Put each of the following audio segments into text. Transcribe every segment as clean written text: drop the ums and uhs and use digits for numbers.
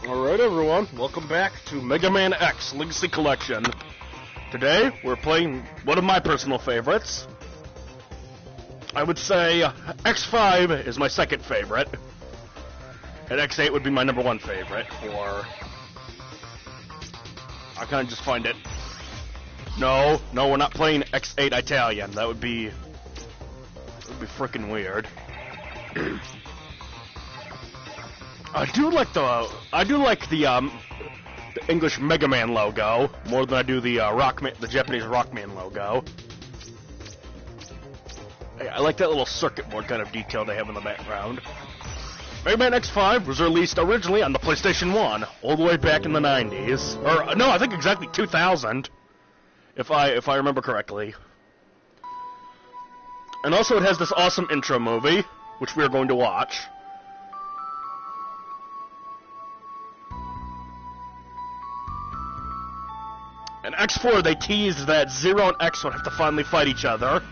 Alright everyone, welcome back to MegaMan X Legacy Collection. Today, we're playing one of my personal favorites. I would say X5 is my second favorite, and X8 would be my number one favorite for... I kind of just find it... No, we're not playing X8 Italian. That would be freaking weird. I do like the English Mega Man logo more than I do the the Japanese Rockman logo. I like that little circuit board kind of detail they have in the background. Mega Man X5 was released originally on the PlayStation 1, all the way back in the 90s. Or no, I think exactly 2000, if I remember correctly. And also it has this awesome intro movie, which we are going to watch. In X4, they teased that Zero and X would have to finally fight each other.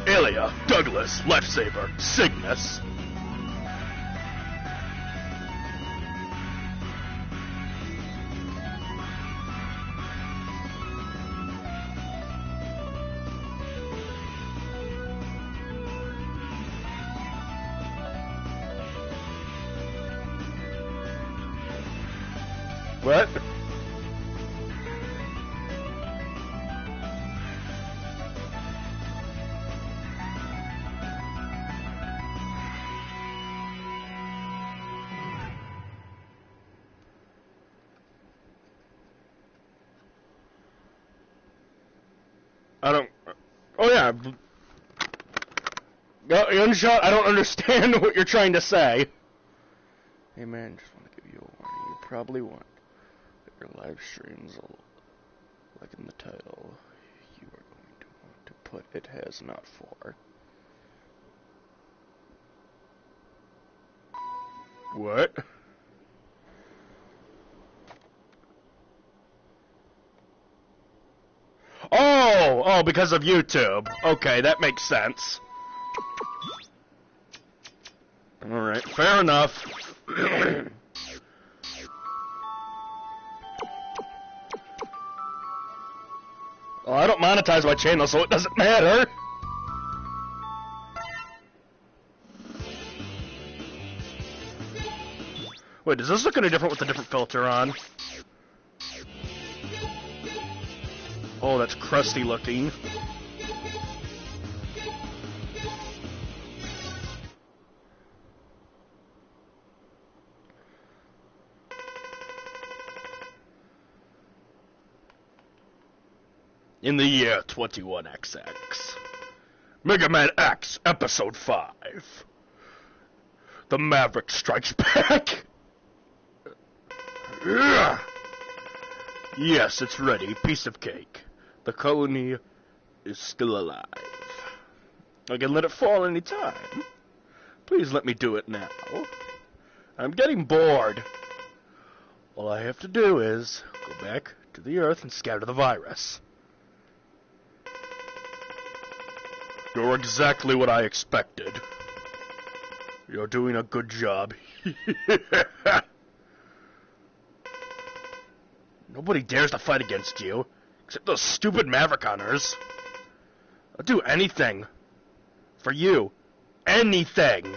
Ilya, Douglas, Lifesaver, Cygnus. What? I don't... Oh yeah. Gunshot, I don't understand what you're trying to say. Hey man, just want to give you a warning. You probably want your live streams, like in the title, you are going to want to put "it has not for." What? Oh, because of YouTube. Okay, that makes sense. Alright, fair enough. Well, I don't monetize my channel, so it doesn't matter. Wait, does this look any different with a different filter on? Oh, that's crusty looking. In the year 21XX, Mega Man X Episode 5, The Maverick Strikes Back. Yes, it's ready. Piece of cake. The colony is still alive. I can let it fall any time. Please let me do it now. I'm getting bored. All I have to do is go back to the Earth and scatter the virus. You're exactly what I expected. You're doing a good job. Nobody dares to fight against you, except those stupid Maverick hunters. I'll do anything. For you. Anything.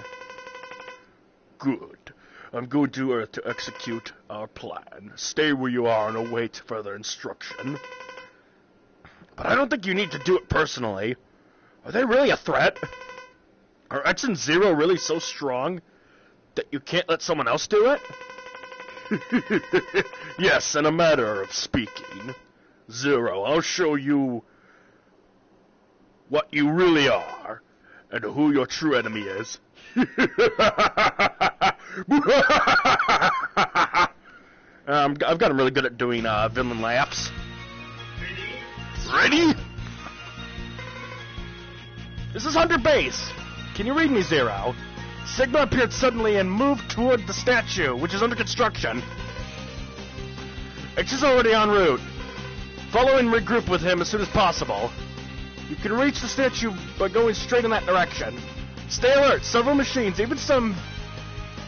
Good. I'm going to Earth to execute our plan. Stay where you are and await further instruction. But I don't think you need to do it personally. Are they really a threat? Are X and Zero really so strong that you can't let someone else do it? Yes, in a matter of speaking. Zero, I'll show you what you really are and who your true enemy is. I've gotten really good at doing villain laughs. Ready? This is Hunter Base. Can you read me, Zero? Sigma appeared suddenly and moved toward the statue, which is under construction. X is already en route. Follow and regroup with him as soon as possible. You can reach the statue by going straight in that direction. Stay alert. Several machines, even some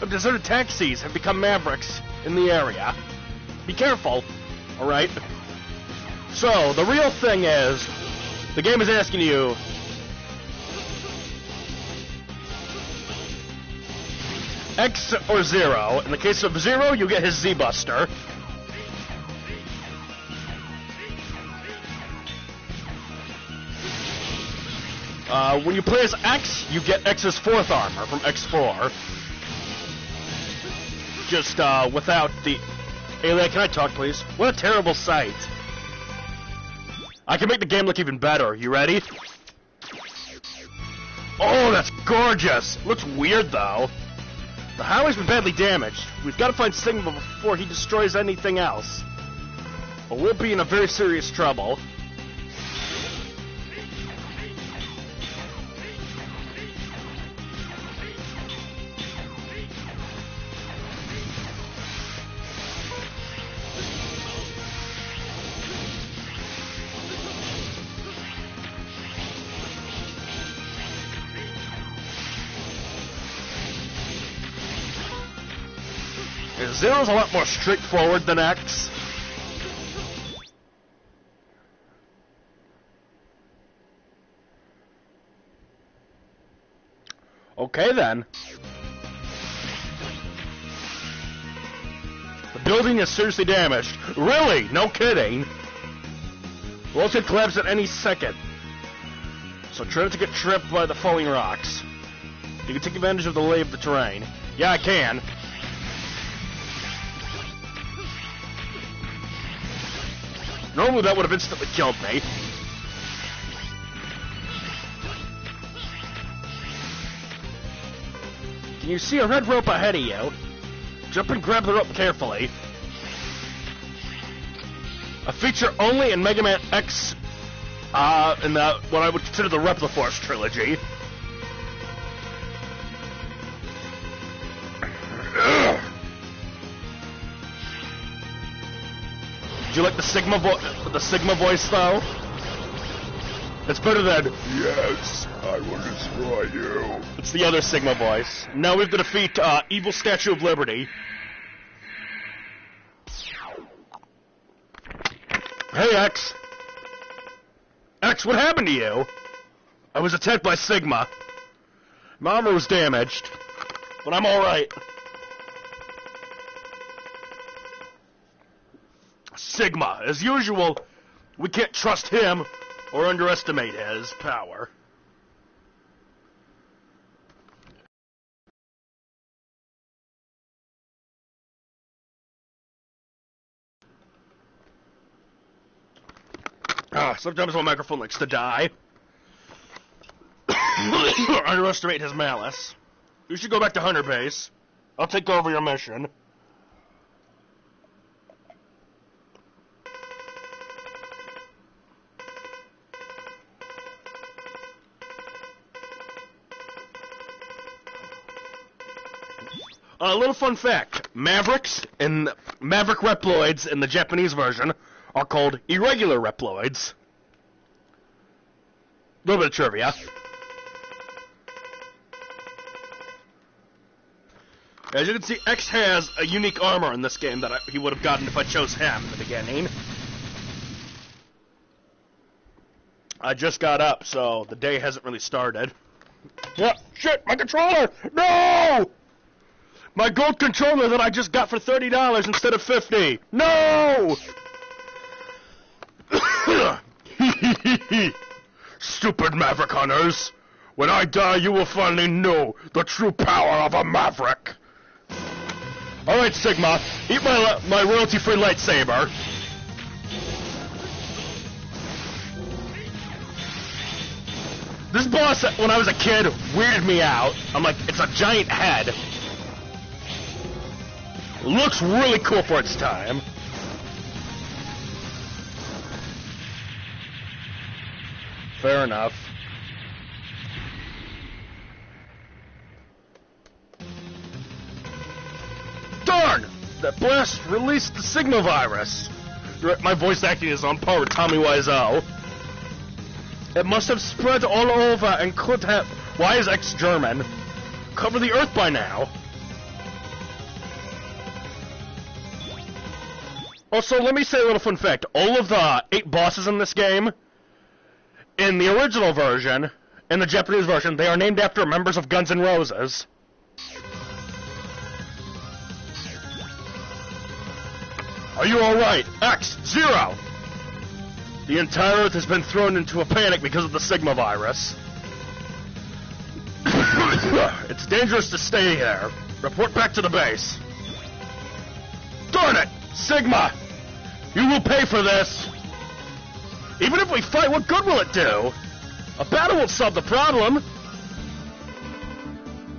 deserted taxis, have become Mavericks in the area. Be careful. Alright? So, the real thing is, the game is asking you... X or Zero. In the case of Zero, you get his Z-Buster. When you play as X, you get X's 4th armor from X4. Just, without the... Alien, can I talk, please? What a terrible sight. I can make the game look even better. You ready? Oh, that's gorgeous! Looks weird, though. The highway's been badly damaged. We've got to find Sigma before he destroys anything else. Or we'll be in a very serious trouble. Zero's a lot more straightforward than X. Okay then. The building is seriously damaged. Really? No kidding. Walls could collapse at any second. So try not to get tripped by the falling rocks. You can take advantage of the lay of the terrain. Yeah, I can. Normally that would have instantly killed me. Can you see a red rope ahead of you? Jump and grab the rope carefully. A feature only in MegaMan X, in what I would consider the Repliforce trilogy. Do you like the Sigma voice though? It's better than yes, I will destroy you. It's the other Sigma voice. Now we have to defeat Evil Statue of Liberty. Hey X. X, what happened to you? I was attacked by Sigma. My armor was damaged, but I'm alright. Sigma. As usual, we can't trust him or underestimate his power. Sometimes my microphone likes to die. Underestimate his malice. You should go back to Hunter Base. I'll take over your mission. A little fun fact, Mavericks and Maverick Reploids in the Japanese version are called irregular Reploids. A little bit of trivia. As you can see, X has a unique armor in this game that he would have gotten if I chose him in the beginning. I just got up, so the day hasn't really started. Yeah, shit, my controller! No! My gold controller that I just got for $30 instead of $50. No! Stupid Maverick Hunters. When I die, you will finally know the true power of a Maverick. Alright, Sigma, eat my royalty-free lightsaber. This boss, when I was a kid, weirded me out. I'm like, it's a giant head. Looks really cool for its time. Fair enough. Darn! That blast released the Sigma virus. My voice acting is on par with Tommy Wiseau. It must have spread all over and could have... Why is X German? Cover the Earth by now. Also, let me say a little fun fact. All of the 8 bosses in this game, in the original version, in the Japanese version, they are named after members of Guns N' Roses. Are you alright? X, 0! The entire Earth has been thrown into a panic because of the Sigma virus. It's dangerous to stay here. Report back to the base. Darn it! Sigma! You will pay for this! Even if we fight, what good will it do? A battle won't solve the problem!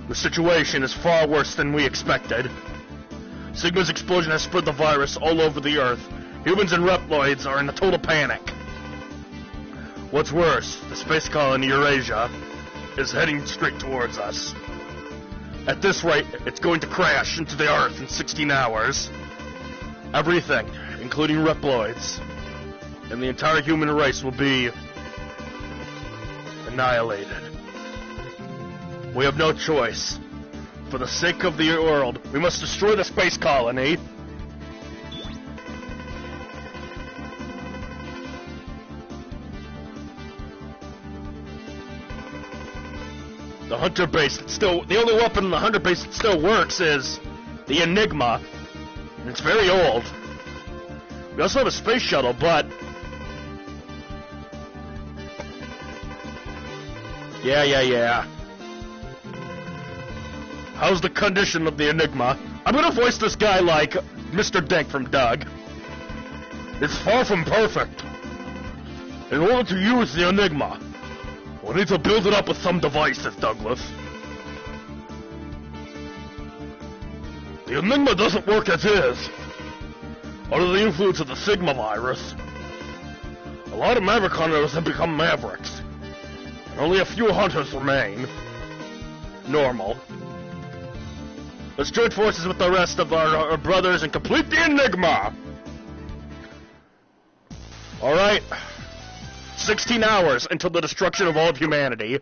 The situation is far worse than we expected. Sigma's explosion has spread the virus all over the Earth. Humans and Reploids are in a total panic. What's worse, the space colony Eurasia is heading straight towards us. At this rate, it's going to crash into the Earth in 16 hours. Everything, including Reploids, and the entire human race will be annihilated. We have no choice. For the sake of the world, we must destroy the space colony. The Hunter base the only weapon in the Hunter base that still works is the Enigma. And it's very old. We also have a space shuttle, but... Yeah. How's the condition of the Enigma? I'm gonna voice this guy like Mr. Dink from Doug. It's far from perfect. In order to use the Enigma, we'll need to build it up with some devices, Douglas. The Enigma doesn't work as is. Under the influence of the Sigma virus, a lot of Maverick hunters have become Mavericks, and only a few hunters remain. Normal. Let's join forces with the rest of our brothers and complete the Enigma! Alright. 16 hours until the destruction of all of humanity.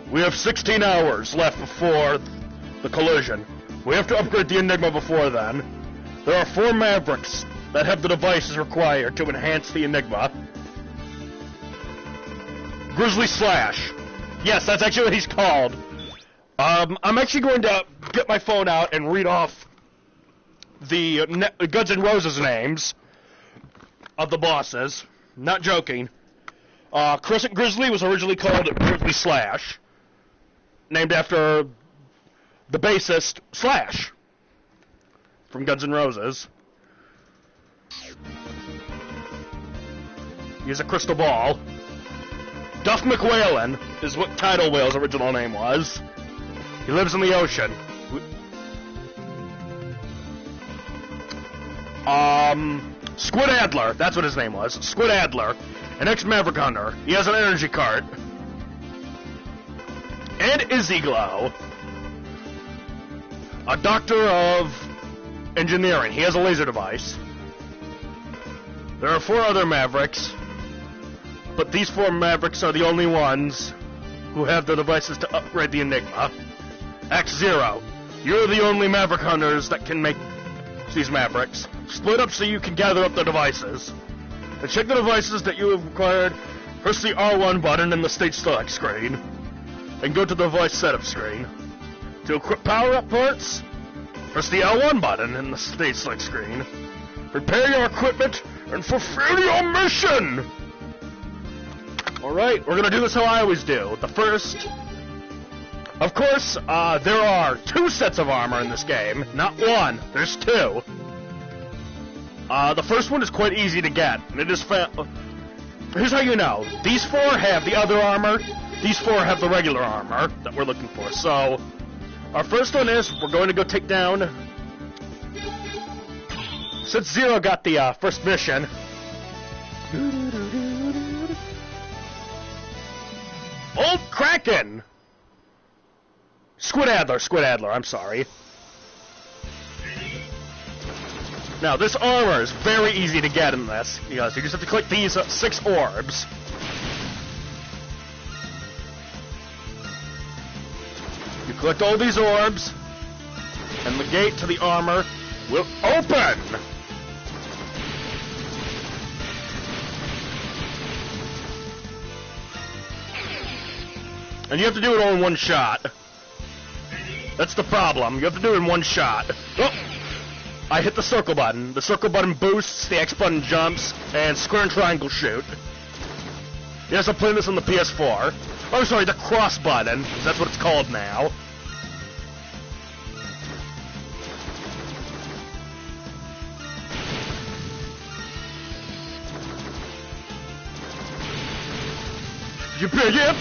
We have 16 hours left before the collision. We have to upgrade the Enigma before then. There are 4 Mavericks that have the devices required to enhance the Enigma. Grizzly Slash. Yes, that's actually what he's called. I'm actually going to get my phone out and read off the Guns N' Roses names of the bosses. Not joking. Crescent Grizzly was originally called Grizzly Slash, named after the bassist Slash from Guns N' Roses. He's a crystal ball. Duff McWhalen is what Tidal Whale's original name was. He lives in the ocean. Squid Adler, that's what his name was. Squid Adler, an ex-Maverick hunter. He has an energy cart. And Izzy Glow, a doctor of engineering. He has a laser device. There are 4 other Mavericks, but these 4 Mavericks are the only ones who have the devices to upgrade the Enigma. X-Zero, you're the only Maverick hunters that can make these Mavericks. Split up so you can gather up the devices. And check the devices that you have acquired. Press the R1 button in the stage select screen, and go to the device setup screen. To equip power-up parts, press the L1 button in the stage select screen. Prepare your equipment and fulfill your mission! Alright, we're gonna do this how I always do. The first... Of course, there are 2 sets of armor in this game, not 1. There's 2. The first one is quite easy to get, and it is here's how you know. These 4 have the other armor, these 4 have the regular armor that we're looking for. So, our first one is, we're going to go take down... Since Zero got the first mission... Old Kraken! Squid-Adler, I'm sorry. Now, this armor is very easy to get in this, because you just have to click these 6 orbs. You collect all these orbs, and the gate to the armor will open! And you have to do it all in one shot. That's the problem. You have to do it in one shot. Oh! I hit the circle button. The circle button boosts, the X button jumps, and square and triangle shoot. Yes, I'm playing this on the PS4. Oh, sorry, the cross button, because that's what it's called now. You big it?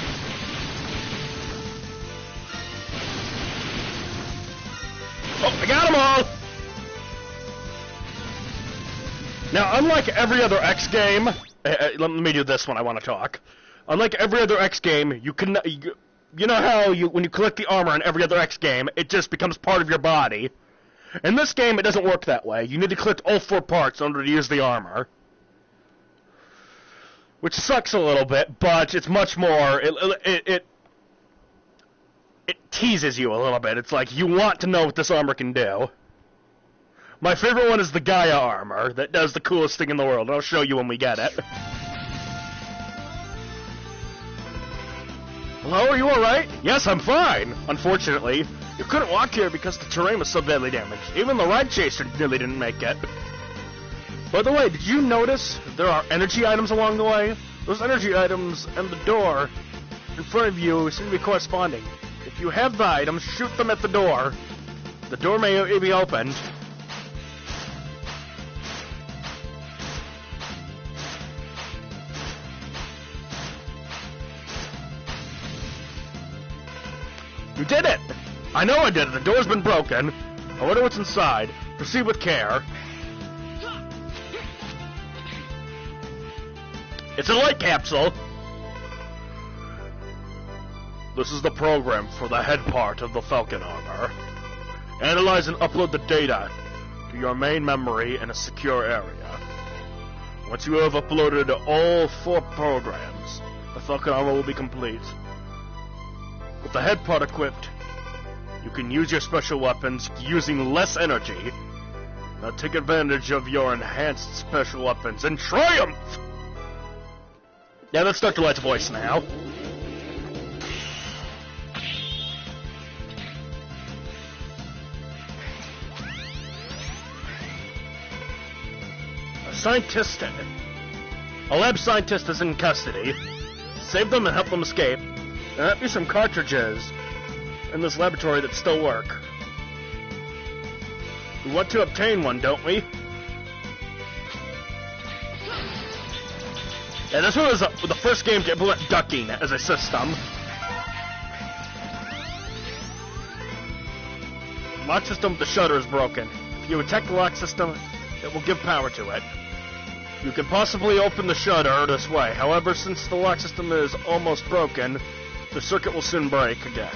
Oh, I got them all! Now, unlike every other X game, let me do this one, I want to talk. Unlike every other X game, you can, you know how when you collect the armor in every other X game, it just becomes part of your body. In this game, it doesn't work that way. You need to collect all 4 parts in order to use the armor. Which sucks a little bit, but it's much more, it teases you a little bit. It's like, you want to know what this armor can do. My favorite one is the Gaia armor, that does the coolest thing in the world. I'll show you when we get it. Hello, are you alright? Yes, I'm fine. Unfortunately, you couldn't walk here because the terrain was so badly damaged. Even the ride chaser nearly didn't make it. By the way, did you notice there are energy items along the way? Those energy items and the door in front of you seem to be corresponding. If you have the items, shoot them at the door. The door may be opened. You did it! I know I did it. The door's been broken. I wonder what's inside. Proceed with care. It's a light capsule! This is the program for the head part of the Falcon armor. Analyze and upload the data to your main memory in a secure area. Once you have uploaded all 4 programs, the Falcon armor will be complete. With the head part equipped, you can use your special weapons using less energy. Now take advantage of your enhanced special weapons and triumph! Yeah, that's Dr. Light's voice now. A lab scientist is in custody. Save them and help them escape. There might be some cartridges in this laboratory that still work. We want to obtain one, don't we? Yeah, this one was the first game to implement ducking as a system. The lock system with the shutter is broken. If you attack the lock system, it will give power to it. You can possibly open the shutter this way. However, since the lock system is almost broken, the circuit will soon break again.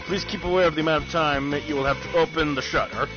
Please keep aware of the amount of time you will have to open the shutter.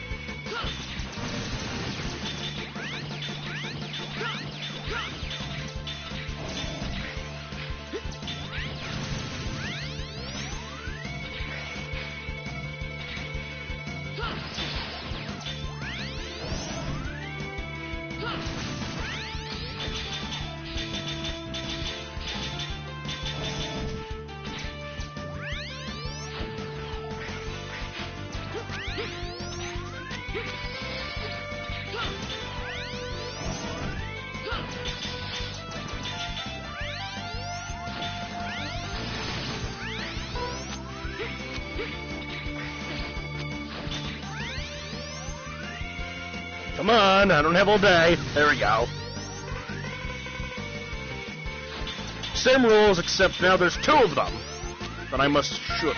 Come on, I don't have all day. There we go. Same rules, except now there's 2 of them that I must shoot.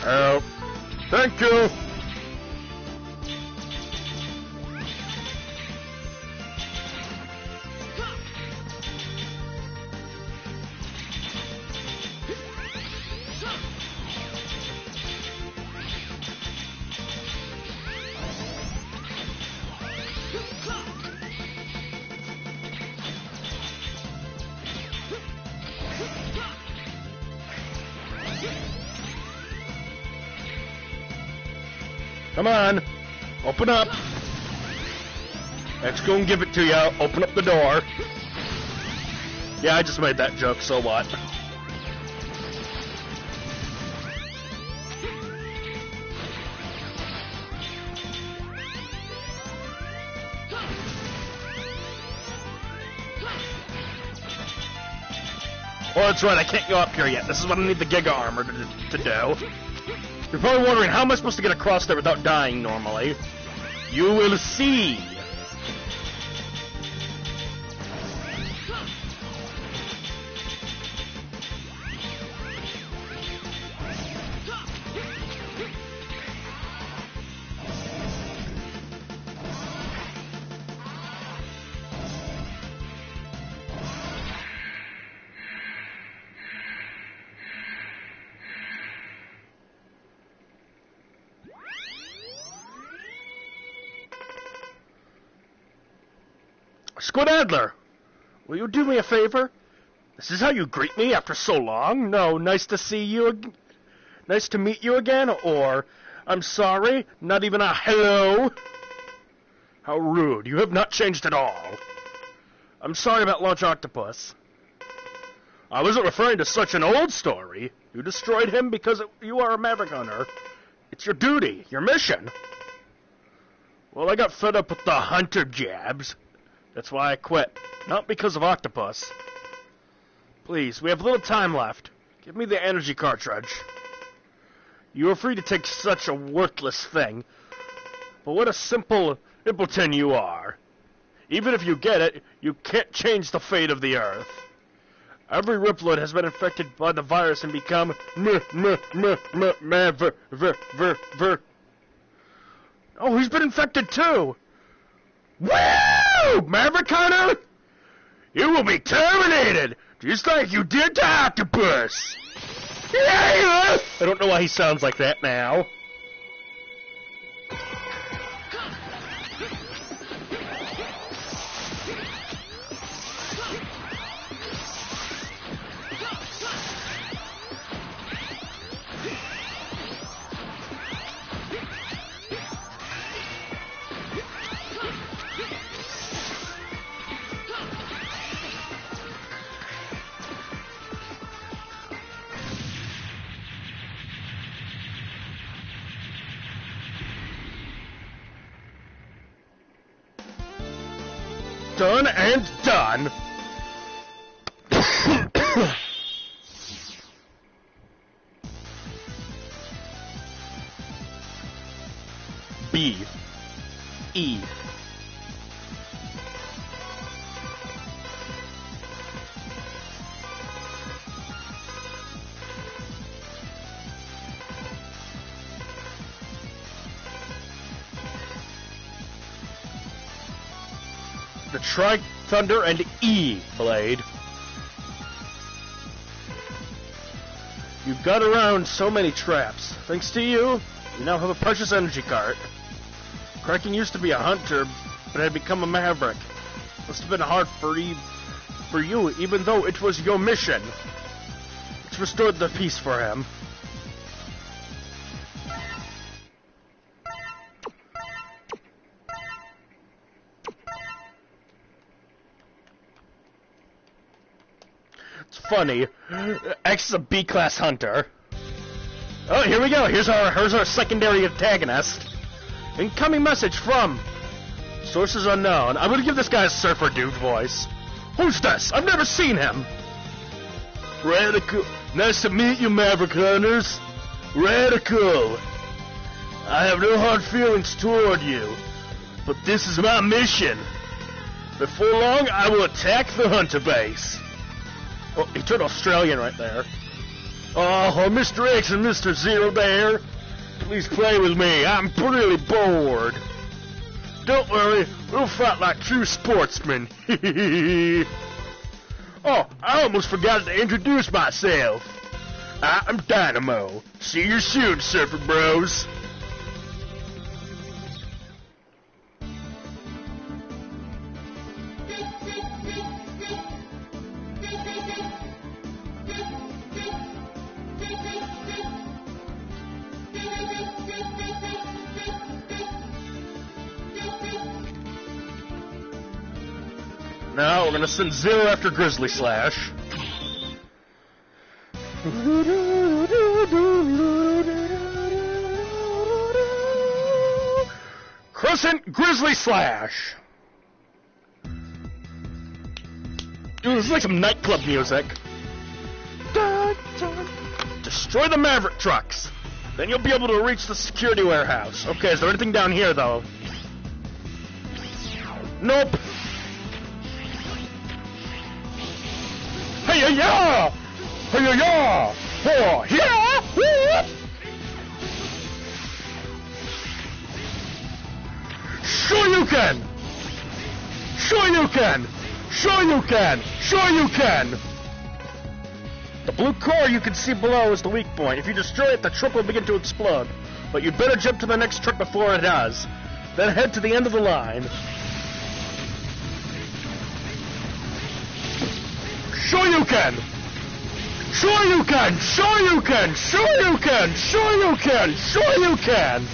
help. Thank you. Come on, open up. Let's go and give it to you. Open up the door. Yeah, I just made that joke, so what? Oh, that's right, I can't go up here yet. This is what I need the Giga Armor to do. You're probably wondering, how am I supposed to get across there without dying normally? You will see! Squid Adler, will you do me a favor? This is how you greet me after so long? No, nice to see you, nice to meet you again, or I'm sorry, not even a hello? How rude, you have not changed at all. I'm sorry about Launch Octopus. I wasn't referring to such an old story. You destroyed him because you are a Maverick Hunter. It's your duty, your mission. Well, I got fed up with the hunter jabs. That's why I quit. Not because of Octopus. Please, we have little time left. Give me the energy cartridge. You are free to take such a worthless thing. But what a simple simpleton you are. Even if you get it, you can't change the fate of the Earth. Every Riploid has been infected by the virus and become Oh, he's been infected too! Woo! Maverick Hunter? You will be terminated, just like you did to Octopus! Yeah! I don't know why he sounds like that now. Done and done. B. E. The Tri-Thunder and E blade. You've got around so many traps. Thanks to you, you now have a precious energy cart. Kraken used to be a hunter, but had become a maverick. Must have been hard for you, even though it was your mission. It's restored the peace for him. It's funny. X is a B-class hunter. Oh, here we go. Here's our secondary antagonist. Incoming message from sources unknown. I'm gonna give this guy a surfer dude voice. Who's this? I've never seen him. Radical. Nice to meet you, Maverick Hunters. Radical. I have no hard feelings toward you, but this is my mission. Before long, I will attack the hunter base. Oh, he turned Australian right there. Oh, Mr. X and Mr. Zero there. Please play with me. I'm really bored. Don't worry, we'll fight like true sportsmen. Oh, I almost forgot to introduce myself. I'm Dynamo. See you soon, Surfer Bros. Now we're gonna send Zero after Grizzly Slash. Crescent Grizzly Slash. Dude, this is like some nightclub music. Destroy the Maverick trucks. Then you'll be able to reach the security warehouse. Okay, is there anything down here though? Nope. Hey-ya-ya! Hey-ya-ya! Oh, yeah! Woo! Sure you can! Sure you can! Sure you can! Sure you can! The blue core you can see below is the weak point. If you destroy it, the truck will begin to explode. But you'd better jump to the next truck before it does. Then head to the end of the line. Sure you can! Sure you can! Sure you can! Sure you can! Sure you can! Sure you can!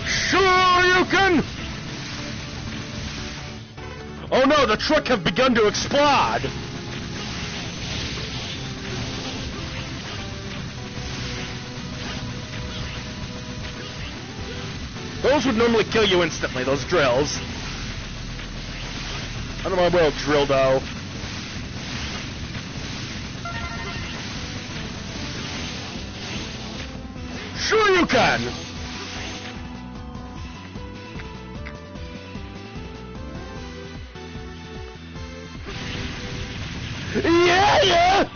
Sure you can! Oh no, the truck have begun to explode! Those would normally kill you instantly, those drills. Under my world, Drildo. Sure you can! Yeah!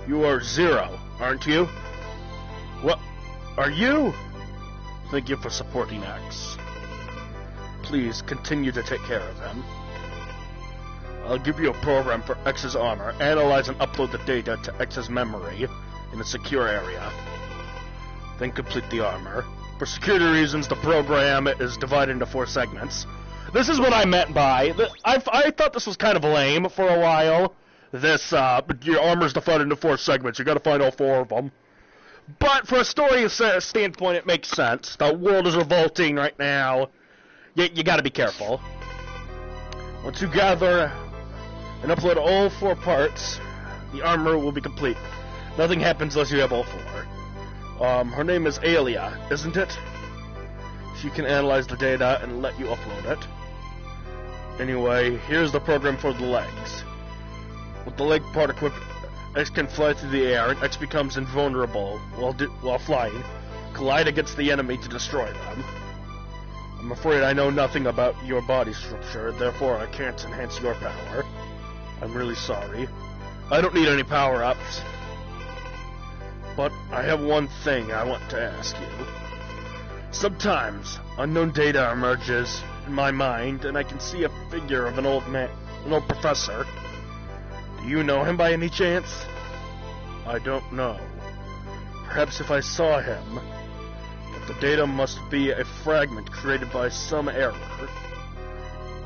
You are Zero, aren't you? What? Are you? Thank you for supporting X. Please continue to take care of him. I'll give you a program for X's armor. Analyze and upload the data to X's memory in a secure area. Then complete the armor. For security reasons, the program is divided into 4 segments. This is what I meant by... I thought this was kind of lame for a while. This, your armor's divided into 4 segments. You gotta find all 4 of them. But for a story standpoint, it makes sense. The world is revolting right now. You gotta be careful. Once you gather and upload all 4 parts, the armor will be complete. Nothing happens unless you have all 4. Her name is Alia, isn't it? She can analyze the data and let you upload it. Anyway, here's the program for the legs. With the leg part equipped, X can fly through the air, and X becomes invulnerable while flying. Collide against the enemy to destroy them. I'm afraid I know nothing about your body structure, therefore I can't enhance your power. I'm really sorry. I don't need any power-ups. But I have one thing I want to ask you. Sometimes, unknown data emerges in my mind, and I can see a figure of an old professor. Do you know him by any chance? I don't know. Perhaps if I saw him. The data must be a fragment created by some error.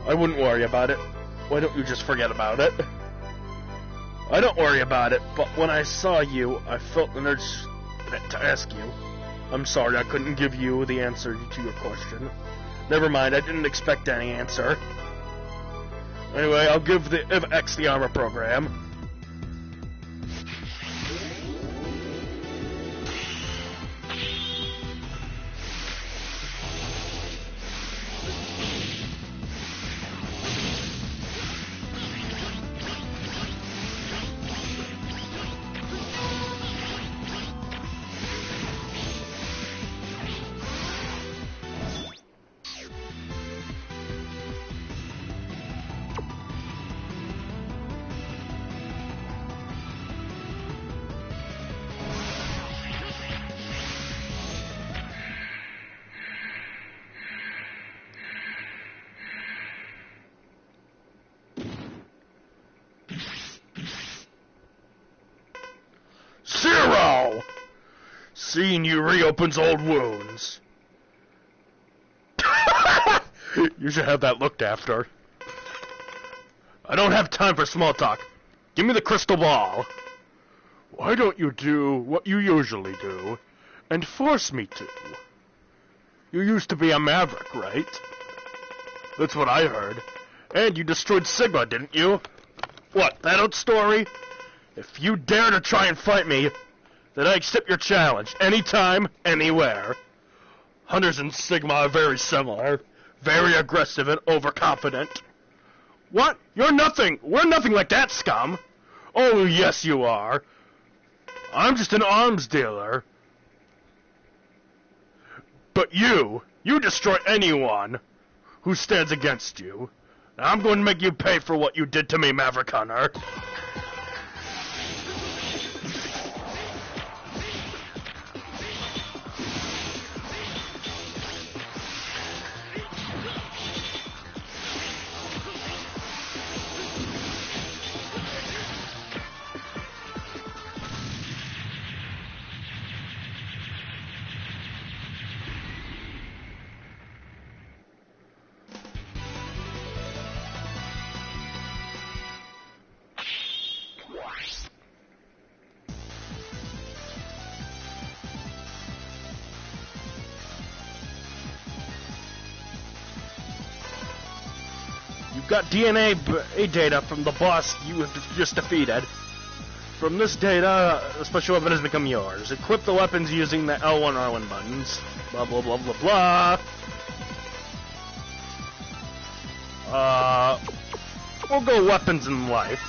I wouldn't worry about it. Why don't you just forget about it? I don't worry about it, but when I saw you, I felt an urge to ask you. I'm sorry I couldn't give you the answer to your question. Never mind, I didn't expect any answer. Anyway, I'll give the X the armor program. Zero! Seeing you reopens old wounds. You should have that looked after. I don't have time for small talk. Give me the crystal ball. Why don't you do what you usually do and force me to? You used to be a maverick, right? That's what I heard. And you destroyed Sigma, didn't you? What, that old story? If you dare to try and fight me, then I accept your challenge. Anytime, anywhere. Hunters and Sigma are very similar. Very aggressive and overconfident. What? You're nothing. We're nothing like that, scum. Oh, yes, you are. I'm just an arms dealer. But you destroy anyone who stands against you. Now I'm going to make you pay for what you did to me, Maverick Hunter. You've got DNA data from the boss you have just defeated. From this data, a special weapon has become yours. Equip the weapons using the L1 R1 buttons. Blah, blah, blah, blah, blah. We'll go weapons in life.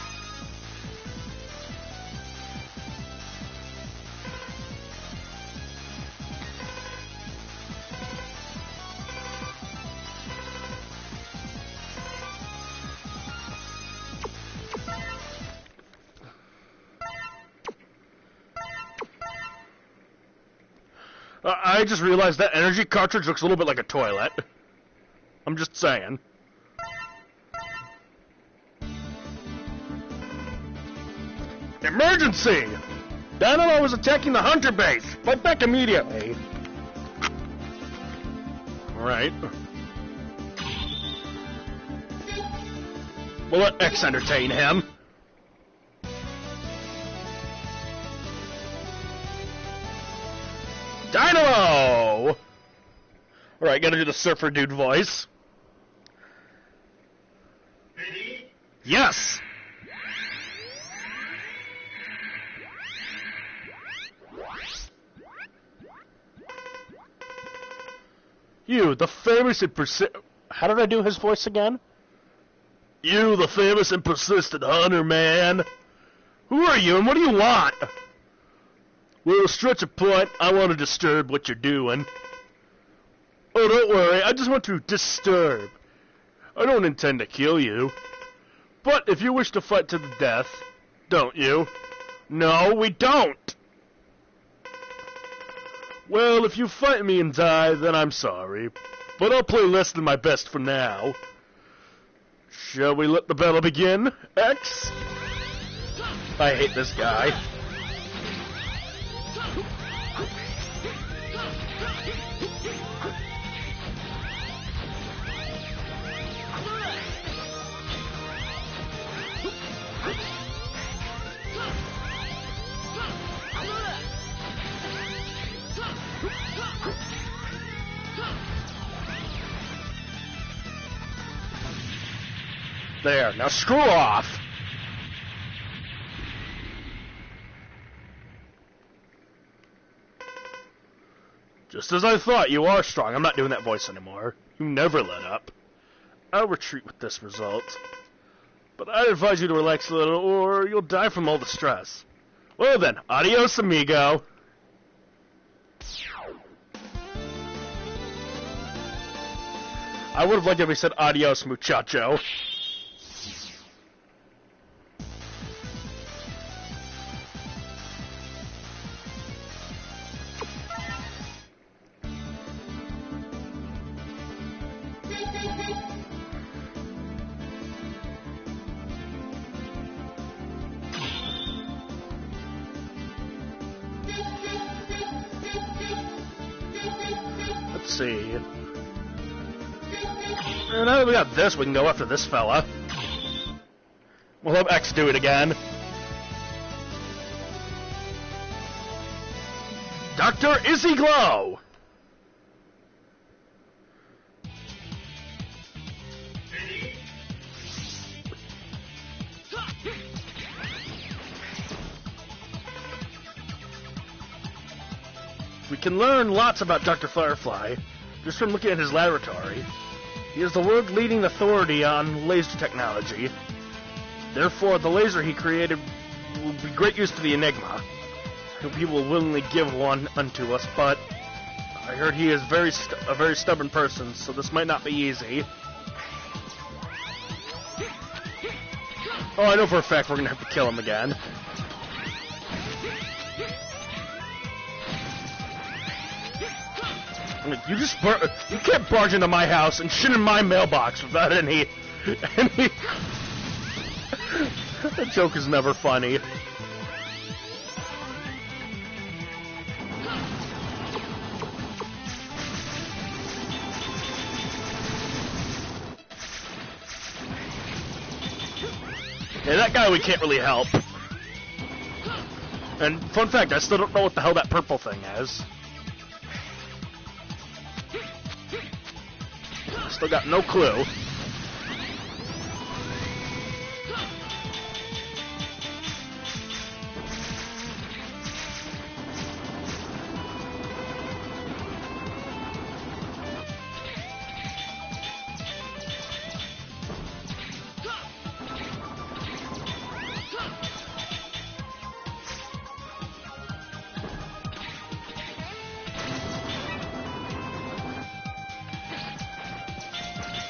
I just realized that energy cartridge looks a little bit like a toilet. I'm just saying. Emergency! Dynamo is attacking the hunter base! Fight back immediately! Alright. We'll let X entertain him. Dynamo! Alright, gotta do the surfer dude voice. Ready? Yes! You, the famous and How did I do his voice again? You, the famous and persistent hunter, man. Who are you and what do you want? Well, to stretch a point, I want to disturb what you're doing. Oh, don't worry, I just want to disturb. I don't intend to kill you. But if you wish to fight to the death, don't you? No, we don't. Well, if you fight me and die, then I'm sorry. But I'll play less than my best for now. Shall we let the battle begin, X? I hate this guy. There, now screw off! Just as I thought, you are strong. I'm not doing that voice anymore. You never let up. I'll retreat with this result. But I'd advise you to relax a little, or you'll die from all the stress. Well then, adios amigo. I would have liked it if he said adios muchacho. Let's see. And now that we got this, we can go after this fella. We'll have X do it again. Dr. Izzy Glow! We can learn lots about Dr. Firefly just from looking at his laboratory. He is the world-leading authority on laser technology. Therefore, the laser he created will be great use to the Enigma. He will willingly give one unto us, but I heard he is a very stubborn person, so this might not be easy. Oh, I know for a fact we're gonna have to kill him again. You can't barge into my house and shit in my mailbox without any... That joke is never funny. Yeah, that guy we can't really help. And fun fact, I still don't know what the hell that purple thing is. Still got no clue.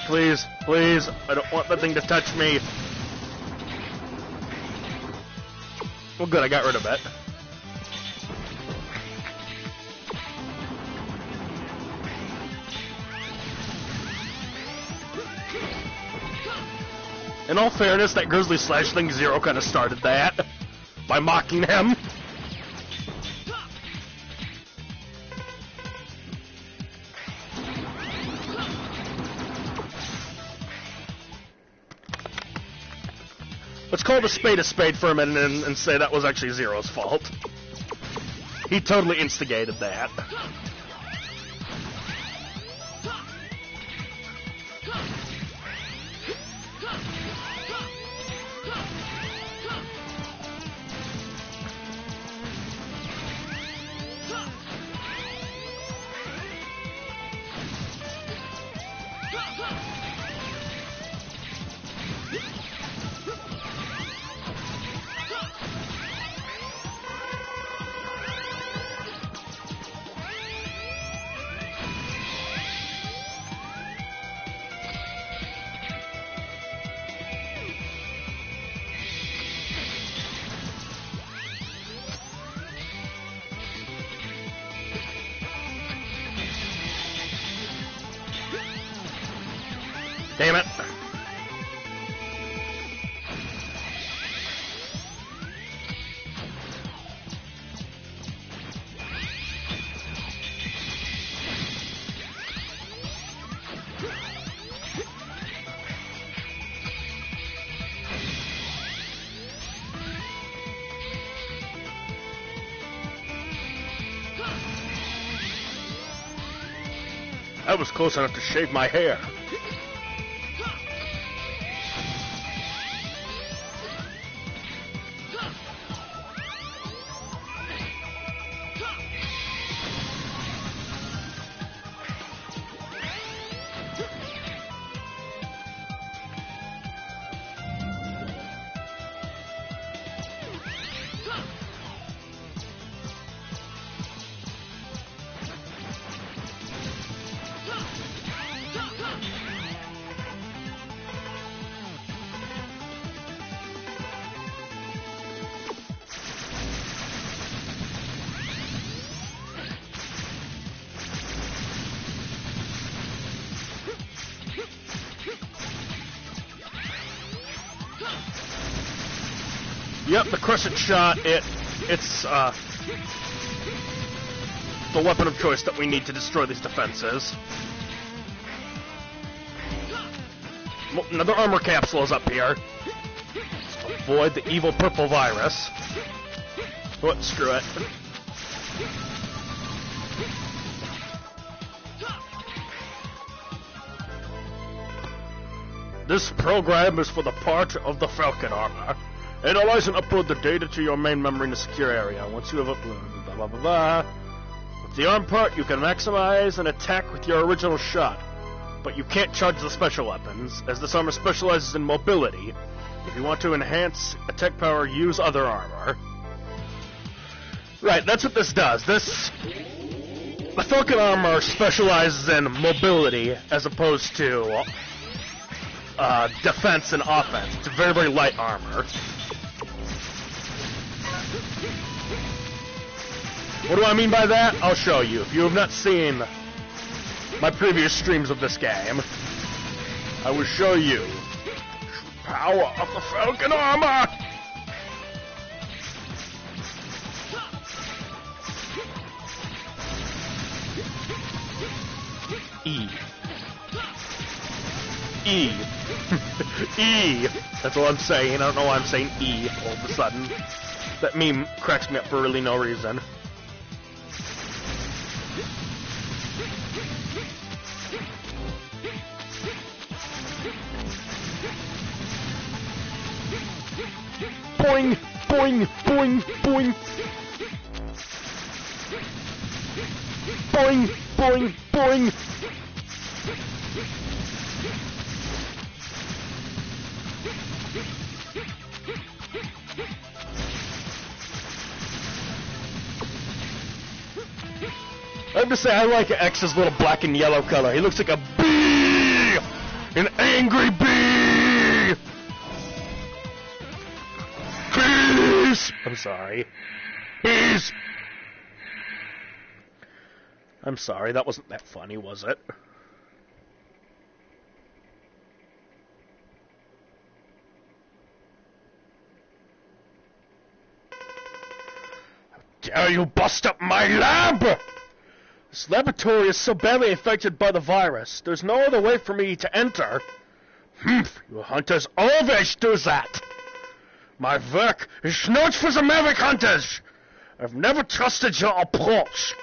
Please, please, I don't want that thing to touch me. Well, good, I got rid of it. In all fairness, that Grizzly Slash thing Zero kind of started that by mocking him. Let's call the spade for a minute and say that was actually Zero's fault. He totally instigated that. Damn it. I was close enough to shave my hair. Yep, the crescent shot, it's the weapon of choice that we need to destroy these defenses. Another armor capsule is up here. Avoid the evil purple virus. What? Screw it. This program is for the part of the Falcon armor. Analyze and upload the data to your main memory in a secure area. Once you have uploaded, blah blah blah blah. With the arm part, you can maximize an attack with your original shot, but you can't charge the special weapons, as this armor specializes in mobility. If you want to enhance attack power, use other armor. Right, that's what this does. The Falcon armor specializes in mobility as opposed to defense and offense. It's a very, very light armor. What do I mean by that? I'll show you. If you have not seen my previous streams of this game, I will show you the power of the Falcon armor! E. E. E. That's all I'm saying. I don't know why I'm saying E all of a sudden. That meme cracks me up for really no reason. Boing, boing, boing, boing. Boing, boing, boing. I have to say, I like X's little black and yellow color. He looks like a bee! An angry bee! Bees! I'm sorry. Bees! I'm sorry, that wasn't that funny, was it? How dare you bust up my lab! This laboratory is so badly infected by the virus. There's no other way for me to enter. Humph, you hunters always do that. My work is not for the maverick hunters. I've never trusted your approach.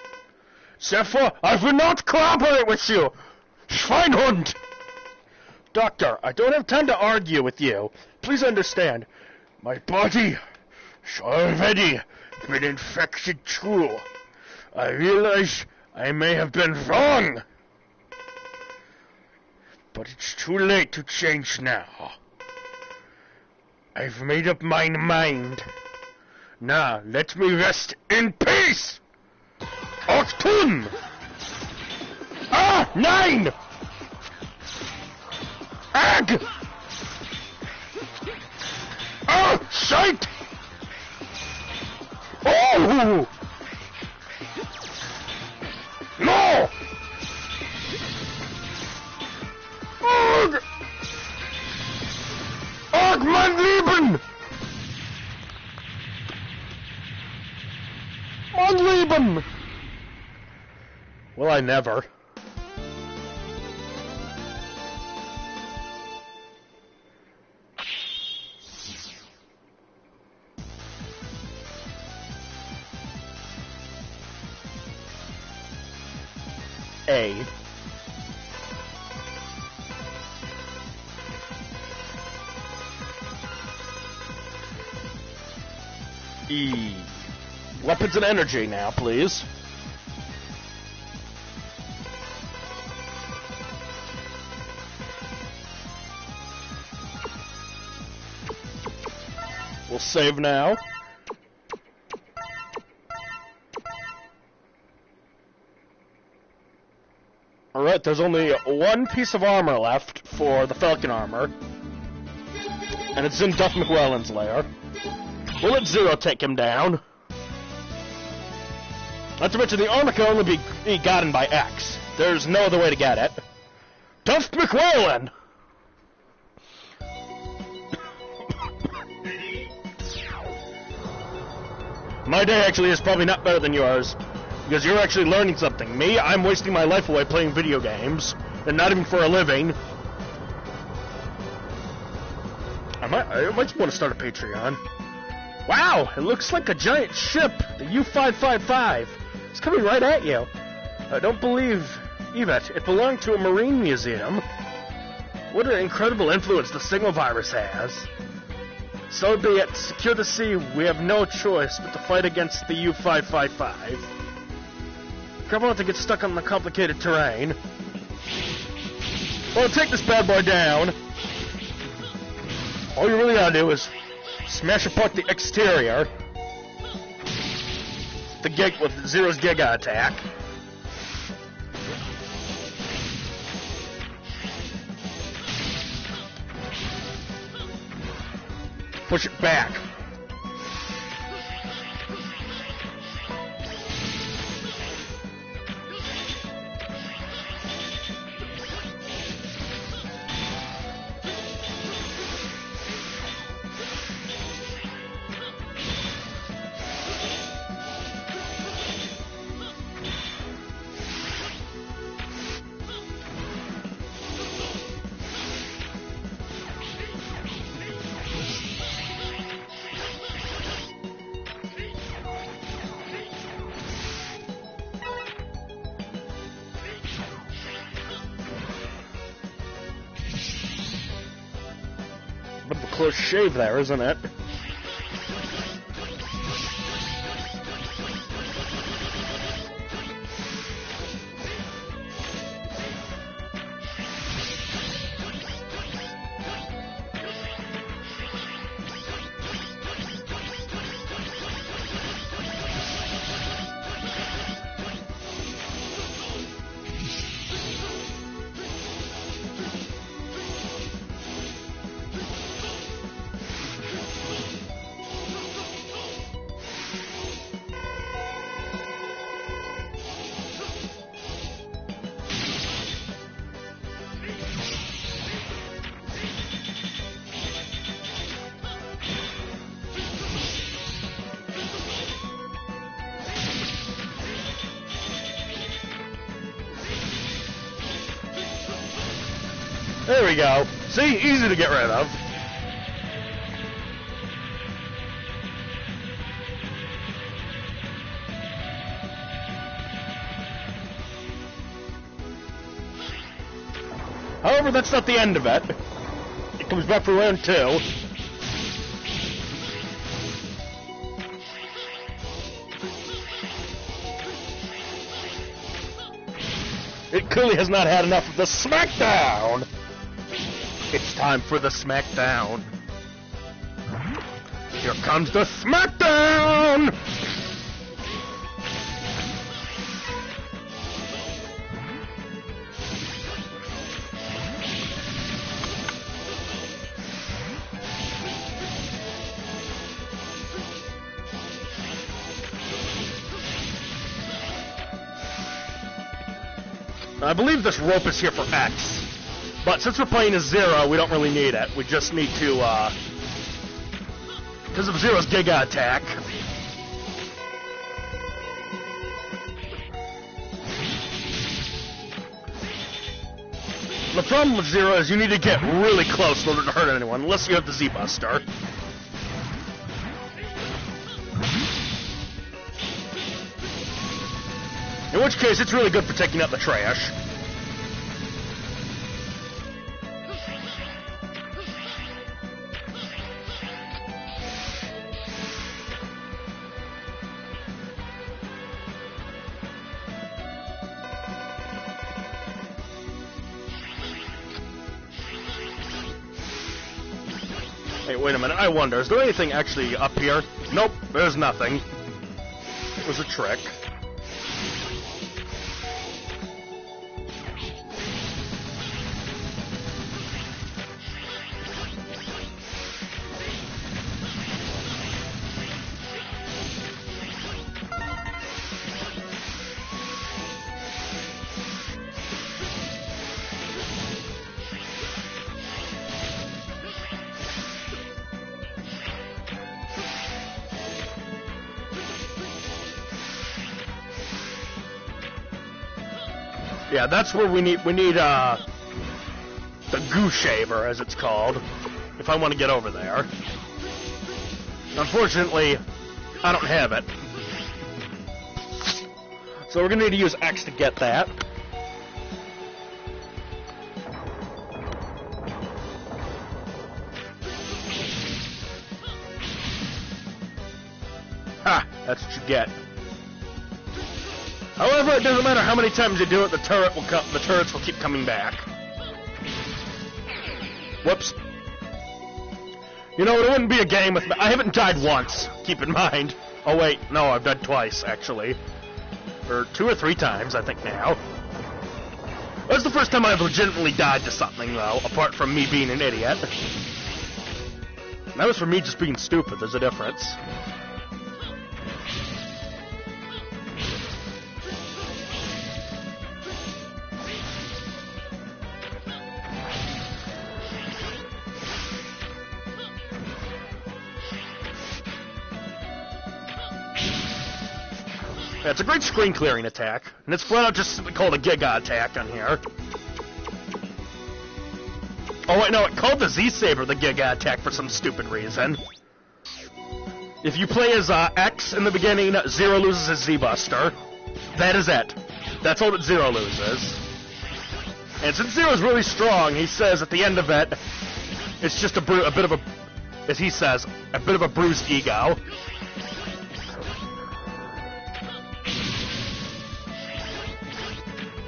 Therefore, I will not cooperate with you. Schweinhund! Doctor, I don't have time to argue with you. Please understand. My body has already been infected too. I realize I may have been wrong, but it's too late to change now. I've made up my mind. Now, let me rest in peace! Octun! Ah, nein! Ag! Ah, shite! Oh! No! Ugh! Ugh, mein Leben! Mein Leben! Well, I never. A. E. Weapons and energy now, please. We'll save now. Alright, there's only one piece of armor left for the Falcon armor. And it's in Duff McWelland's lair. We'll let Zero take him down. Not to mention, the armor can only be gotten by X. There's no other way to get it. Duff McWelland! My day actually is probably not better than yours, because you're actually learning something. Me, I'm wasting my life away playing video games, and not even for a living. I might want to start a Patreon. Wow, it looks like a giant ship, the U-555. It's coming right at you. I don't believe it belonged to a marine museum. What an incredible influence the signal virus has. So be it. Secure the sea. We have no choice but to fight against the U-555. Careful not to get stuck on the complicated terrain. Well, take this bad boy down. All you really gotta do is smash apart the exterior. With Zero's Giga attack. Push it back. Bit of a close shave there, isn't it? There we go. See? Easy to get rid of. However, that's not the end of it. It comes back for round 2. It clearly has not had enough of the smackdown! It's time for the smackdown. Here comes the smackdown! I believe this rope is here for X. But since we're playing as Zero, we don't really need it. We just need to, because of Zero's Giga attack. The problem with Zero is you need to get really close in order to hurt anyone, unless you have the Z-Buster. In which case, it's really good for taking out the trash. Hey, wait a minute, I wonder, is there anything actually up here? Nope, there's nothing. It was a trick. Yeah, that's where we need, the goo shaver, as it's called, if I want to get over there. Unfortunately, I don't have it. So we're gonna need to use X to get that. Ha! That's what you get. However, it doesn't matter how many times you do it, the turrets will keep coming back. Whoops. You know, it wouldn't be a game with me. I haven't died once, keep in mind. Oh wait, no, I've died twice, actually. Or 2 or 3 times, I think now. That's the first time I've legitimately died to something, though, apart from me being an idiot. That was for me just being stupid, there's a difference. Yeah, it's a great screen clearing attack, and it's flat out just called a Giga attack on here. Oh wait, no, it called the Z-Saber the Giga attack for some stupid reason. If you play as X in the beginning, Zero loses his Z-Buster. That is it. That's all that Zero loses. And since Zero's really strong, he says at the end of it, it's just a bit of a, as he says, a bit of a bruised ego.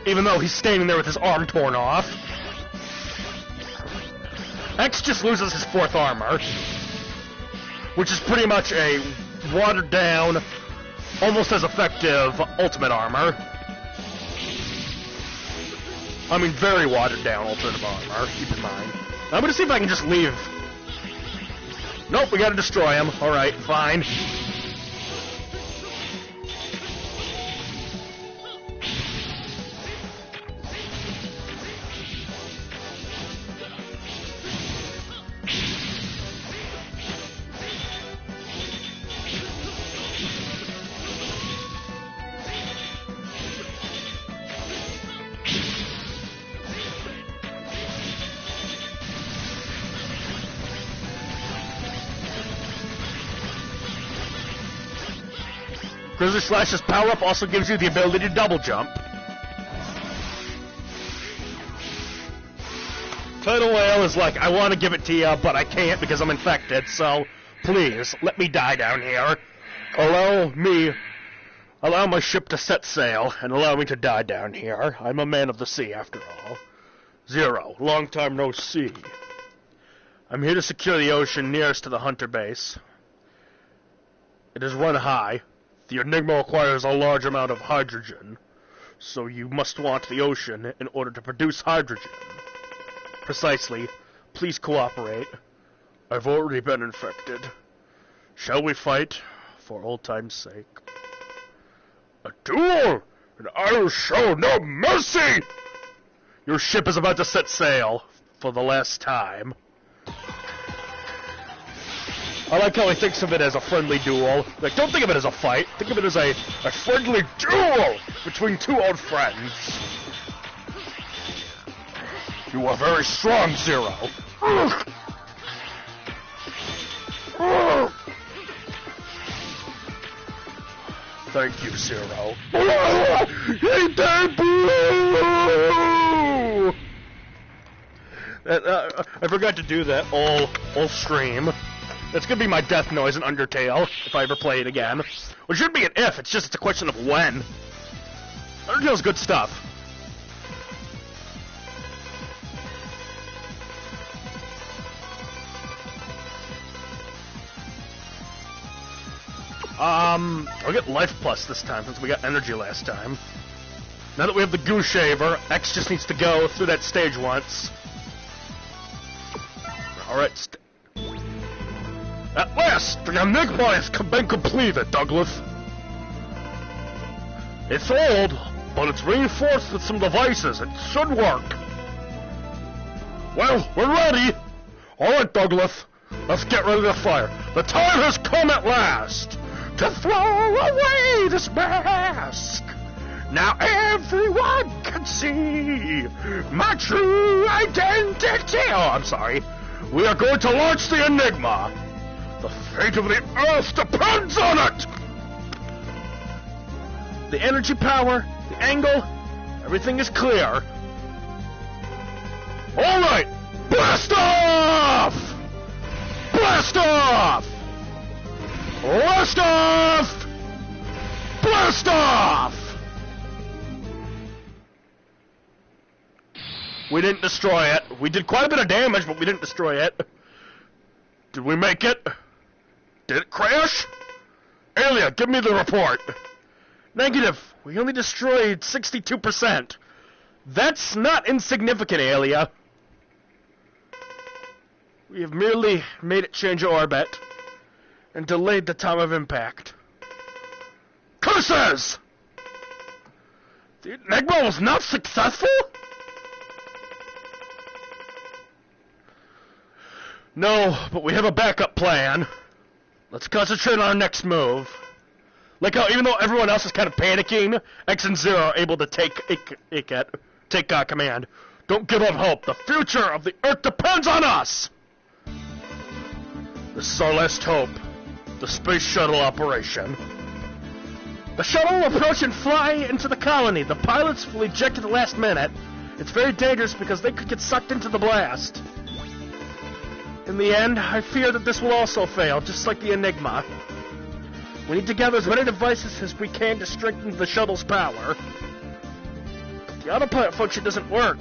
Even though he's standing there with his arm torn off. X just loses his 4th armor, which is pretty much a watered down, almost as effective ultimate armor. I mean, very watered down ultimate armor, keep in mind. I'm gonna see if I can just leave. Nope, we gotta destroy him. Alright, fine. Grizzly Slash's power-up also gives you the ability to double jump. Tidal Whale is like, I want to give it to you, but I can't because I'm infected, so please, let me die down here. Allow my ship to set sail, and allow me to die down here. I'm a man of the sea, after all. Zero, long time no see. I'm here to secure the ocean nearest to the Hunter base. It is run high. The Enigma requires a large amount of hydrogen, so you must want the ocean in order to produce hydrogen. Precisely. Please cooperate. I've already been infected. Shall we fight, for old time's sake? A duel, and I will show no mercy! Your ship is about to set sail, for the last time. I like how he thinks of it as a friendly duel. Like, don't think of it as a fight. Think of it as a friendly duel between 2 old friends. You are very strong, Zero. Thank you, Zero. Hey, I forgot to do that all stream. That's gonna be my death noise in Undertale, if I ever play it again. Which should be an if, it's a question of when. Undertale's good stuff. I'll get Life Plus this time, since we got Energy last time. Now that we have the Goo Shaver, X just needs to go through that stage once. Alright, at last, the Enigma has been completed, Douglas. It's old, but it's reinforced with some devices. It should work. Well, we're ready. Alright, Douglas. Let's get ready to fire. The time has come at last to throw away this mask Now everyone can see my true identity. Oh, I'm sorry. We are going to launch the Enigma. The fate of the Earth depends on it. The energy power, the angle, everything is clear. All right, blast off! Blast off! Blast off! Blast off! We didn't destroy it. We did quite a bit of damage, but we didn't destroy it. Did we make it? Did it crash? Alia, give me the report. Negative. We only destroyed 62%. That's not insignificant, Alia. We have merely made it change orbit and delayed the time of impact. Curses! The Enigma was not successful? No, but we have a backup plan. Let's concentrate on our next move. Like how even though everyone else is kind of panicking, X and Zero are able to take command. Don't give up hope. The future of the Earth depends on us! This is our last hope. The space shuttle operation. The shuttle will approach and fly into the colony. The pilots will eject at the last minute. It's very dangerous because they could get sucked into the blast. In the end, I fear that this will also fail, just like the Enigma. We need to gather as many devices as we can to strengthen the shuttle's power. But the autopilot function doesn't work.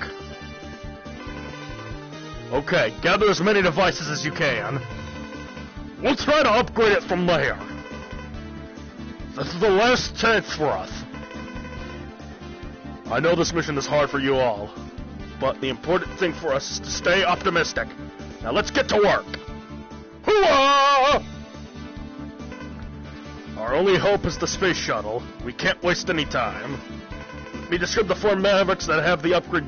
Okay, gather as many devices as you can. We'll try to upgrade it from there. This is the last chance for us. I know this mission is hard for you all, but the important thing for us is to stay optimistic. Now let's get to work. Hooah! Our only hope is the space shuttle. We can't waste any time. Let me describe the 4 Mavericks that have the upgrade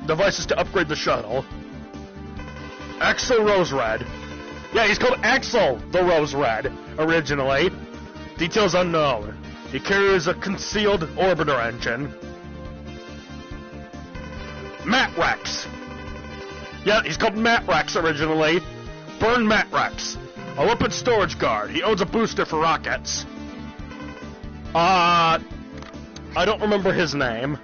devices to upgrade the shuttle. Axel Rose Red. Yeah, he's called Axel the Rose Red originally. Details unknown. He carries a concealed orbiter engine. Matt Rex. Yeah, he's called Matt Rex originally. Burn Matt Rex. A weapon storage guard. He owns a booster for rockets. I don't remember his name.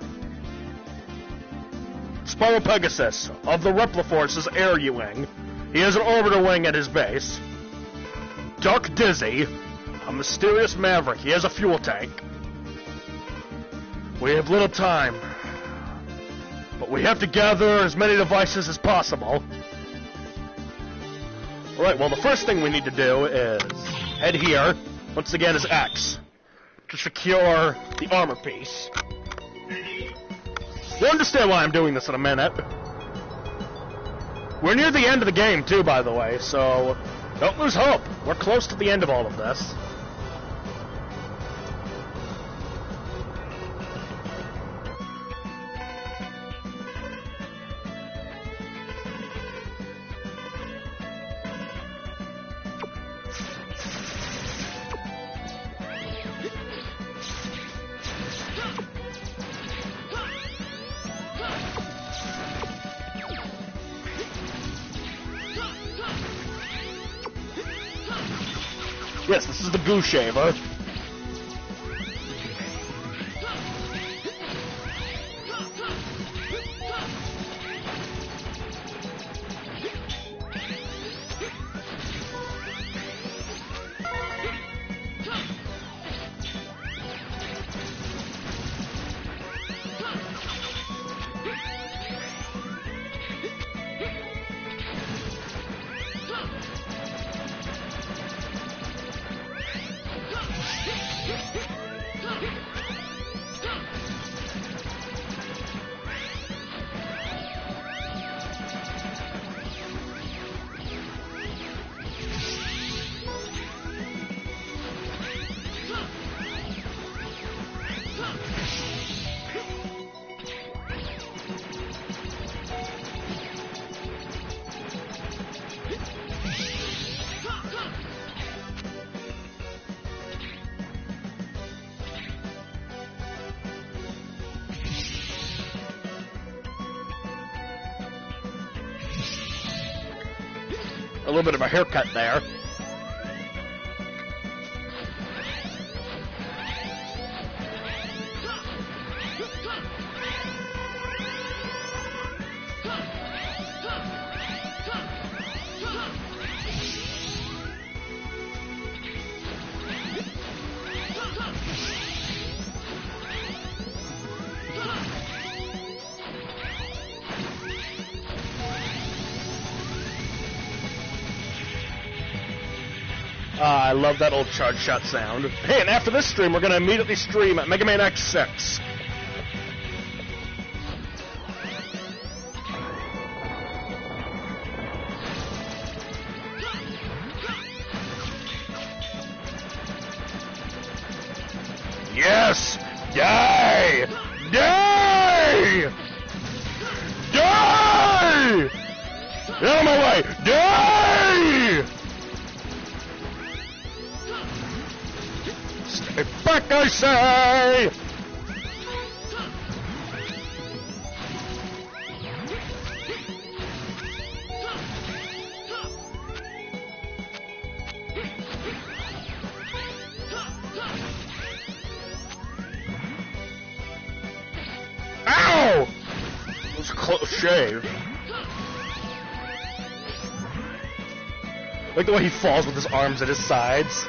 Spiral Pegasus, of the Repliforce's air U-wing. He has an orbiter wing at his base. Dark Dizzy, a mysterious maverick. He has a fuel tank. We have little time, but we have to gather as many devices as possible. Alright, well the first thing we need to do is head here, once again as X, to secure the armor piece. You'll understand why I'm doing this in a minute. We're near the end of the game too, by the way, so don't lose hope. We're close to the end of all of this. Yes, this is the Goo Shaver. A little bit of a haircut there. I love that old charge shot sound. Hey, and after this stream, we're going to immediately stream at MegaMan X6. Yes! Die! Die! Die! Get out of my way! Die! Stay back, I say! Ow! It was a close shave. Like the way he falls with his arms at his sides.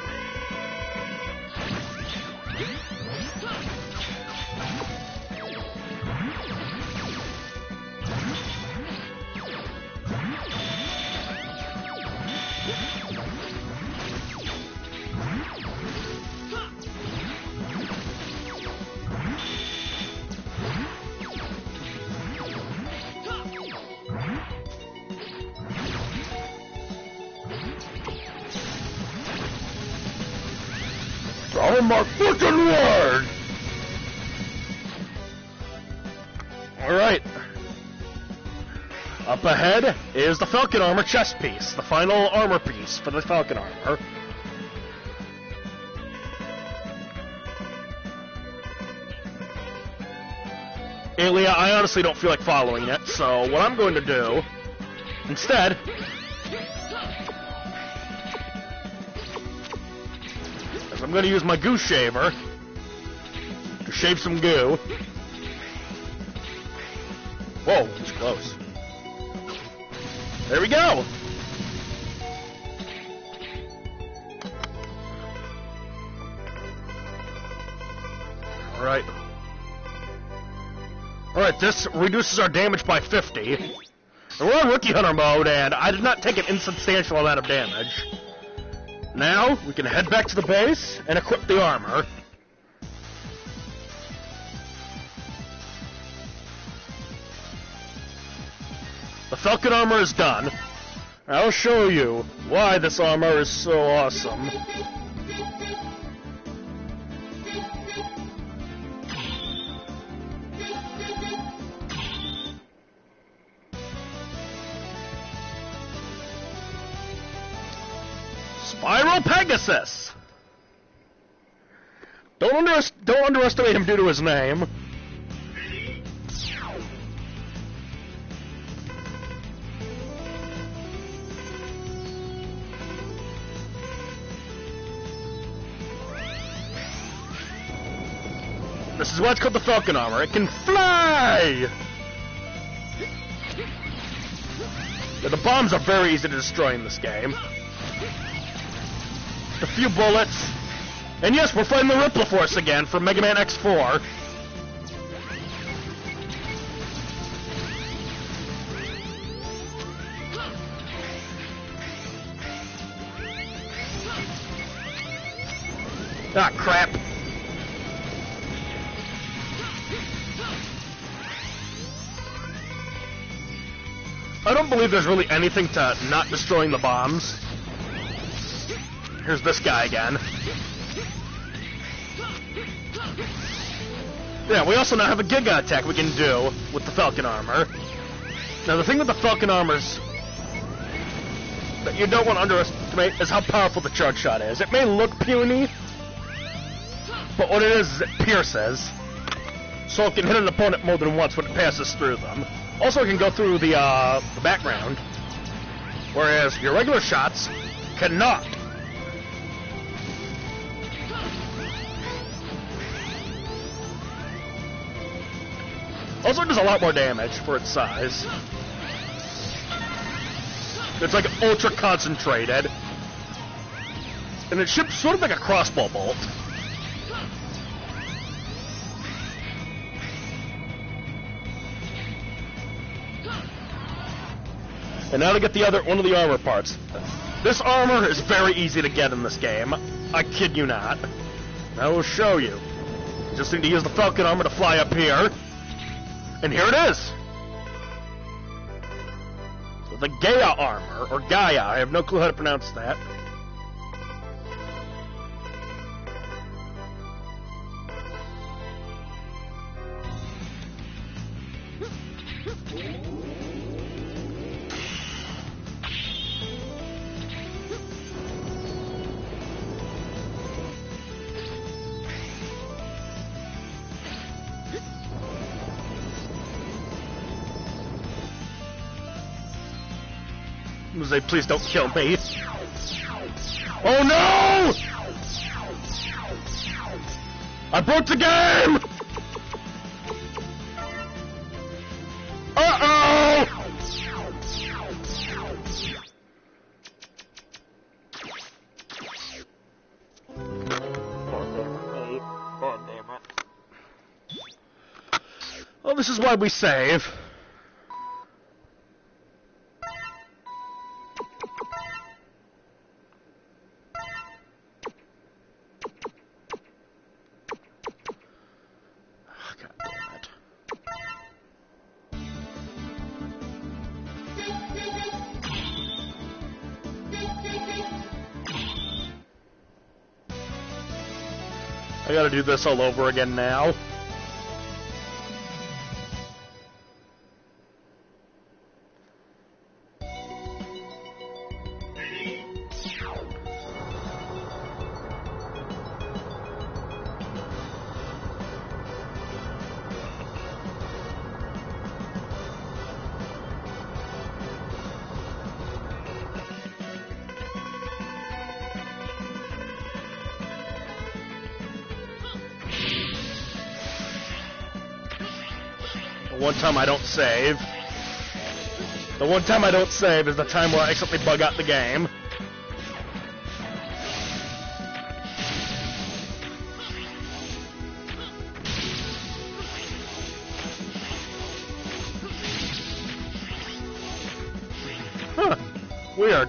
Oh my fucking word! Alright. Up ahead is the Falcon Armor chest piece, the final armor piece for the Falcon Armor. Alia, I honestly don't feel like following it, so what I'm going to do, instead, is I'm going to use my goo shaver to shave some goo. Whoa, it's close. There we go! Alright. Alright, this reduces our damage by 50. And we're on Rookie Hunter mode, and I did not take an insubstantial amount of damage. Now, we can head back to the base and equip the armor. The Falcon armor is done. I'll show you why this armor is so awesome. Spiral Pegasus! Don't underestimate him due to his name. This is why it's called the Falcon Armor. It can fly! Yeah, the bombs are very easy to destroy in this game. A few bullets. And yes, we're fighting the Ripple Force again from MegaMan X4. Ah, crap. I don't believe there's really anything to not destroying the bombs. Here's this guy again. Yeah, we also now have a Giga attack we can do with the Falcon Armor. Now, the thing with the Falcon Armors that you don't want to underestimate is how powerful the charge shot is. It may look puny, but what it is it pierces. So it can hit an opponent more than once when it passes through them. Also, it can go through the background. Whereas your regular shots cannot. Also, it does a lot more damage for its size. It's like ultra concentrated. And it ships sort of like a crossbow bolt. And now to get one of the armor parts. This armor is very easy to get in this game. I kid you not. I will show you. Just need to use the Falcon armor to fly up here. And here it is! So the Gaia armor, or Gaia, I have no clue how to pronounce that. Say, please don't kill me. Oh no! I broke the game! Uh-oh! Well, this is why we save. I gotta do this all over again now. One time I don't save. The one time I don't save is the time where I accidentally bug out the game. Huh. Weird.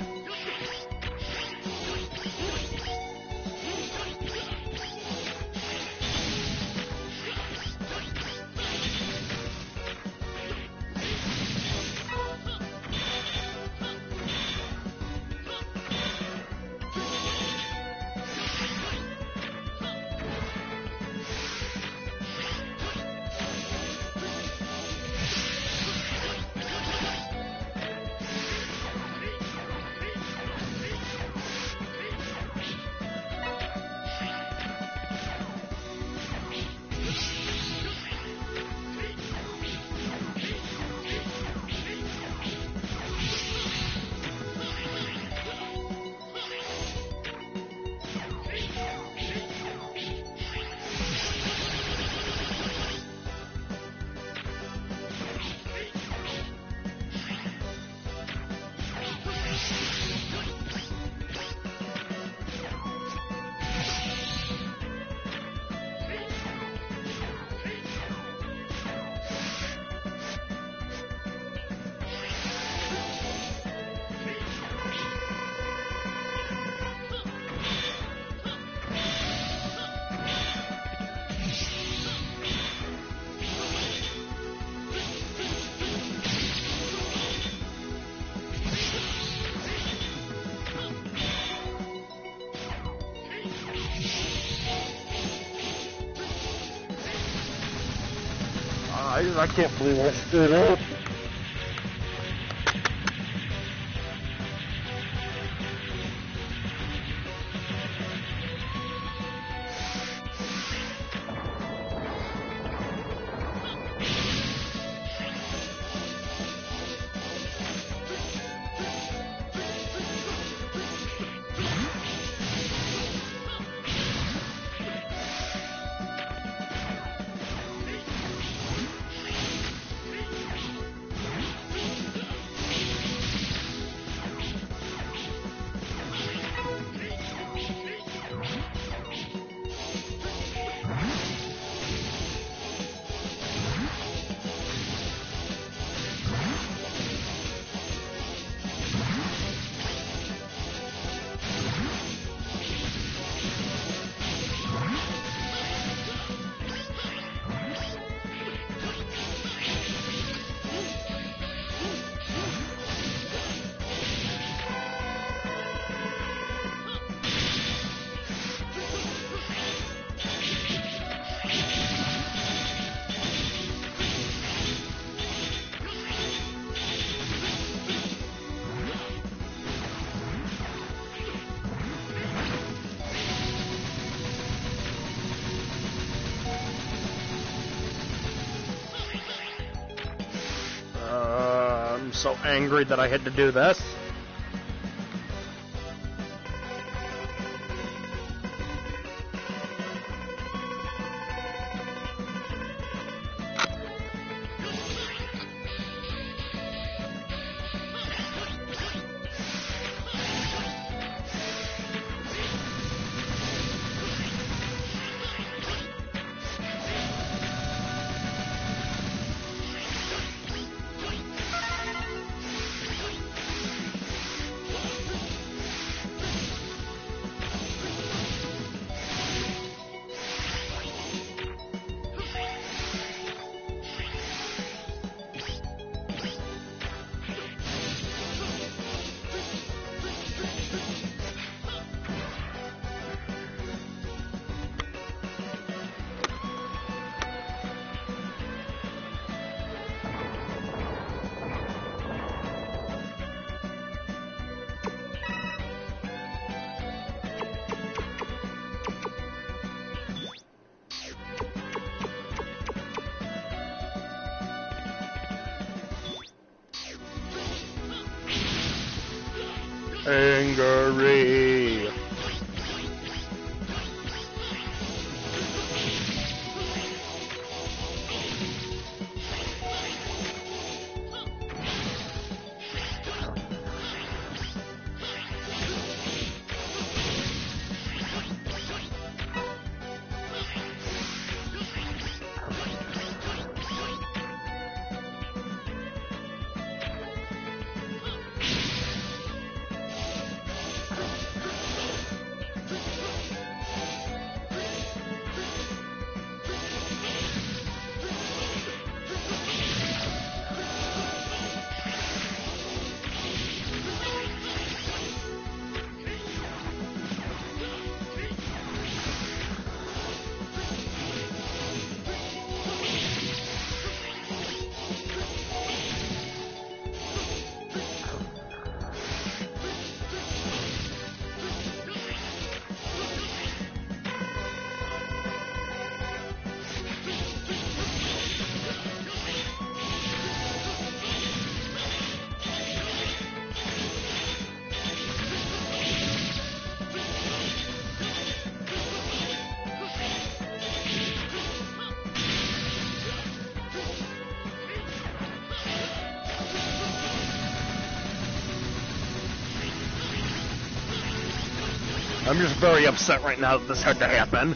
I can't believe I stood up. so angry that I had to do this. Angry. I'm just very upset right now that this had to happen.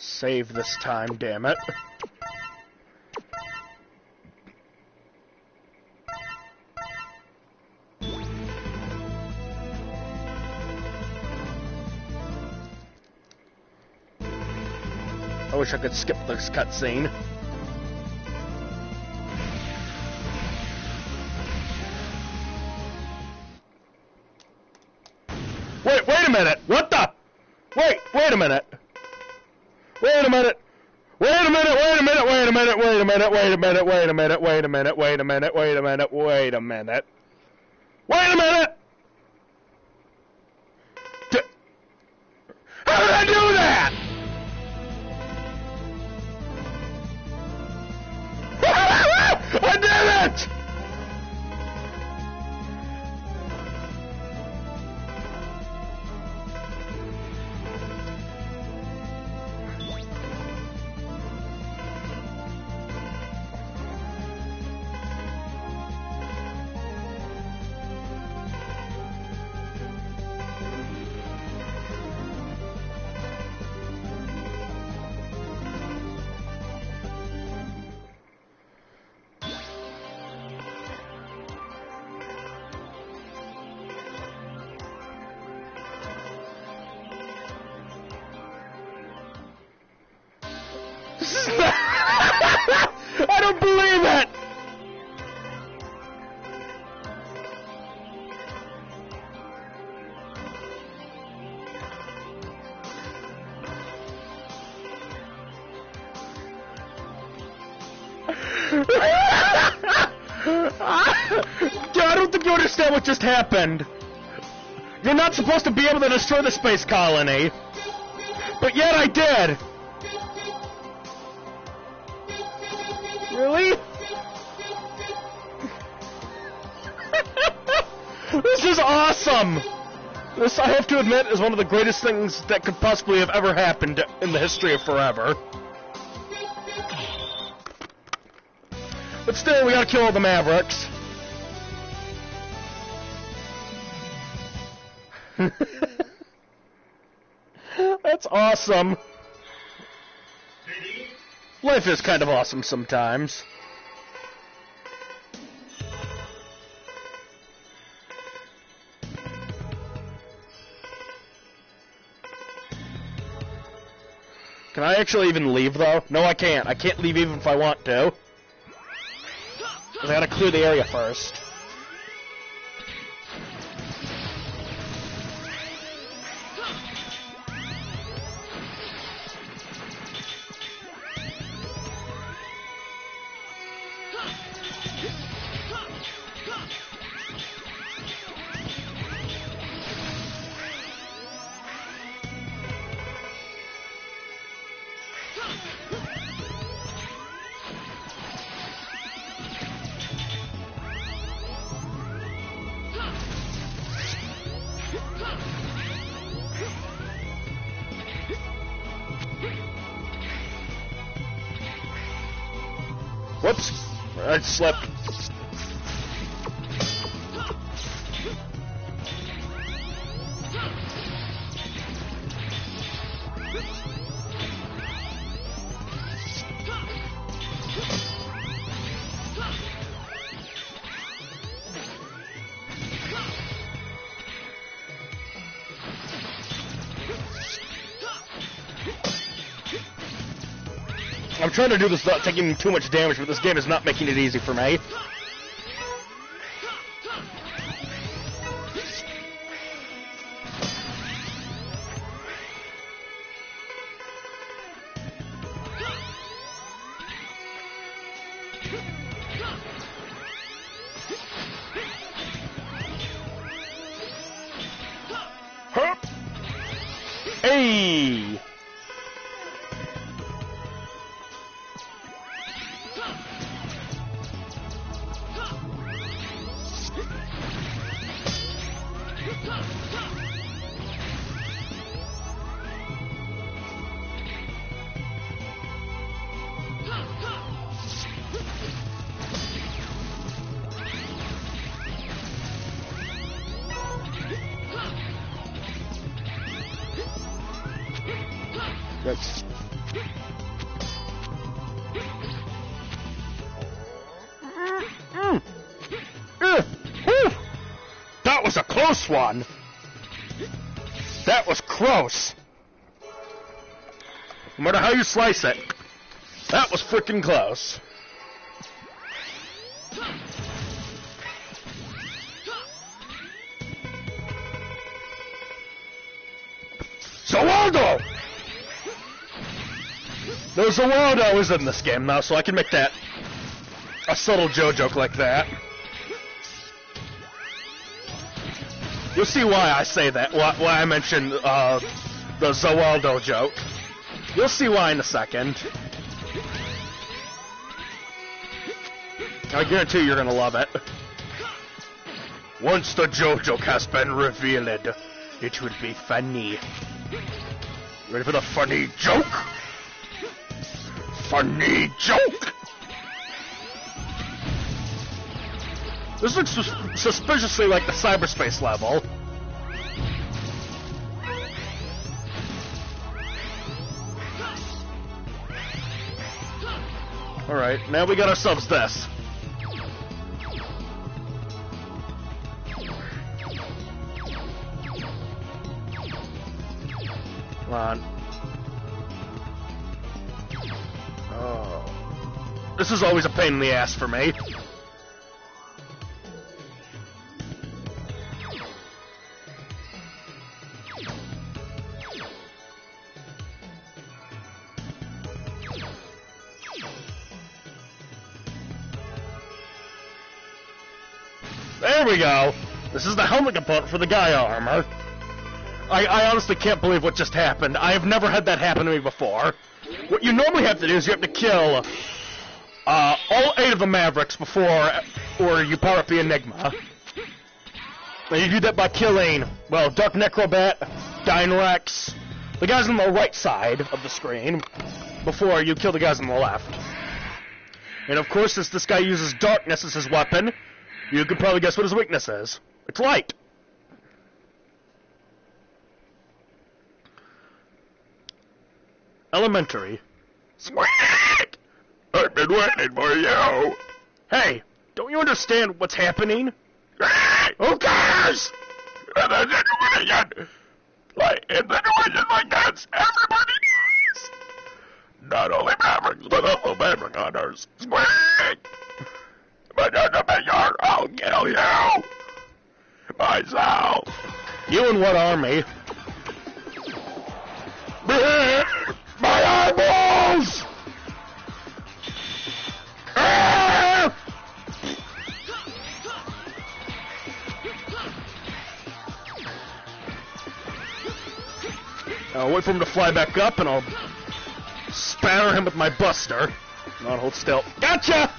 Save this time, damn it. I wish I could skip this cutscene. Wait a minute! What the? Wait a minute! Wait a minute! Wait a minute! Wait a minute! Wait a minute! Wait a minute! Wait a minute! Wait a minute! Wait a minute! Wait a minute! Wait a minute! Wait a minute! Wait a minute! Wait a minute! I don't believe it! I don't think you understand what just happened. You're not supposed to be able to destroy the space colony. But yet I did. Really? This is awesome! This, I have to admit, is one of the greatest things that could possibly have ever happened in the history of forever. But still, we gotta kill all the Mavericks. That's awesome. Life is kind of awesome sometimes. Can I actually even leave, though? No, I can't. I can't leave even if I want to. 'Cause I gotta clear the area first. Whoops! I slipped. I'm trying to do this without taking too much damage, but this game is not making it easy for me. Huh? Hey! That's... That was a close one! That was close! No matter how you slice it, that was freaking close. Zawaldo! No, Zawaldo is in this game now, so I can make that a subtle Joe joke like that. You'll see why I say that, why I mention the Zawaldo joke. You'll see why in a second. I guarantee you're gonna love it. Once the Joe joke has been revealed, it would be funny. Ready for the funny joke? Funny joke! This looks suspiciously like the cyberspace level. Alright, now we got ourselves this. Come on. Oh. This is always a pain in the ass for me. There we go. This is the helmet component for the Gaia armor. I honestly can't believe what just happened. I have never had that happen to me before. What you normally have to do is you have to kill all 8 of the Mavericks before, or you power up the Enigma. And you do that by killing, well, Dark Necrobat, Dynarex, the guys on the right side of the screen, before you kill the guys on the left. And of course, since this guy uses darkness as his weapon, you can probably guess what his weakness is. It's light. Elementary. Sweet! I've been waiting for you! Hey, don't you understand what's happening? Who cares? In a situation like this, everybody dies! Not only Mavericks, but also Maverick Hunters. Sweet! But doesn't matter, I'll kill you! Myself! You and what army? My eyeballs! Ah! I'll wait for him to fly back up, and I'll spatter him with my buster. Not hold still. Gotcha!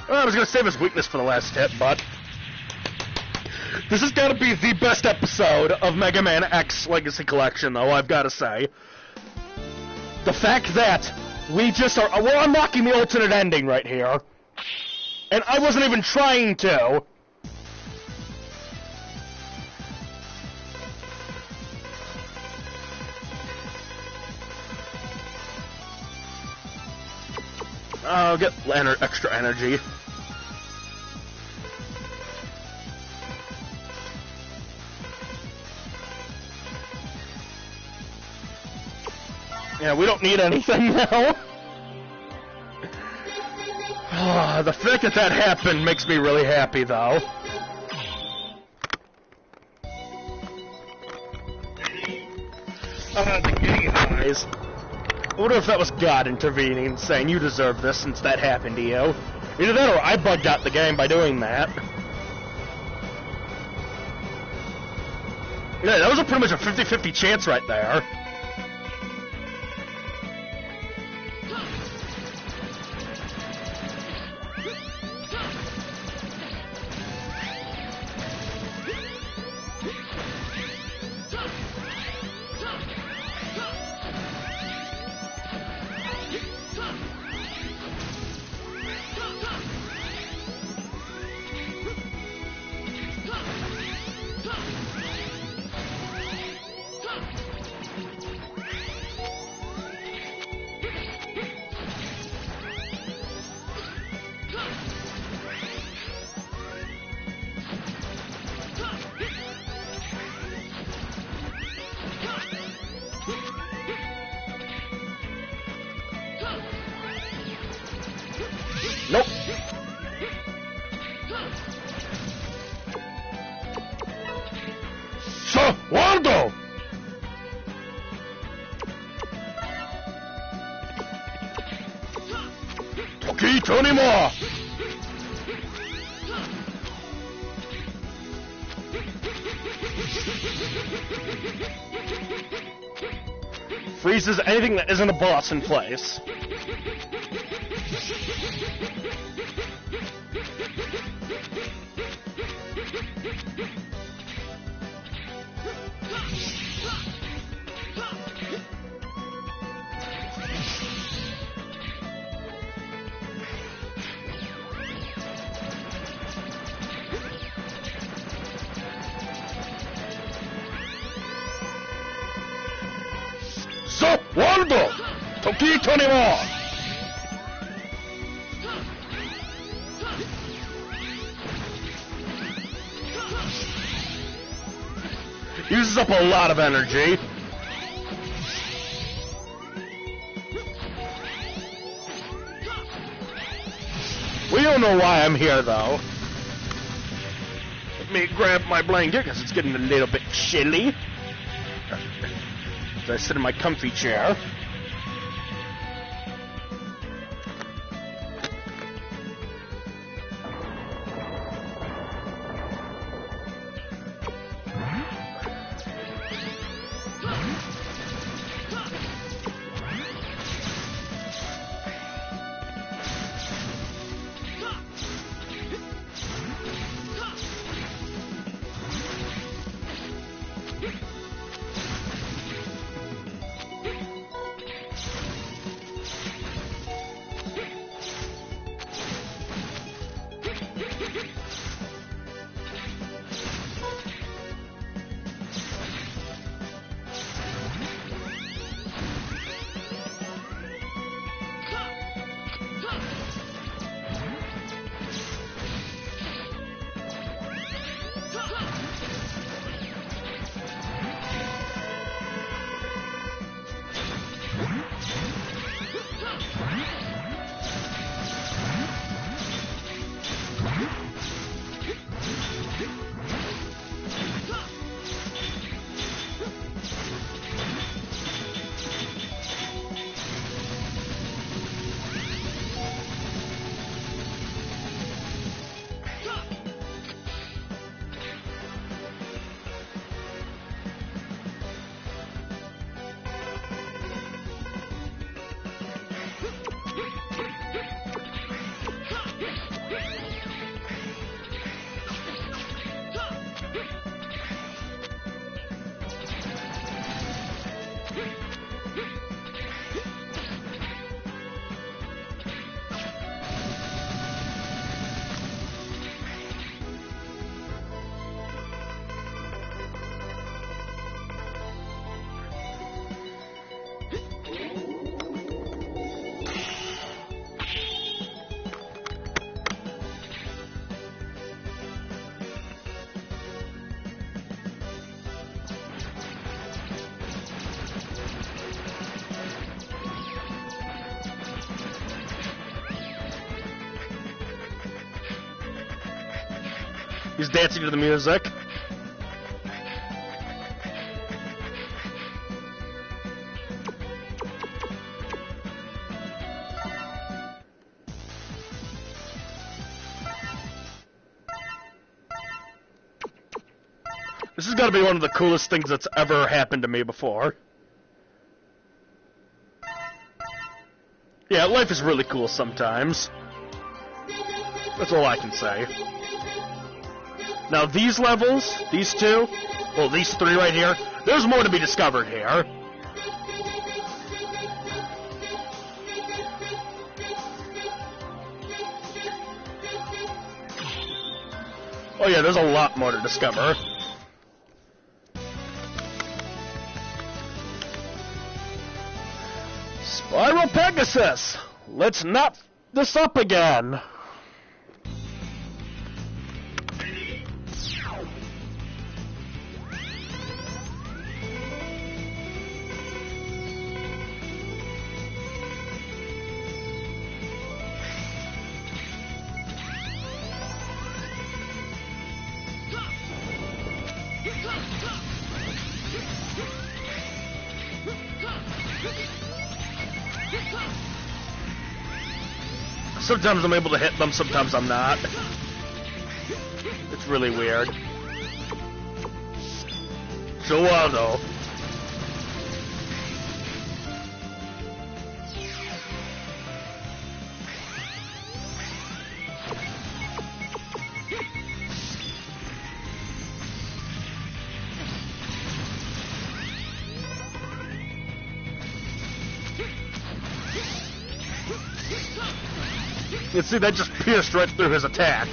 Well, I was going to save his weakness for the last hit, but this has got to be the best episode of MegaMan X Legacy Collection, though, I've got to say. The fact that we just are... We're unlocking the alternate ending right here, and I wasn't even trying to. I'll get extra energy. Yeah, we don't need anything now. The fact that that happened makes me really happy, though. The giddy eyes. I wonder if that was God intervening, saying you deserve this since that happened to you. Either that or I bugged out the game by doing that. Yeah, that was pretty much a 50-50 chance right there. Nope. Waldo! Toki Tonimo! Freezes anything that isn't a boss in place. Waldo! Toki Tonimo! Uses up a lot of energy. We don't know why I'm here, though. Let me grab my blanket, because it's getting a little bit chilly. As I sit in my comfy chair. He's dancing to the music. This has got to be one of the coolest things that's ever happened to me before. Yeah, life is really cool sometimes. That's all I can say. Now these levels, these two, well these three right here, there's more to be discovered here. Oh yeah, there's a lot more to discover. Spiral Pegasus! Let's not f this up again! Sometimes I'm able to hit them, sometimes I'm not. It's really weird. So wild though. You see, that just pierced right through his attack.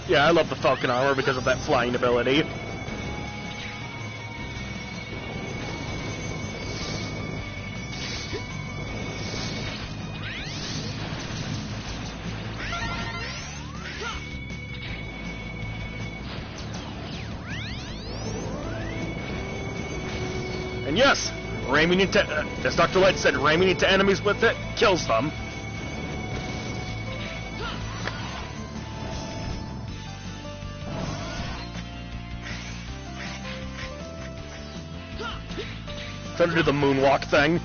Yeah, I love the Falcon armor because of that flying ability. And yes, ramming into, as Dr. Light said, ramming into enemies with it kills them. Try to do the moonwalk thing.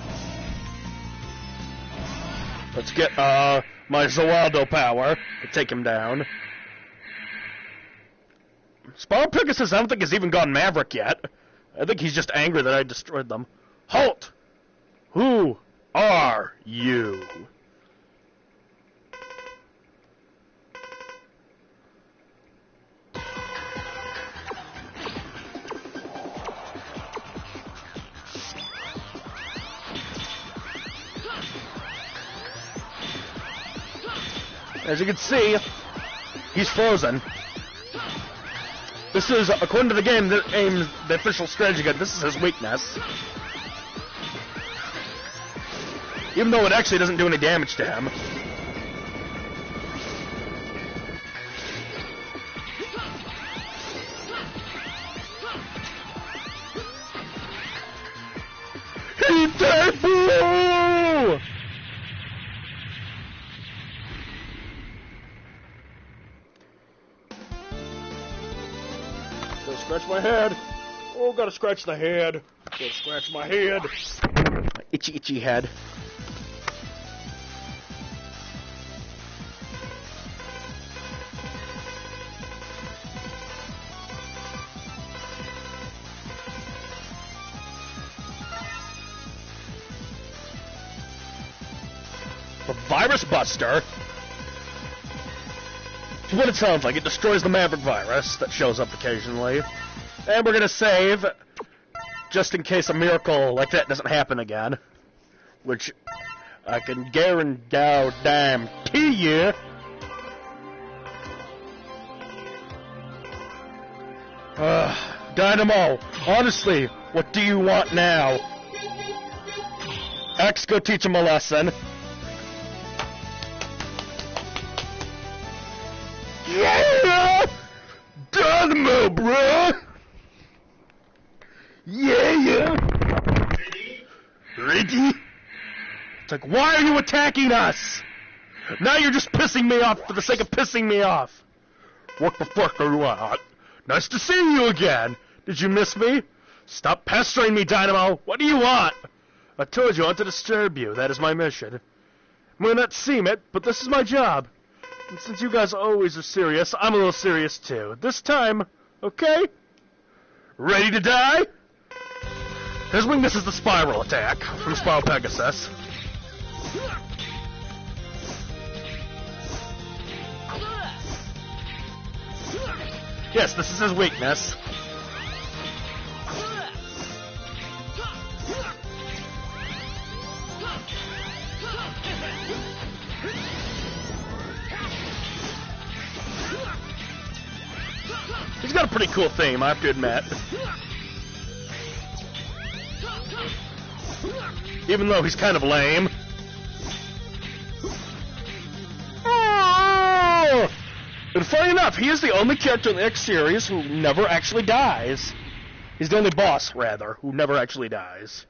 Let's get my Zawaldo power to take him down. Spiral Pegasus, I don't think has even gone Maverick yet. I think he's just angry that I destroyed them. Halt! Who are you? As you can see, he's frozen. This is, according to the game, the official strategy guide, this is his weakness. Even though it actually doesn't do any damage to him. Hitabu! Gotta scratch my head. Oh, gotta scratch the head. Gotta scratch my head. My itchy, itchy head. The Virus Buster. It's what it sounds like. It destroys the Maverick virus that shows up occasionally. And we're gonna save, just in case a miracle like that doesn't happen again. Which, I can guarantee you. Dynamo, honestly, what do you want now? X, go teach him a lesson. Yeah! Dynamo, bro! Yeah! Ready? It's like, why are you attacking us? Now you're just pissing me off for the sake of pissing me off. What the fuck are you at? Nice to see you again. Did you miss me? Stop pestering me, Dynamo. What do you want? I told you I want to disturb you. That is my mission. It may not seem it, but this is my job. And since you guys always are serious, I'm a little serious too. This time, okay? Ready to die? His weakness is the spiral attack from Spiral Pegasus. Yes, this is his weakness. He's got a pretty cool theme, I have to admit. Even though he's kind of lame. Oh! And funny enough, he is the only character in the X series who never actually dies. He's the only boss, rather, who never actually dies.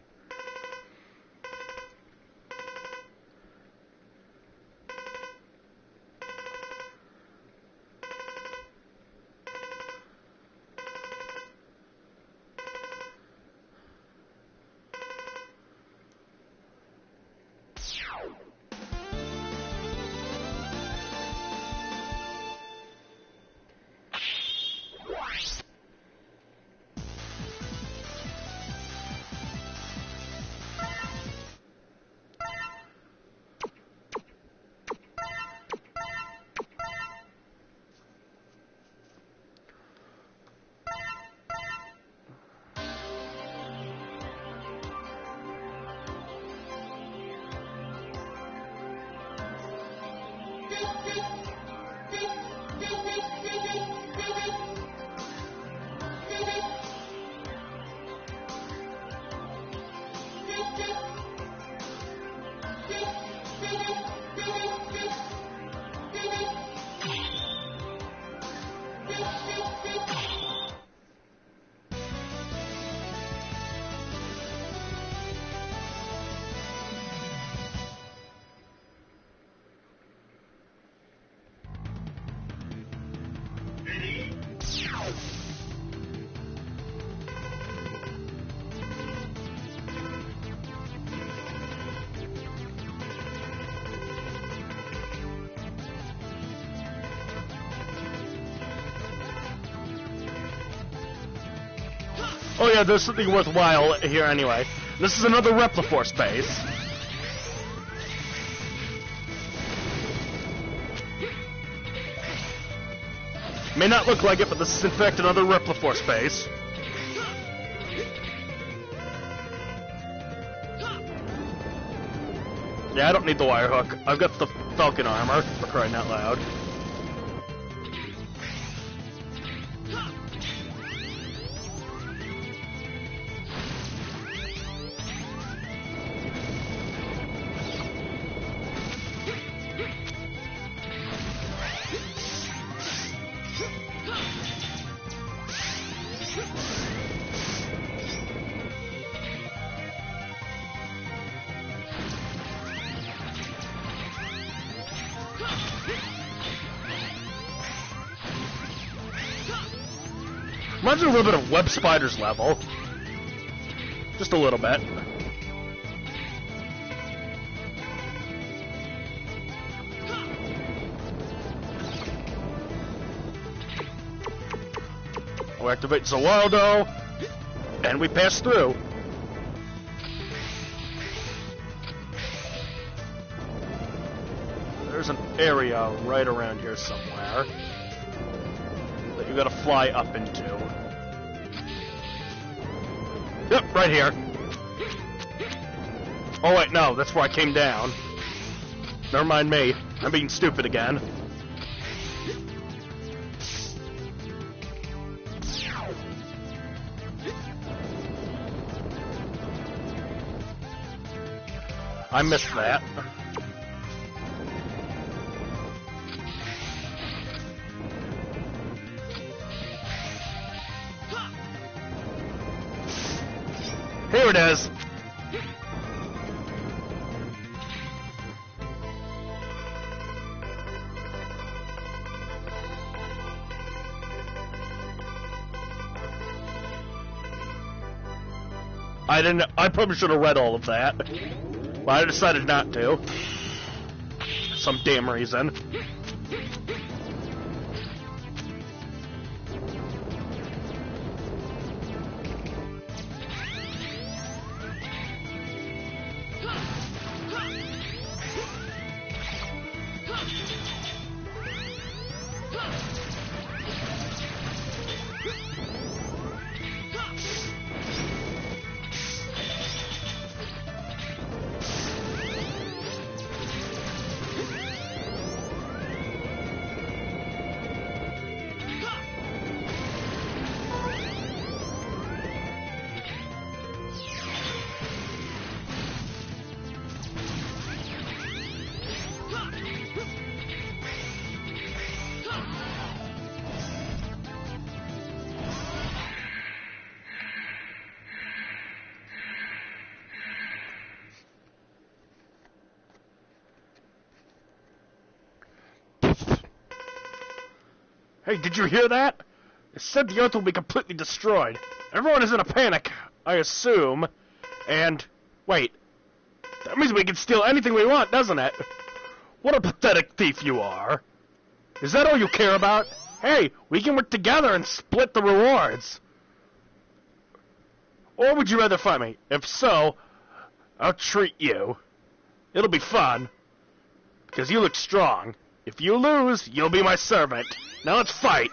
Oh yeah, there's something worthwhile here anyway. This is another Repliforce base. May not look like it, but this is in fact another Repliforce base. Yeah, I don't need the wire hook. I've got the Falcon armor, for crying out loud. Reminds me a little bit of Web Spider's level. Just a little bit. We activate Zawaldo, and we pass through. There's an area right around here somewhere that you gotta fly up into. Yep, right here. Oh wait, no, that's where I came down. Never mind me. I'm being stupid again. I missed that. Here it is. I probably should have read all of that, but I decided not to. Some damn reason. Hey, did you hear that? It said the Earth will be completely destroyed. Everyone is in a panic, I assume. And, wait. That means we can steal anything we want, doesn't it? What a pathetic thief you are. Is that all you care about? Hey, we can work together and split the rewards. Or would you rather fight me? If so, I'll treat you. It'll be fun. Because you look strong. If you lose, you'll be my servant. Now let's fight!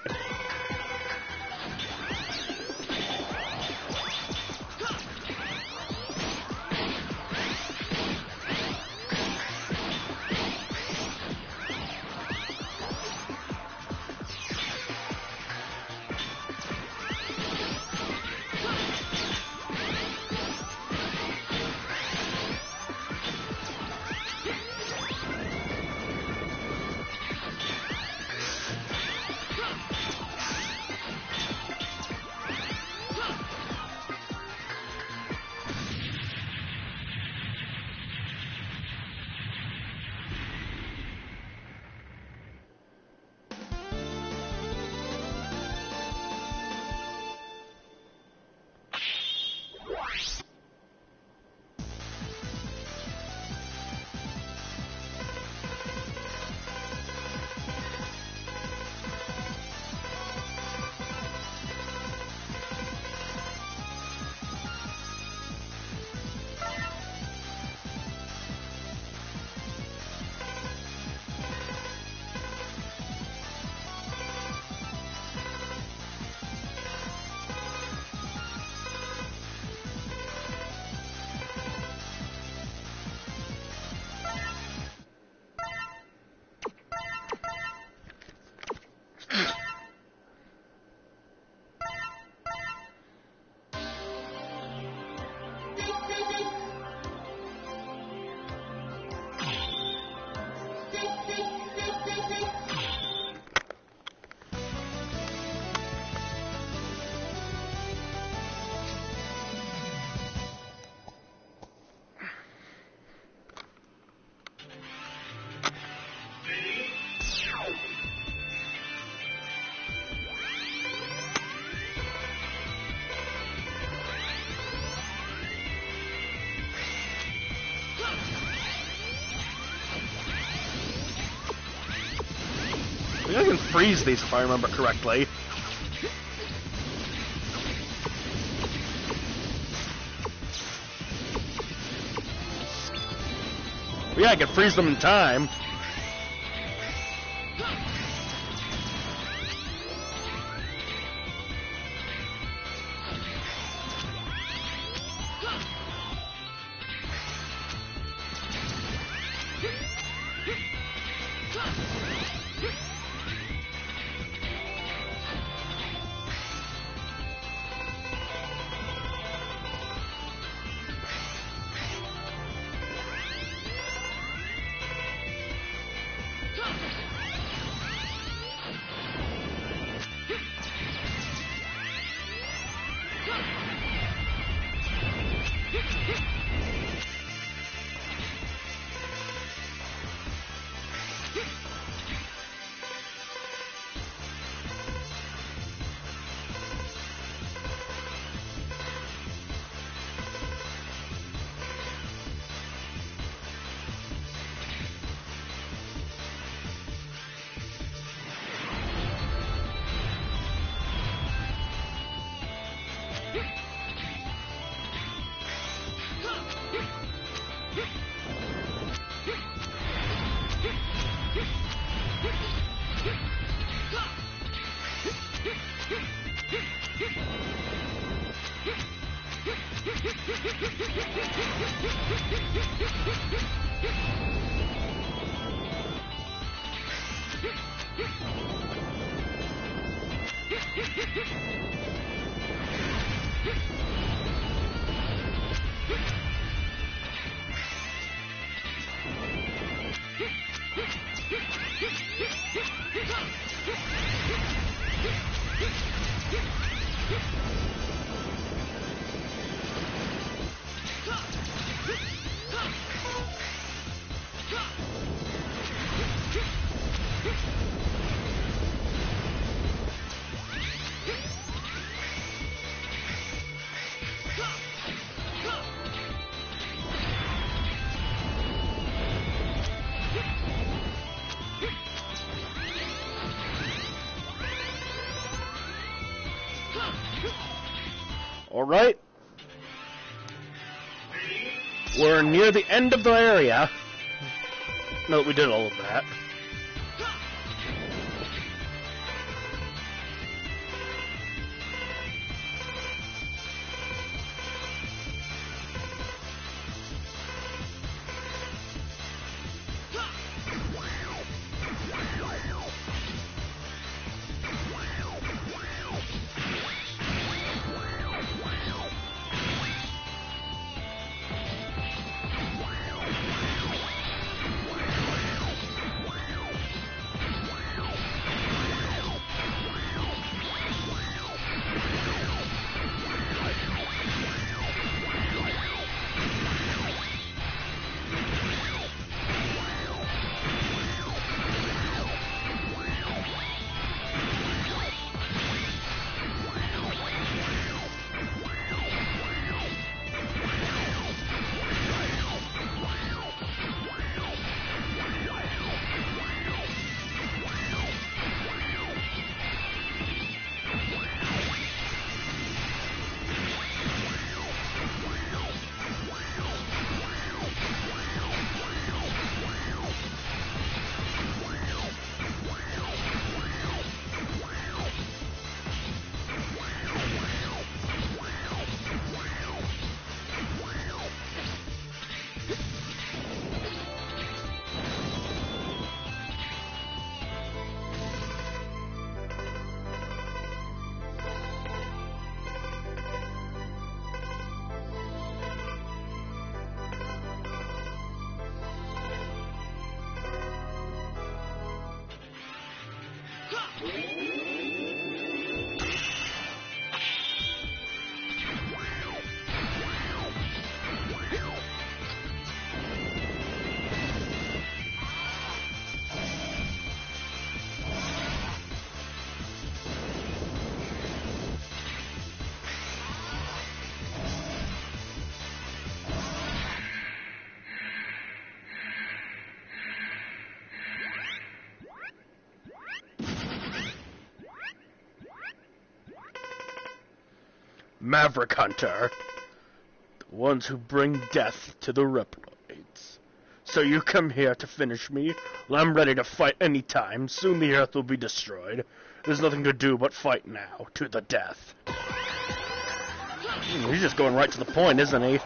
I can freeze these if I remember correctly. Yeah, I can freeze them in time. Alright. We're near the end of the area. Now that we did all of that. Maverick Hunter. The ones who bring death to the Reploids. So you come here to finish me? Well, I'm ready to fight any time. Soon the Earth will be destroyed. There's nothing to do but fight now, to the death. He's just going right to the point, isn't he?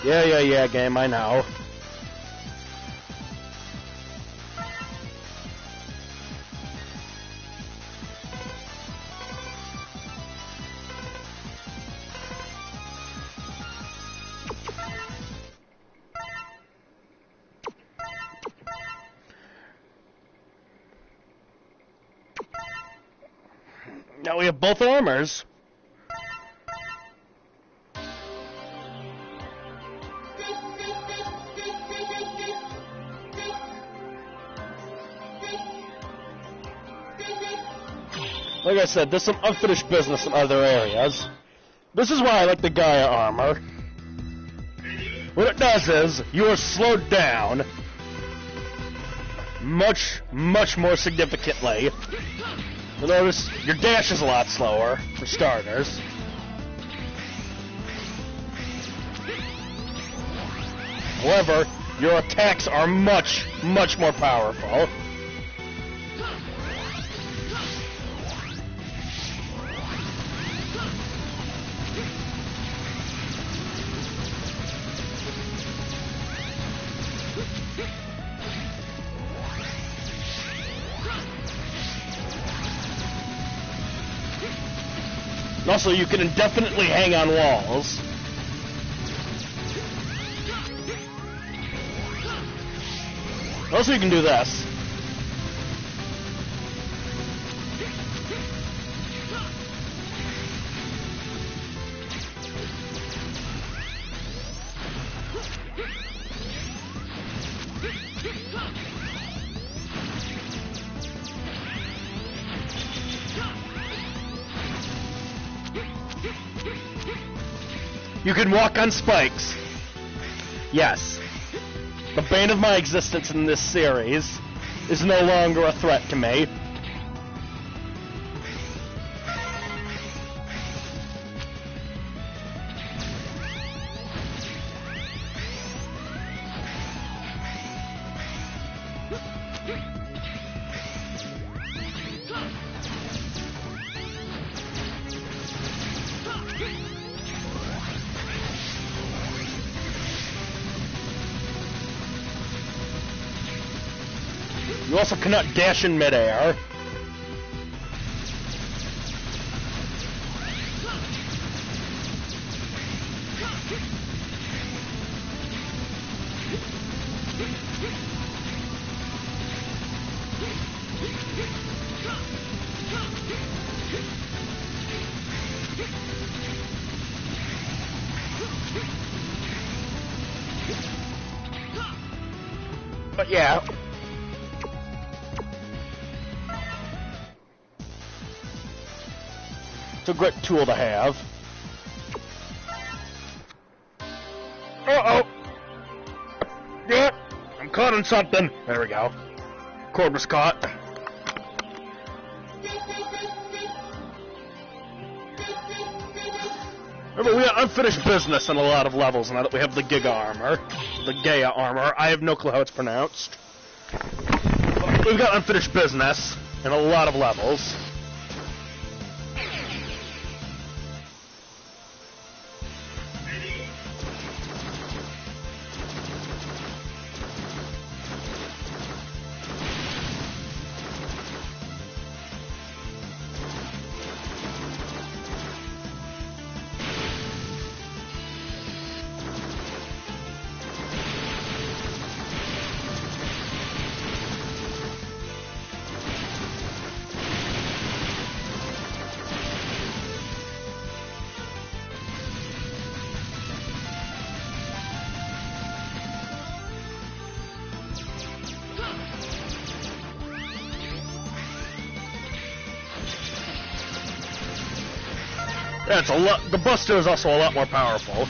Yeah, game, I know. Now we have both armors. Like I said, there's some unfinished business in other areas. This is why I like the Gaia armor. What it does is, you are slowed down much more significantly. You'll notice your dash is a lot slower, for starters. However, your attacks are much more powerful. And also, you can indefinitely hang on walls. Also, you can do this. You can walk on spikes. Yes. The bane of my existence in this series is no longer a threat to me. You also cannot dash in midair. But yeah. It's a great tool to have. Uh-oh! Yeah, I'm caught in something. There we go. Cord was caught. Remember, we got unfinished business in a lot of levels now that we have the Giga armor. The Gaia armor. I have no clue how it's pronounced. We've got unfinished business in a lot of levels. Yeah, it's a lot. The Buster is also a lot more powerful.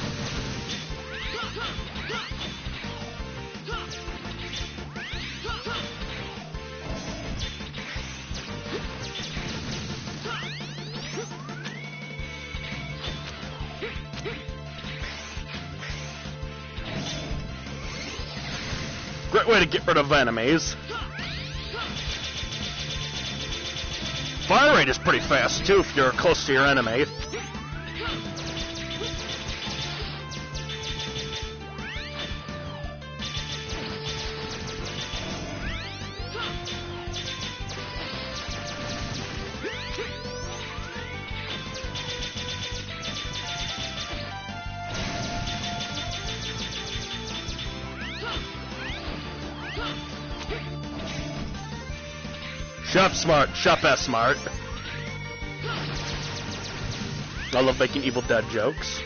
Great way to get rid of enemies. Fire rate is pretty fast too if you're close to your enemy. Shop smart, shop S smart. I love making Evil Dead jokes.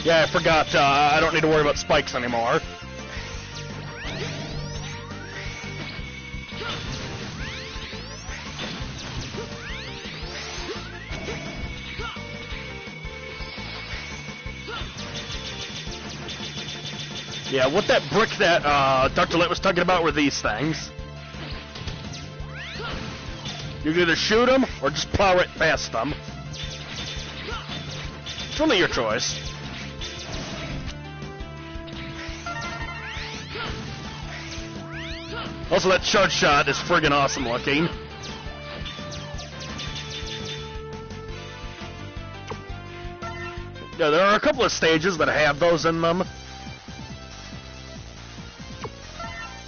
Yeah, I forgot, I don't need to worry about spikes anymore. Yeah, what that brick that Dr. Light was talking about were these things. You can either shoot them or just plow right past them. It's only your choice. Also, that charge shot is friggin' awesome looking. Yeah, there are a couple of stages that have those in them.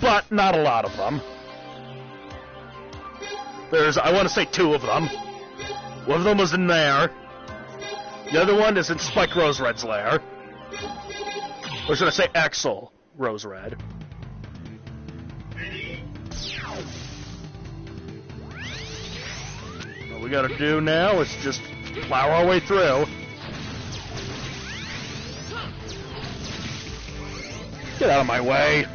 But not a lot of them. There's, I want to say 2 of them. One of them was in there. The other one is in Spike Rose Red's lair. Or should I say Axel Rose Red. What we gotta do now is just plow our way through. Get out of my way.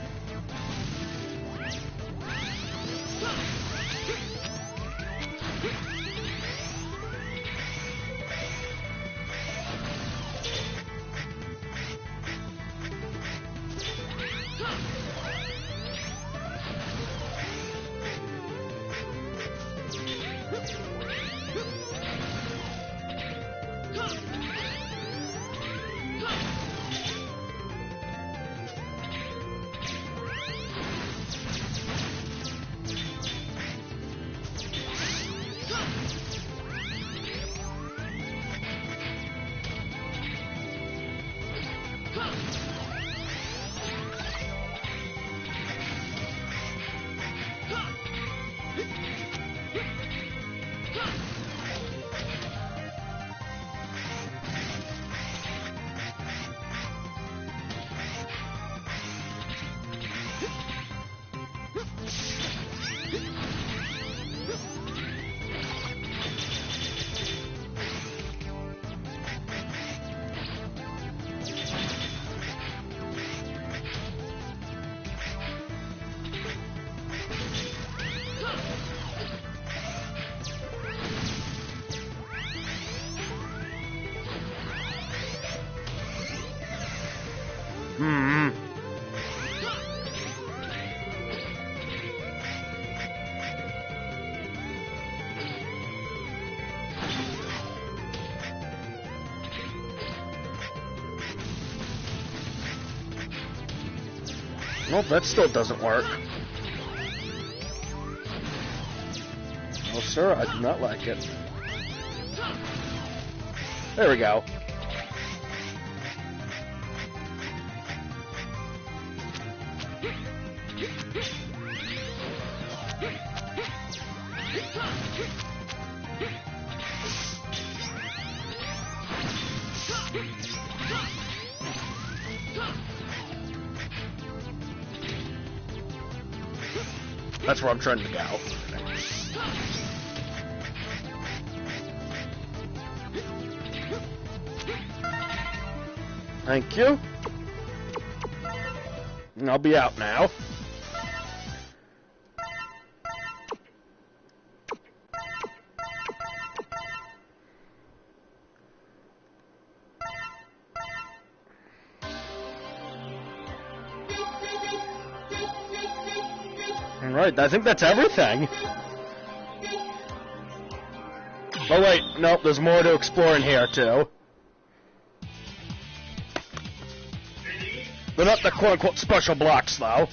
Nope, that still doesn't work. No, sir, I do not like it. There we go. That's where I'm trying to go. Thank you. And I'll be out now. Alright, I think that's everything. Oh wait, nope, there's more to explore in here too. They're not the quote-unquote special blocks, though.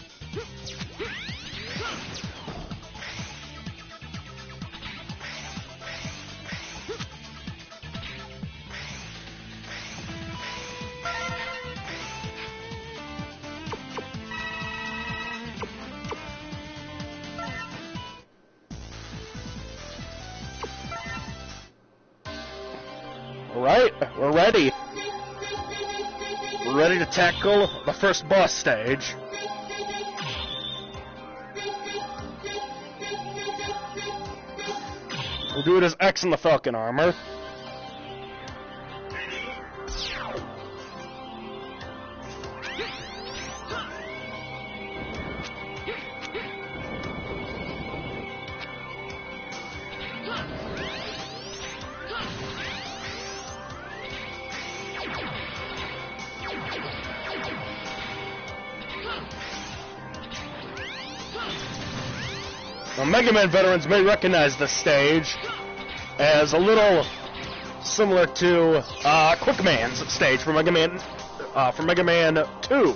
Alright, we're ready. We're ready to tackle the first boss stage. We'll do it as X in the Falcon armor. Now, Mega Man veterans may recognize this stage as a little similar to Quick Man's stage for Mega Man 2.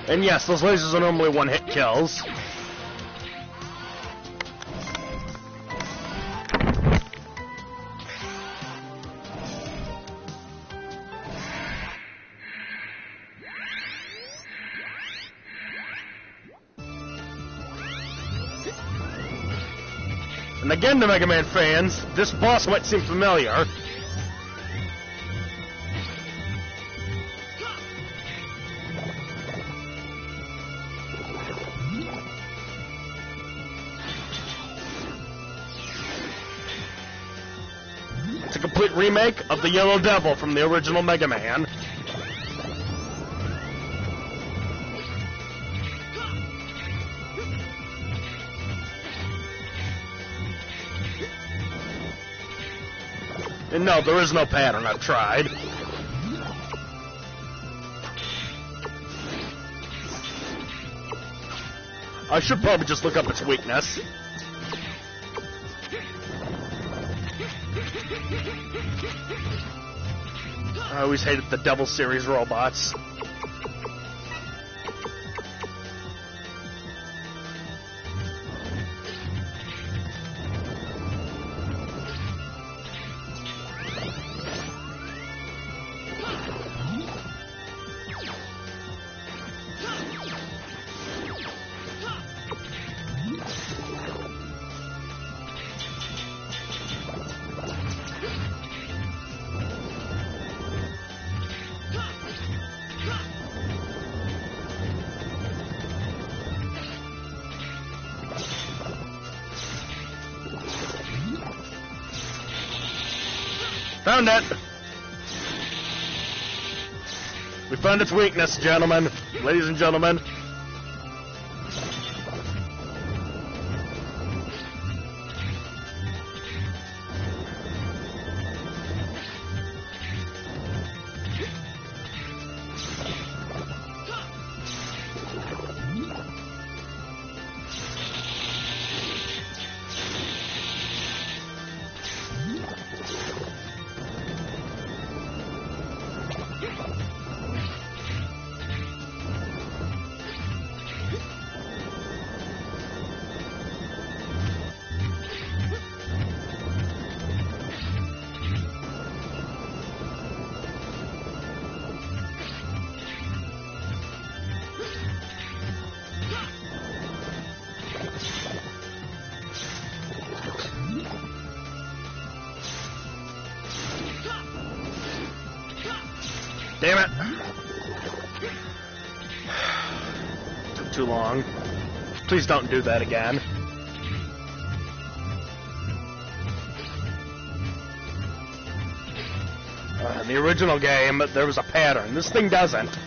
And yes, those lasers are normally one-hit kills. And again, to Mega Man fans, this boss might seem familiar. It's a complete remake of the Yellow Devil from the original Mega Man. And no, there is no pattern, I've tried. I should probably just look up its weakness. I always hated the Devil Series robots. Found it! We found its weakness, gentlemen. Ladies and gentlemen. Damn it! Took too long. Please don't do that again. In the original game, there was a pattern. This thing doesn't.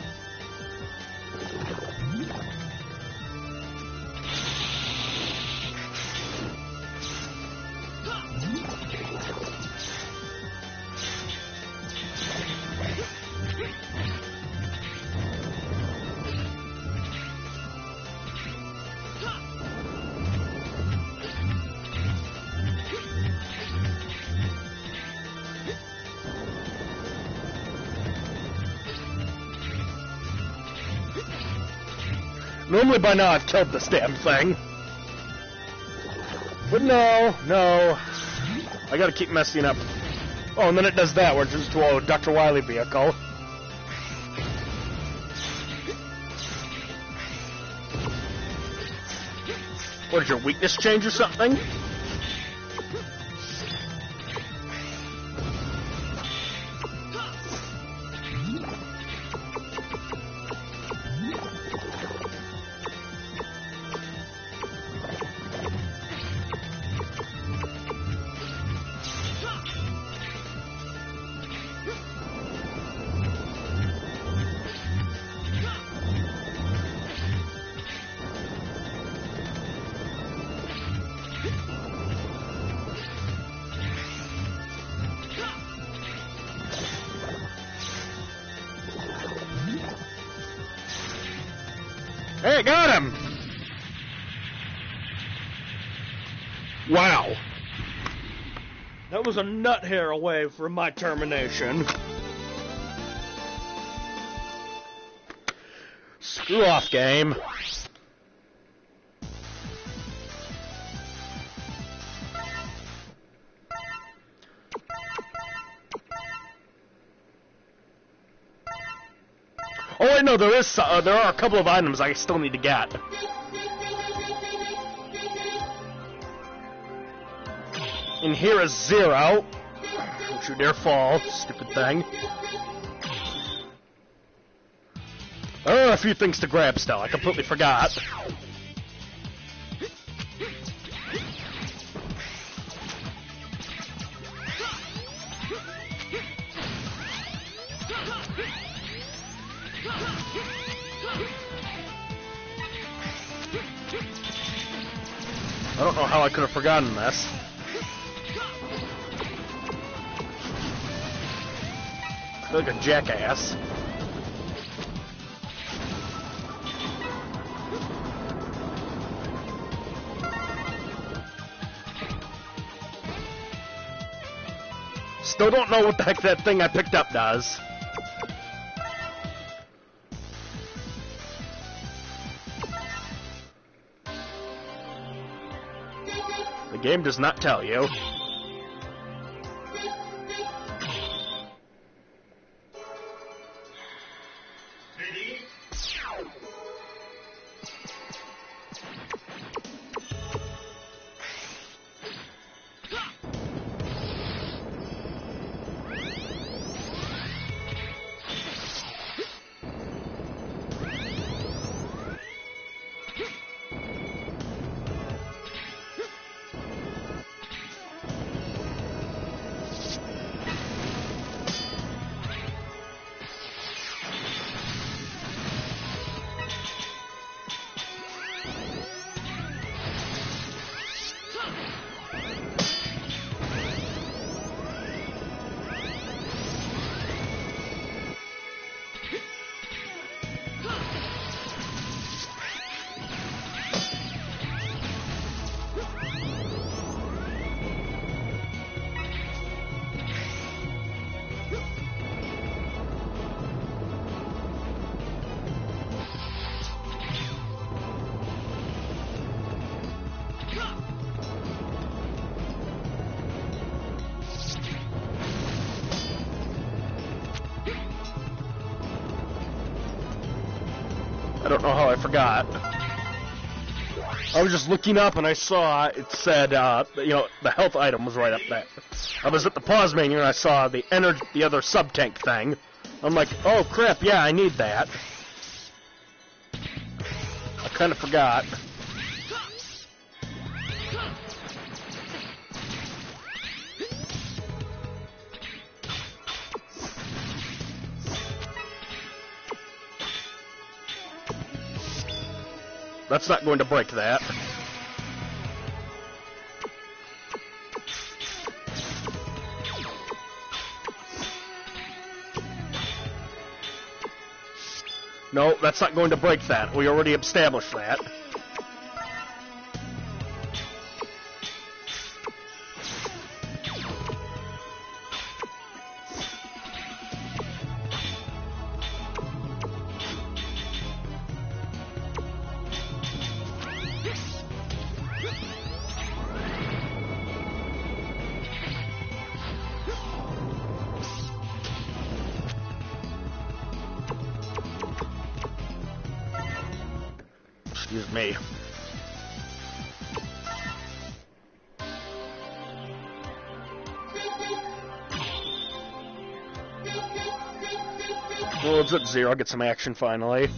Normally by now I've killed this damn thing. But no. I gotta keep messing up. Oh, and then it does that, which is to a Dr. Wily vehicle. What, did your weakness change or something? Hey, got him! Wow. That was a nut hair away from my termination. Screw off, game. Oh wait, no, there are a couple of items I still need to get. And here is 0. Don't you dare fall, stupid thing. There are a few things to grab still, I completely forgot. I don't know how I could have forgotten this. I feel like a jackass. Still don't know what the heck that thing I picked up does. The game does not tell you. I don't know how I forgot. I was just looking up and I saw it said, you know, the health item was right up there. I was at the pause menu and I saw the other sub-tank thing. I'm like, oh crap, yeah, I need that. I kind of forgot. That's not going to break that. No, that's not going to break that. We already established that. Excuse me. Well, it's at 0. I'll get some action finally.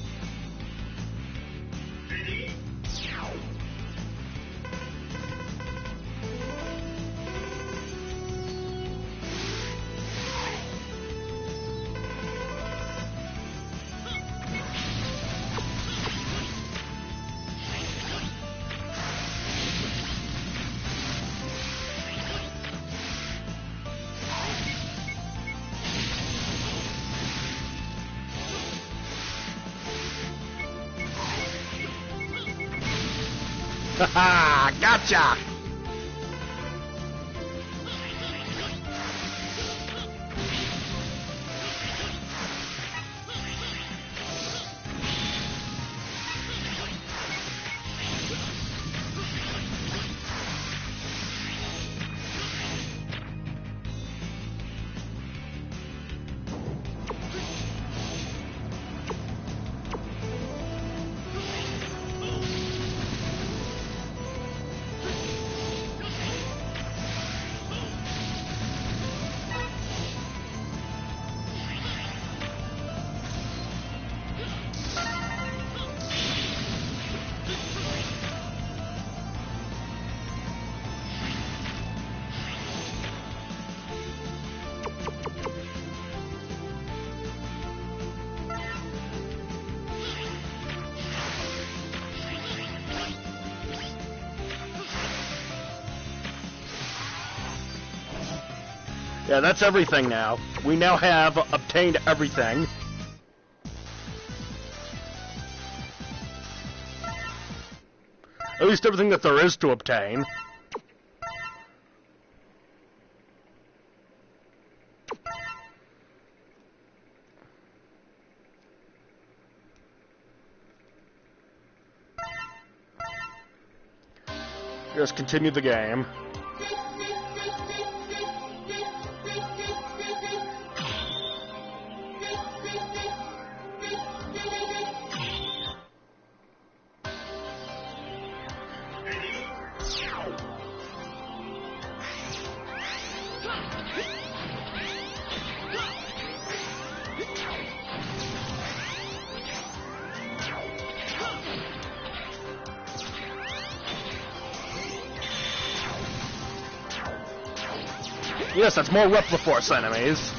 Haha, gotcha! Yeah, that's everything now. We now have obtained everything. At least everything that there is to obtain. Just continue the game. Yes, that's more Repliforce enemies.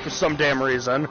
For some damn reason.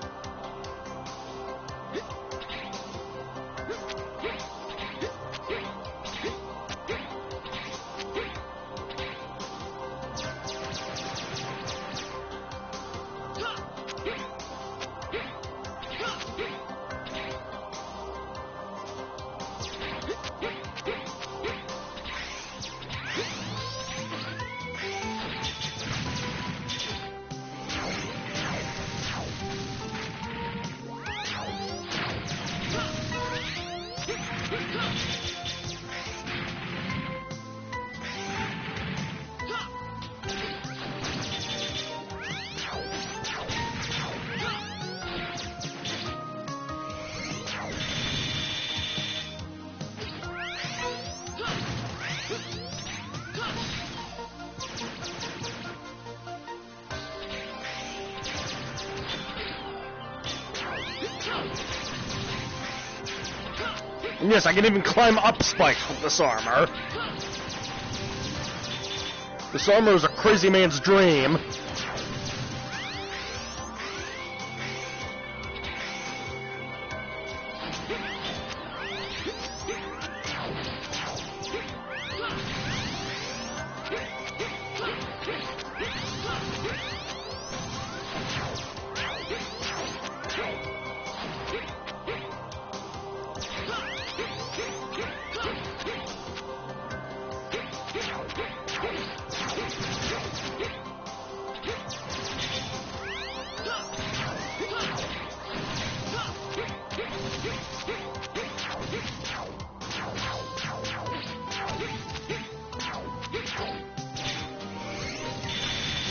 And yes, I can even climb up spikes with this armor. This armor is a crazy man's dream.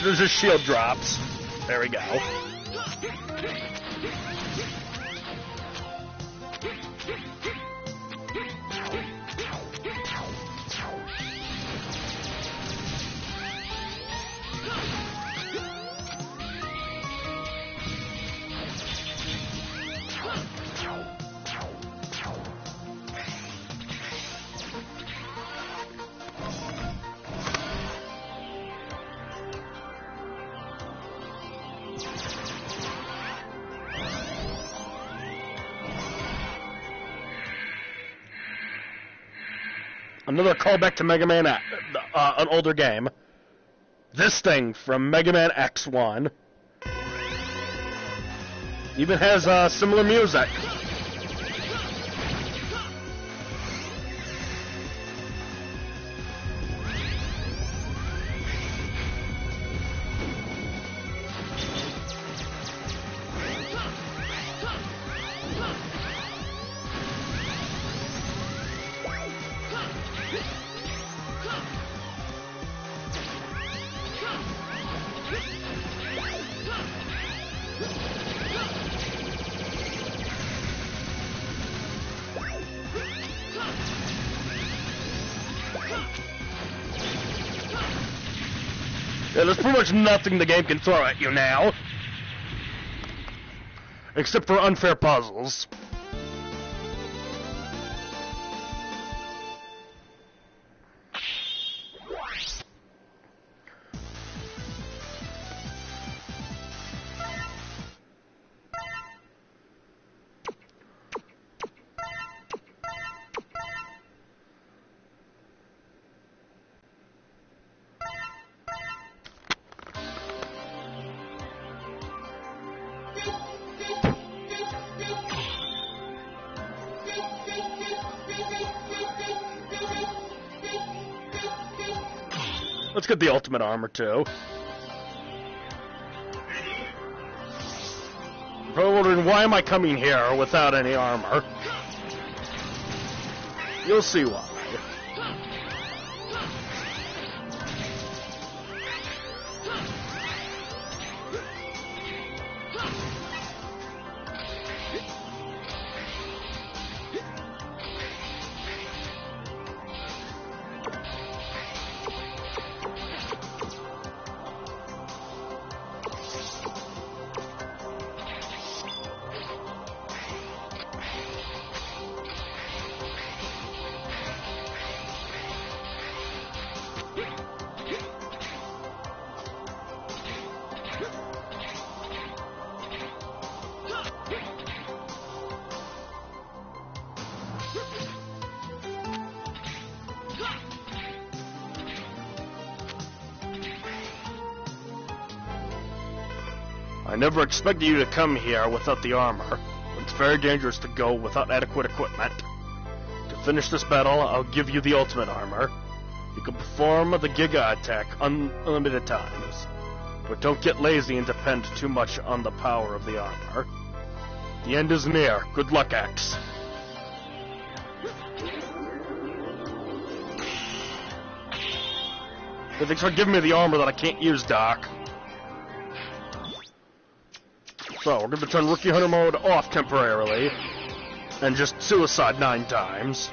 There's his shield drops. There we go. Another callback to Mega Man, an older game. This thing from Mega Man X1 even has similar music. Yeah, there's pretty much nothing the game can throw at you now. Except for unfair puzzles. Let's get the ultimate armor, too. Probably wondering, why am I coming here without any armor? You'll see why. I never expected you to come here without the armor. It's very dangerous to go without adequate equipment. To finish this battle, I'll give you the ultimate armor. You can perform the Giga attack unlimited times. But don't get lazy and depend too much on the power of the armor. The end is near. Good luck, X. Thanks for giving me the armor that I can't use, Doc. So, we're going to turn Rookie Hunter mode off temporarily, and just suicide 9 times.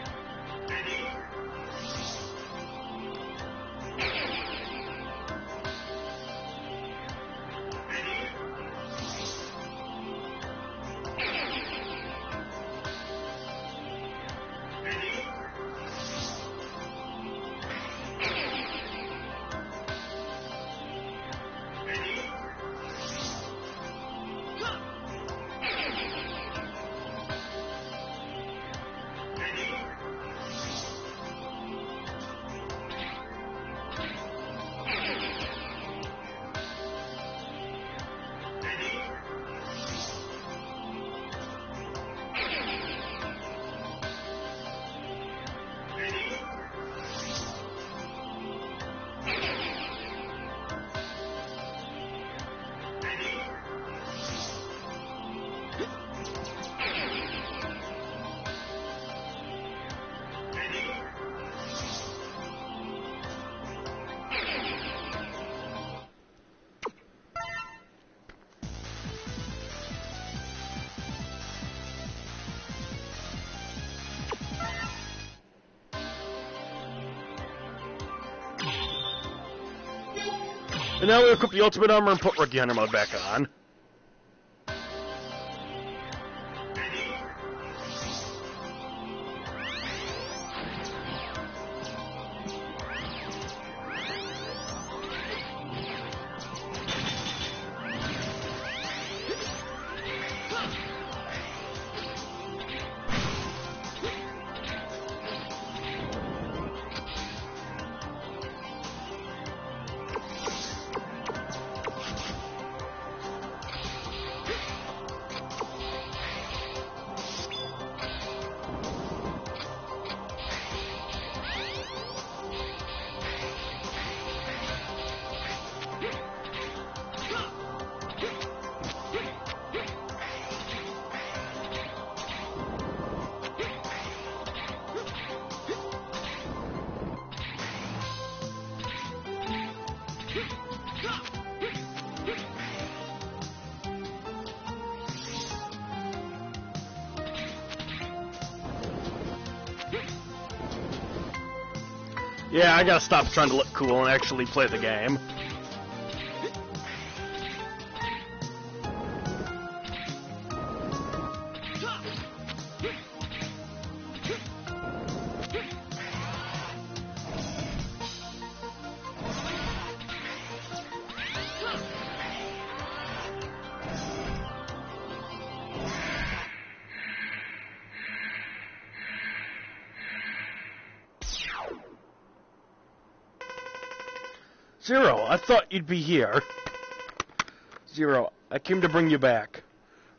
And now we equip the ultimate armor and put Rookie Hunter mode back on. Yeah, I gotta stop trying to look cool and actually play the game. Zero, I thought you'd be here. Zero, I came to bring you back.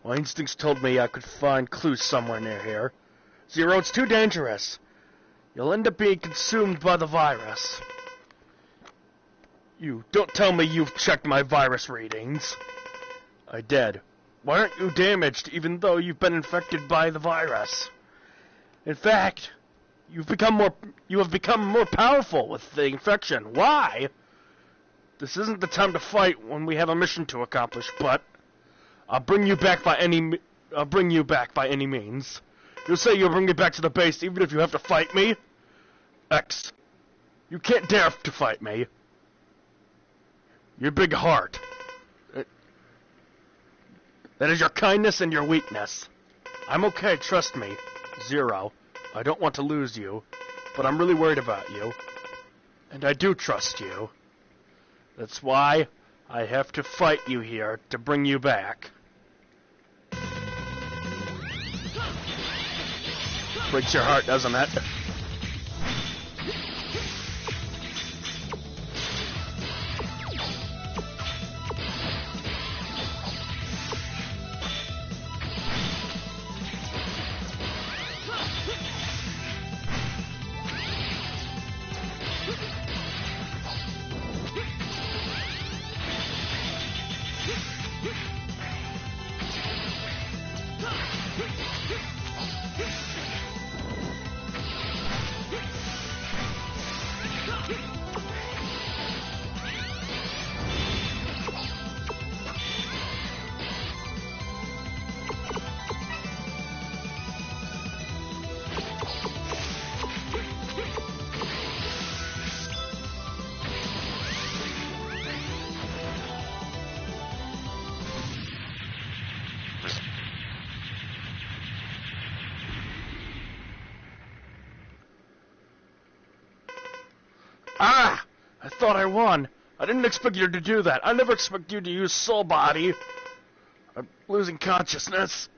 My instincts told me I could find clues somewhere near here. Zero, it's too dangerous. You'll end up being consumed by the virus. You, don't tell me you've checked my virus readings. I did. Why aren't you damaged even though you've been infected by the virus? In fact, you have become more powerful with the infection. Why? This isn't the time to fight when we have a mission to accomplish, but I'll bring you back by any means. You'll say you'll bring me back to the base even if you have to fight me? X, you can't dare to fight me. Your big heart. That is your kindness and your weakness. I'm okay, trust me. Zero, I don't want to lose you, but I'm really worried about you. And I do trust you. That's why I have to fight you here to bring you back. Breaks your heart, doesn't it? Ah! I thought I won. I didn't expect you to do that. I never expect you to use Soul Body. I'm losing consciousness.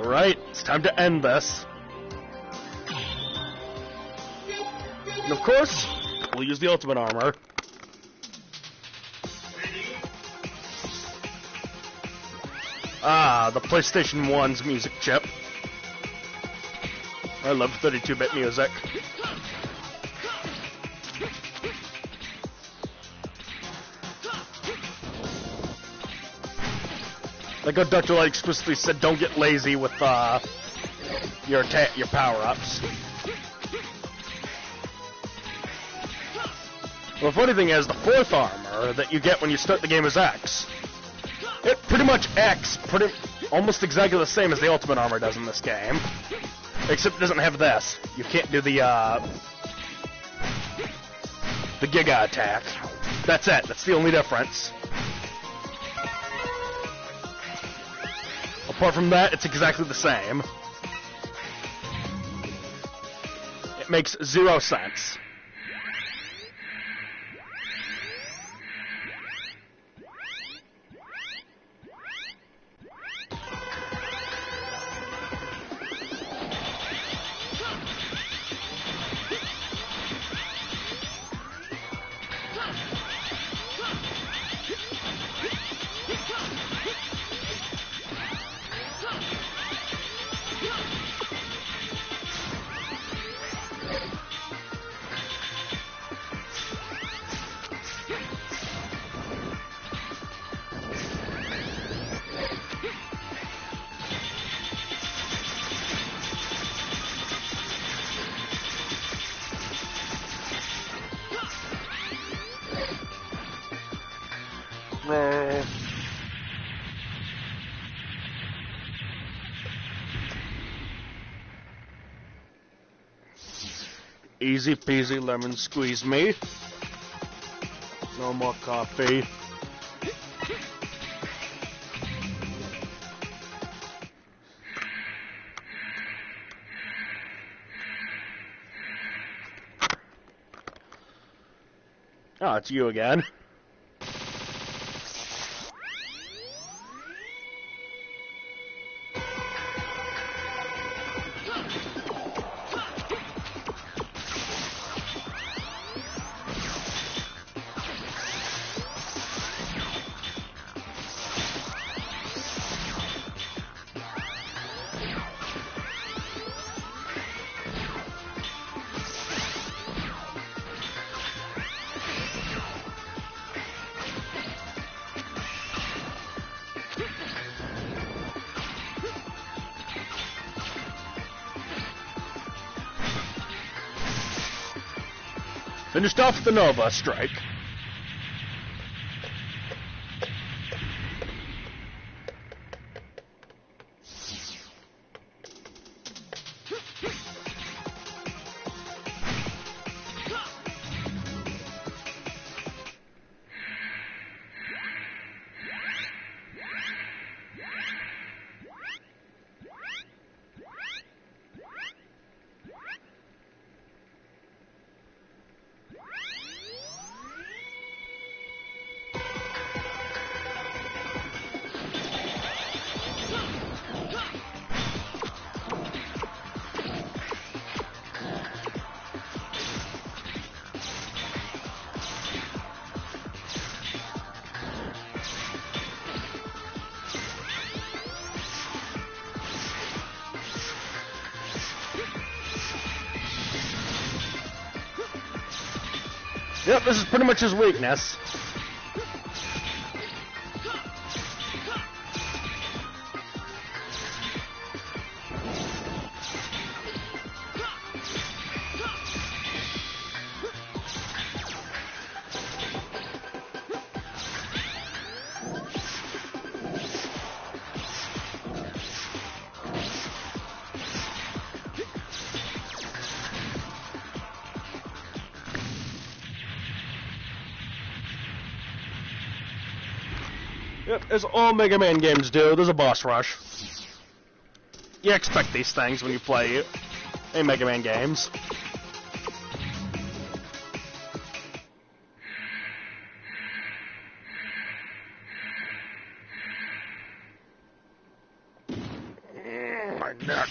Alright, it's time to end this. And of course, we'll use the ultimate armor. Ah, the PlayStation 1's music chip. I love 32-bit music. Like how Dr. Light explicitly said, don't get lazy with your power-ups. Well, the funny thing is, the fourth armor that you get when you start the game as X, it pretty much acts almost exactly the same as the ultimate armor does in this game, except it doesn't have this. You can't do the Giga attack. That's it. That's the only difference. Apart from that, it's exactly the same. It makes 0 sense. Easy peasy lemon squeeze me. No more coffee. Oh, it's you again. Finished off the Nova Strike. Yep, this is pretty much his weakness. Yep, as all Mega Man games do, there's a boss rush. You expect these things when you play in Mega Man games. neck.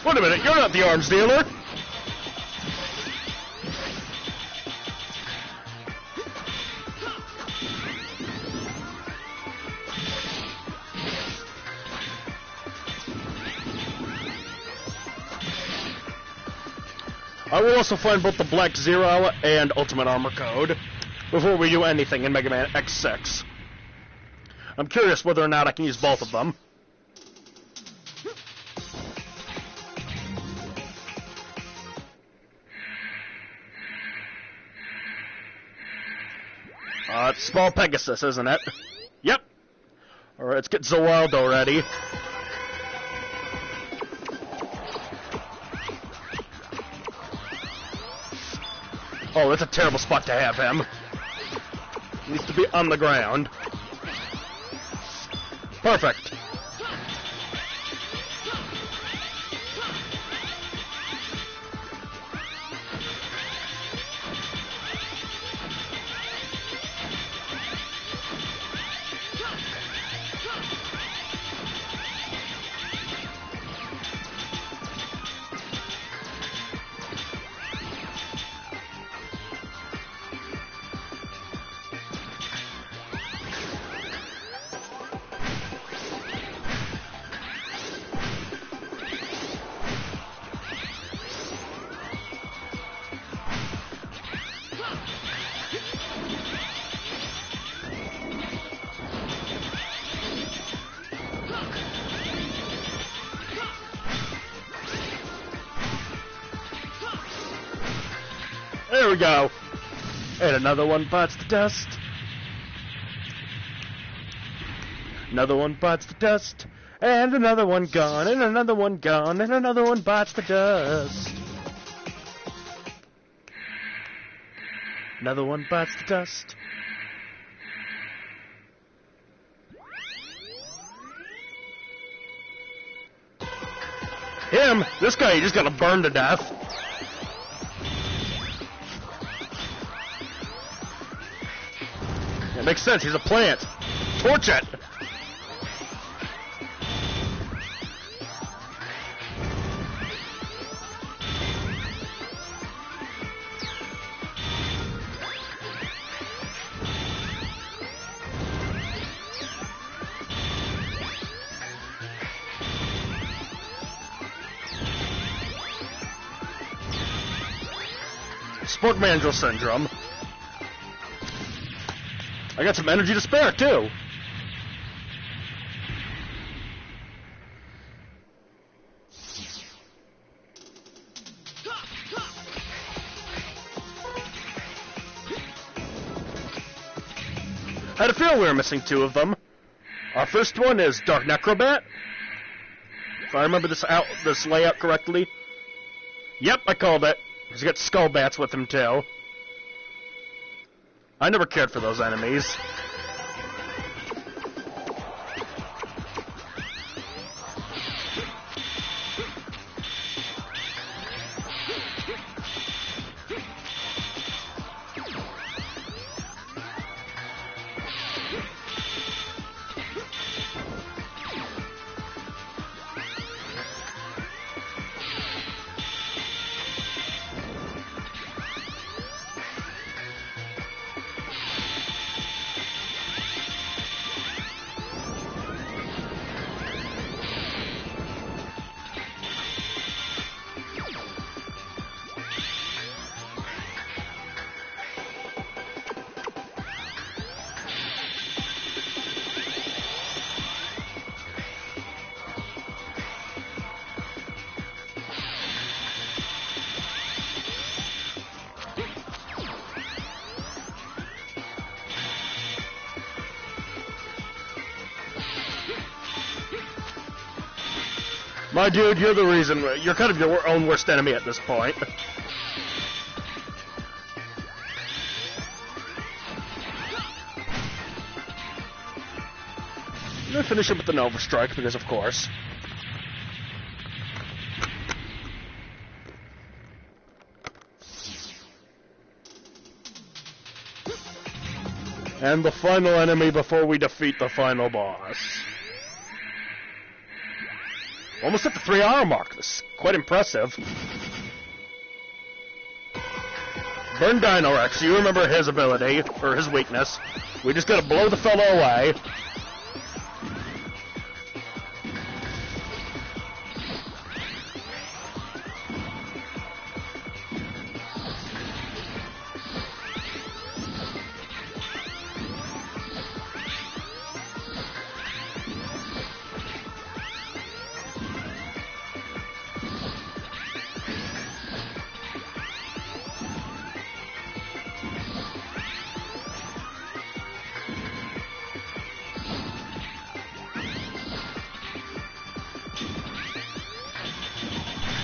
Wait a minute, you're not the arms dealer! I will also find both the Black Zero and Ultimate Armor Code before we do anything in Mega Man X6. I'm curious whether or not I can use both of them. It's Small Pegasus, isn't it? Yep. Alright, let's get Zawaldo ready. Oh, that's a terrible spot to have him. He needs to be on the ground. Perfect. There we go. And another one bites the dust. Another one bites the dust. And another one gone. And another one gone. And another one bites the dust. Another one bites the dust. Him? This guy, he just got burned to death. It makes sense, he's a plant. Torch it! Sport Mandrill Syndrome. I got some energy to spare, too. I had a feeling we were missing two of them. Our first one is Dark Necrobat. If I remember this layout correctly. Yep, I called it. He's got Skull Bats with him, too. I never cared for those enemies. My dude, you're the reason. You're kind of your own worst enemy at this point. I'm gonna finish him with the Nova Strike, because of course. And the final enemy before we defeat the final boss. Almost at the 3-hour mark. This is quite impressive. Burn Dino Rex. You remember his ability, or his weakness. We just gotta blow the fellow away.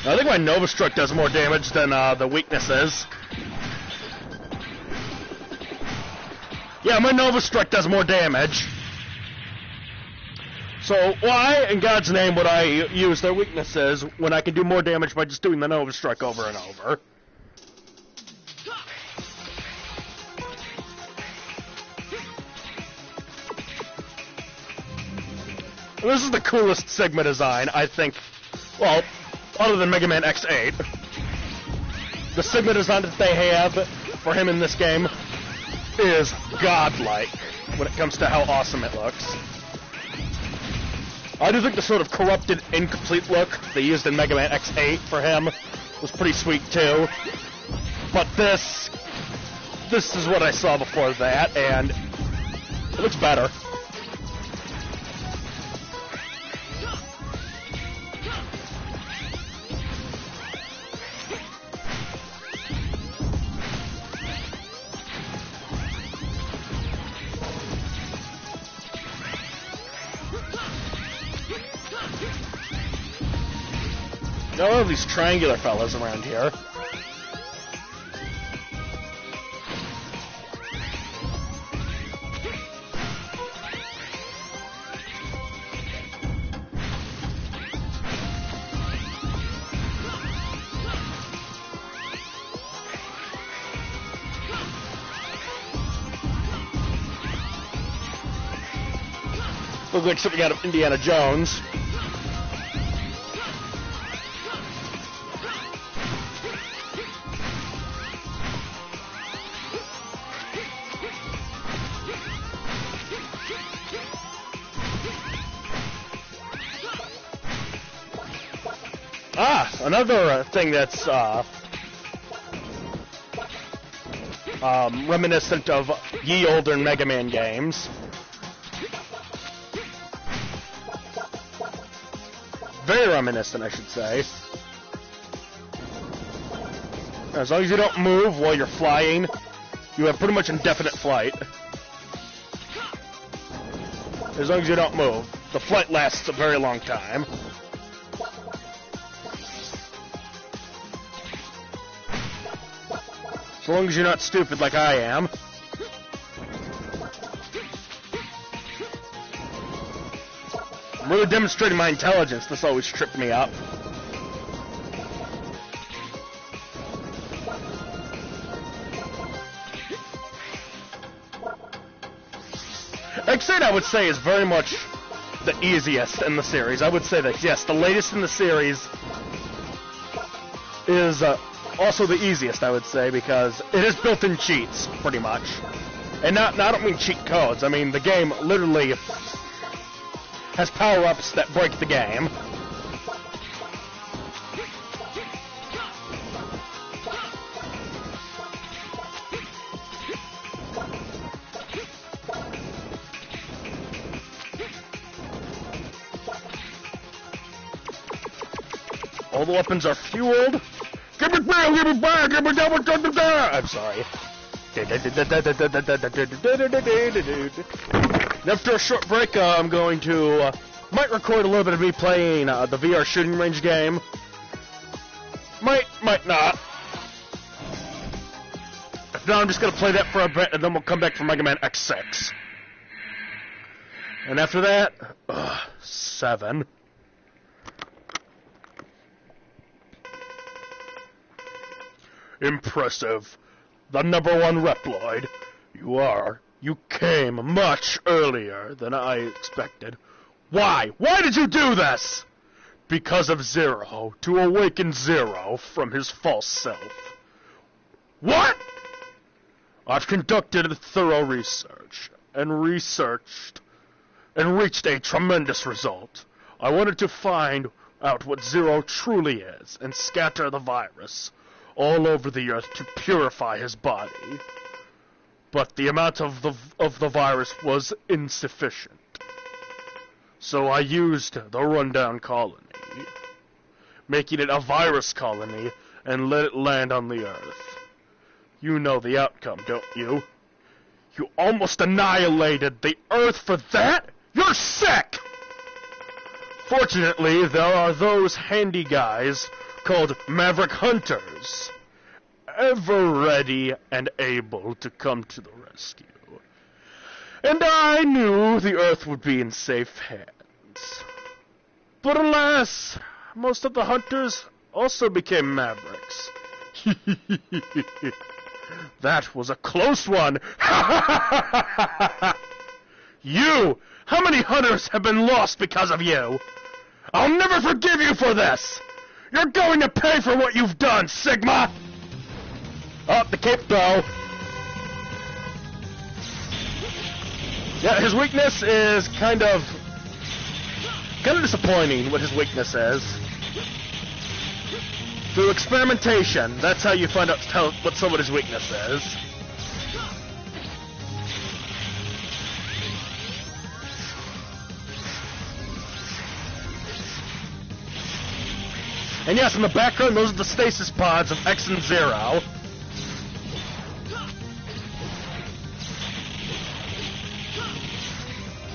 I think my Nova Strike does more damage than the weaknesses. Yeah, my Nova Strike does more damage. So why in God's name would I use their weaknesses when I can do more damage by just doing the Nova Strike over and over? This is the coolest Sigma design, I think. Well, other than MegaMan X8. The Sigma design that they have for him in this game is godlike when it comes to how awesome it looks. I do think the sort of corrupted, incomplete look they used in MegaMan X8 for him was pretty sweet too. But this is what I saw before that, and it looks better. There are all these triangular fellas around here. Look like something out of Indiana Jones. Another thing that's reminiscent of ye older Mega Man games. Very reminiscent, I should say. As long as you don't move while you're flying, you have pretty much indefinite flight. As long as you don't move. The flight lasts a very long time. As long as you're not stupid like I am. I'm really demonstrating my intelligence. This always tripped me up. X8, I would say, is very much the easiest in the series. I would say that, yes, the latest in the series is also the easiest, I would say, because it has built-in cheats, pretty much. And I don't mean cheat codes. I mean, the game literally has power-ups that break the game. All the weapons are fueled. Give it back, give it back, give it double. I'm sorry. After a short break, I'm going to Might record a little bit of me playing the VR shooting range game. Might not. If not, I'm just gonna play that for a bit, and then we'll come back for MegaMan X6. And after that, 7. Impressive. The #1 Reploid. You came much earlier than I expected. Why? Why did you do this? Because of Zero, to awaken Zero from his false self. What? I've conducted thorough research, and reached a tremendous result. I wanted to find out what Zero truly is, and scatter the virus all over the Earth to purify his body. But the amount of the virus was insufficient. So I used the rundown colony, making it a virus colony, and let it land on the Earth. You know the outcome, don't you? You almost annihilated the Earth for that? You're sick! Fortunately, there are those handy guys called Maverick Hunters, ever ready and able to come to the rescue. And I knew the Earth would be in safe hands. But alas, most of the hunters also became Mavericks. That was a close one! You! How many hunters have been lost because of you? I'll never forgive you for this! You're going to pay for what you've done, Sigma! Oh, the cape though. Yeah, his weakness is kind of disappointing, what his weakness is. Through experimentation, that's how you find out what somebody's weakness is. And yes, in the background, those are the stasis pods of X and Zero.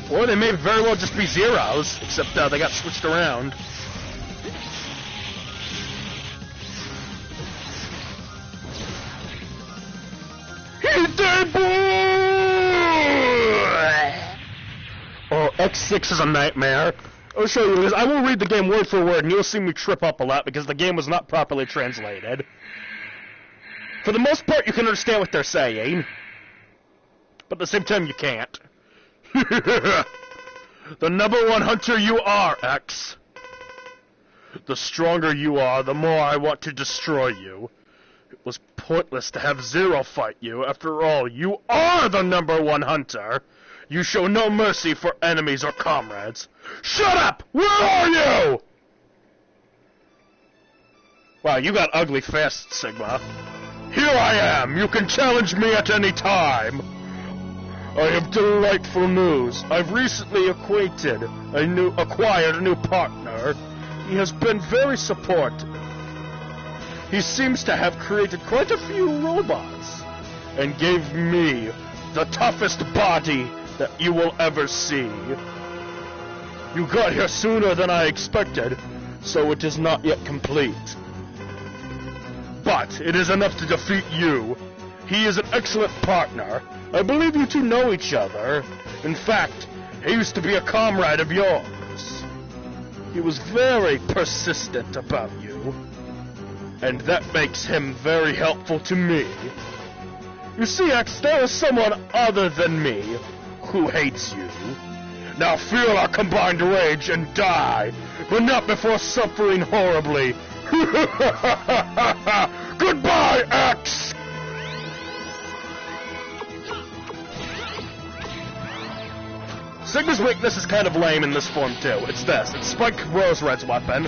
Or they may very well just be Zeros, except they got switched around. Oh, X6 is a nightmare. I'll show you this. I will read the game word for word, and you'll see me trip up a lot because the game was not properly translated. For the most part, you can understand what they're saying, but at the same time, you can't. The #1 hunter you are, X. The stronger you are, the more I want to destroy you. It was pointless to have Zero fight you. After all, you are the #1 hunter. You show no mercy for enemies or comrades. Shut up! Where are you? Wow, you got ugly fast, Sigma. Here I am. You can challenge me at any time. I have delightful news. I've recently acquired a new partner. He has been very supportive. He seems to have created quite a few robots, and gave me the toughest body that you will ever see. You got here sooner than I expected, so it is not yet complete. But it is enough to defeat you. He is an excellent partner. I believe you two know each other. In fact, he used to be a comrade of yours. He was very persistent about you, and that makes him very helpful to me. You see, X, there is someone other than me who hates you. Now feel our combined rage and die, but not before suffering horribly. Goodbye, X! Sigma's weakness is kind of lame in this form, too. It's this. It's Spike Rose Red's weapon.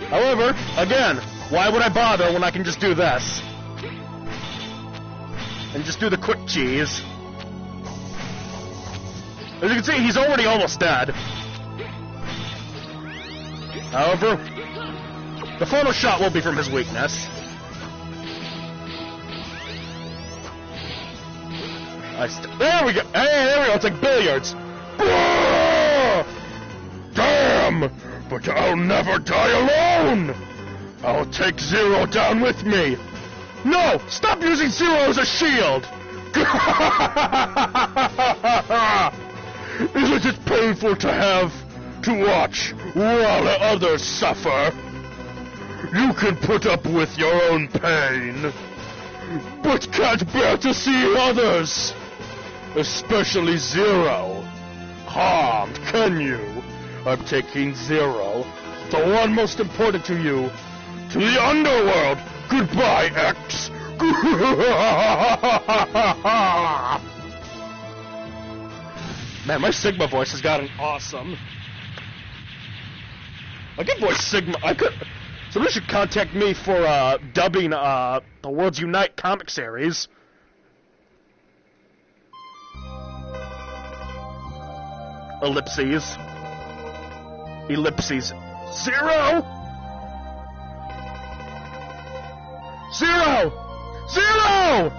However, again, why would I bother when I can just do this? And just do the quick cheese. As you can see, he's already almost dead. However, the photo shot will be from his weakness. There we go! Hey, there we go, it's like billiards! Damn! But I'll never die alone! I'll take Zero down with me! No! Stop using Zero as a shield! Isn't it painful to have to watch while others suffer? You can put up with your own pain, but can't bear to see others, especially Zero, harmed, can you? I'm taking Zero, the one most important to you, to the underworld. Goodbye, X. Man, my Sigma voice has gotten awesome. I could voice Sigma. Somebody should contact me for dubbing the Worlds Unite comic series. Ellipses. Zero! Zero! Zero!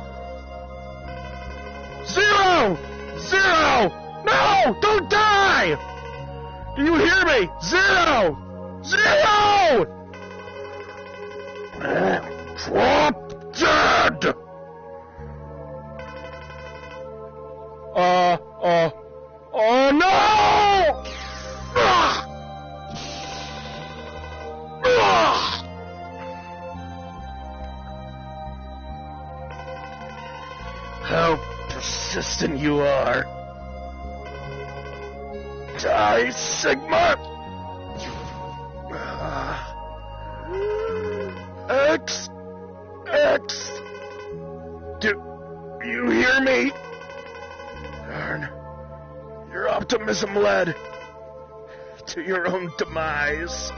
Zero! Zero! No! Don't die! Do you hear me? Zero! Zero! Drop dead! Oh no! How persistent you are. Die, Sigma! X! Do you hear me? Darn. Your optimism led to your own demise.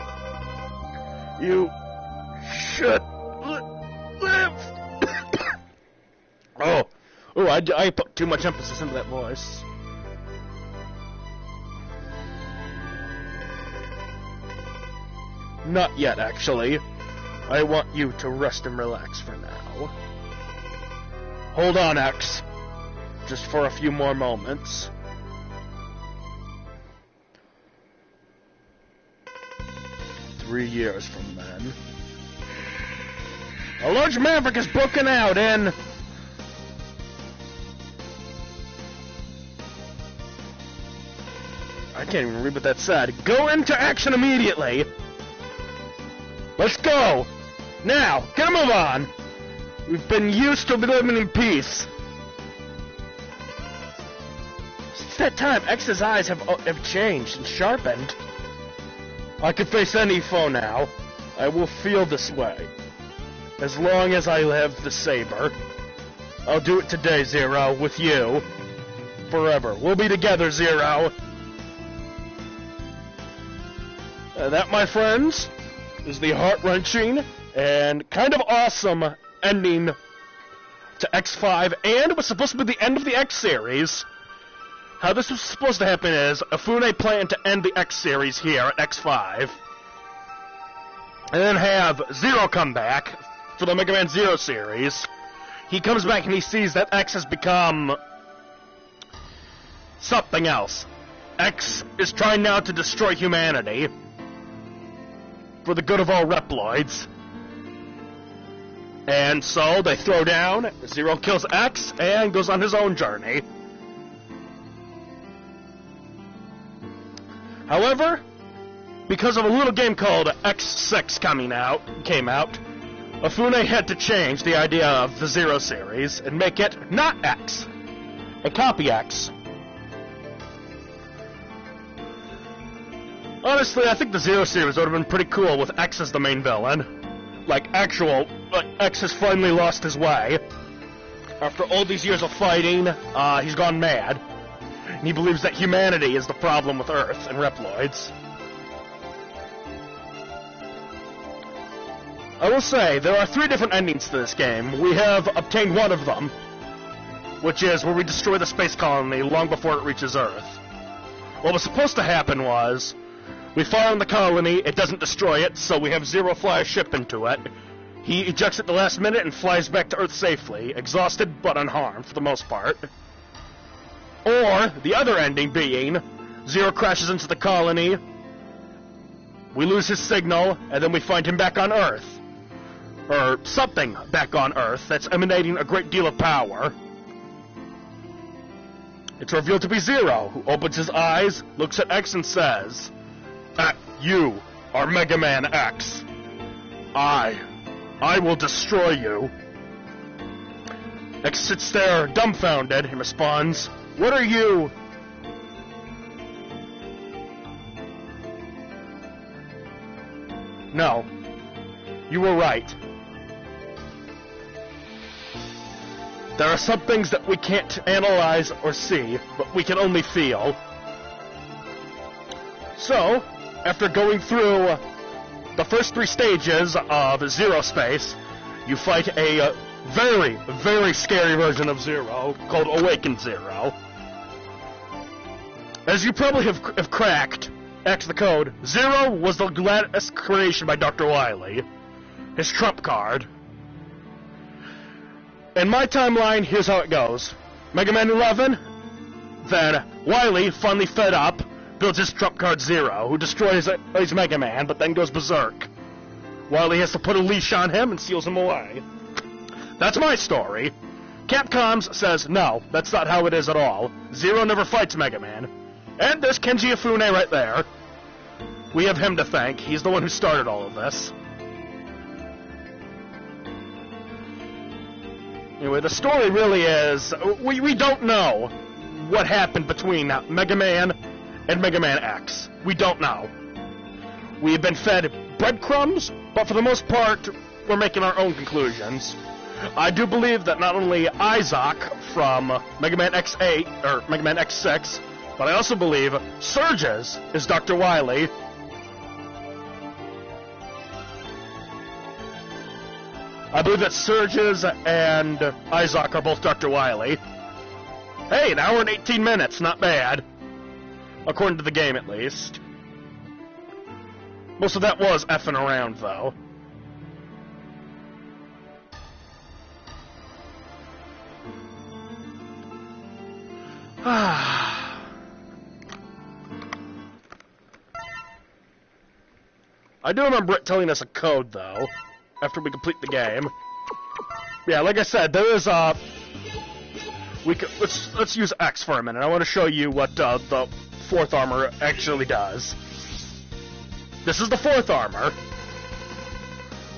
You should live. I put too much emphasis into that voice. Not yet, actually. I want you to rest and relax for now. Hold on, X. Just for a few more moments. Three years from then. A large maverick has broken out in... I can't even read what that said. Go into action immediately! Let's go! Now, get a move on! We've been used to living in peace. Since that time, X's eyes have changed and sharpened. I can face any foe now. I will feel this way. As long as I have the saber. I'll do it today, Zero, with you. Forever. We'll be together, Zero. That, my friends, is the heart-wrenching and kind of awesome ending to X5, and it was supposed to be the end of the X series. How this was supposed to happen is, Afune planned to end the X series here at X5, and then have Zero come back for the Mega Man Zero series. He comes back and he sees that X has become something else. X is trying now to destroy humanity for the good of all Reploids. And so they throw down, Zero kills X, and goes on his own journey. However, because of a little game called X6 came out, Afune had to change the idea of the Zero series and make it not X, and copy X. Honestly, I think the Zero series would have been pretty cool with X as the main villain. Like, X has finally lost his way. After all these years of fighting, he's gone mad. And he believes that humanity is the problem with Earth and Reploids. I will say, there are 3 different endings to this game. We have obtained one of them, which is where we destroy the space colony long before it reaches Earth. What was supposed to happen was, we fire on the colony, it doesn't destroy it, so we have Zero fly a ship into it. He ejects at the last minute and flies back to Earth safely, exhausted but unharmed for the most part. Or, the other ending being, Zero crashes into the colony, we lose his signal, and then we find him back on Earth. Or something back on Earth that's emanating a great deal of power. It's revealed to be Zero, who opens his eyes, looks at X and says, "You are MegaMan X. I will destroy you." X sits there dumbfounded and responds, "What are you?" No, you were right. There are some things that we can't analyze or see, but we can only feel. So, after going through the first 3 stages of Zero Space, you fight a very, very scary version of Zero called Awakened Zero. As you probably have cracked, X the code, Zero was the latest creation by Dr. Wily. His trump card. In my timeline, here's how it goes. Mega Man 11, then Wily, finally fed up, builds his trump card Zero, who destroys Mega Man, but then goes berserk. Wily has to put a leash on him and seals him away. That's my story. Capcom says, no, that's not how it is at all. Zero never fights Mega Man. And there's Kenji Ifune right there. We have him to thank. He's the one who started all of this. Anyway, the story really is, we don't know what happened between Mega Man and Mega Man X. We don't know. We have been fed breadcrumbs, but for the most part, we're making our own conclusions. I do believe that not only Isaac from Mega Man X8, or Mega Man X6, but I also believe Surges is Dr. Wily. I believe that Surges and Isaac are both Dr. Wily. Hey, an hour and 18 minutes, not bad. According to the game, at least. Most of that was effing around, though. I do remember it telling us a code, though, after we complete the game. Yeah, like I said, there is let's use X for a minute. I want to show you what the 4th armor actually does. This is the 4th armor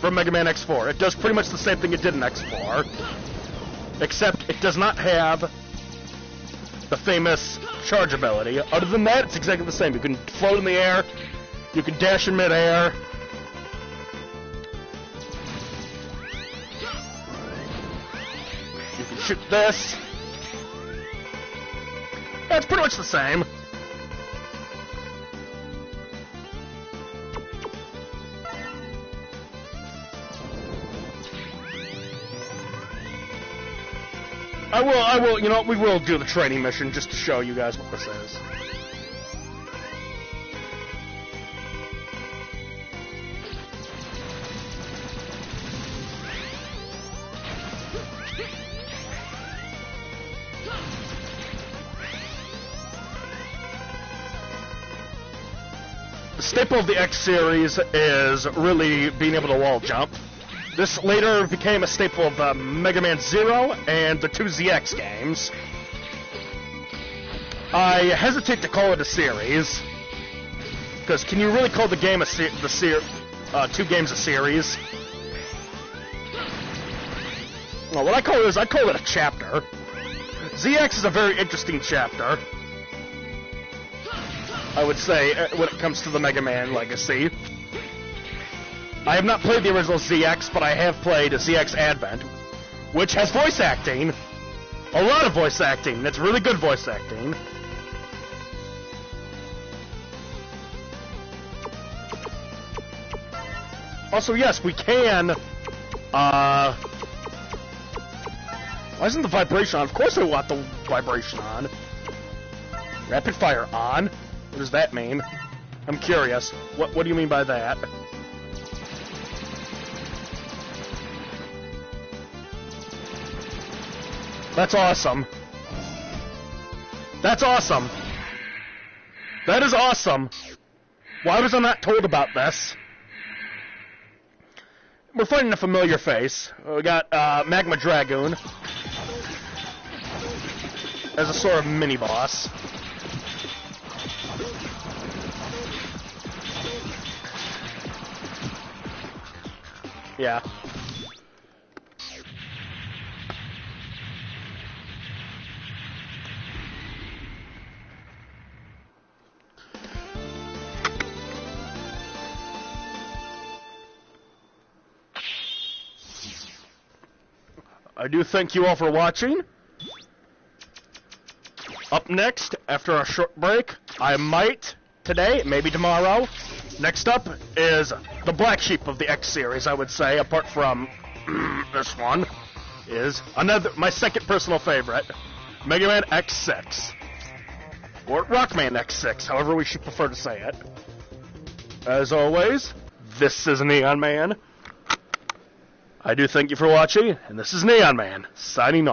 from Mega Man X4. It does pretty much the same thing it did in X4, except it does not have the famous charge ability. Other than that, it's exactly the same. You can float in the air, you can dash in midair. You can shoot this. Yeah, it's pretty much the same. I will, you know, we will do the training mission just to show you guys what this is. The staple of the X series is really being able to wall jump. This later became a staple of Mega Man Zero and the 2 ZX games. I hesitate to call it a series, because can you really call the game 2 games a series? Well, what I call it is, I call it a chapter. ZX is a very interesting chapter, I would say, when it comes to the Mega Man legacy. I have not played the original ZX, but I have played ZX Advent, which has voice acting. A lot of voice acting. That's really good voice acting. Also, yes, we can, why isn't the vibration on? Of course I want the vibration on. Rapid fire on? What does that mean? I'm curious. What do you mean by that? That's awesome. That's awesome. That is awesome. Why was I not told about this? We're fighting a familiar face. We got Magma Dragoon as a sort of mini-boss. Yeah. I do thank you all for watching. Up next, after a short break, I might, today, maybe tomorrow, next up is the black sheep of the X series, I would say, apart from this one, is my second personal favorite, MegaMan X6. Or Rockman X6, however we should prefer to say it. As always, this is Neon Man. I do thank you for watching, and this is Neon Man, signing off.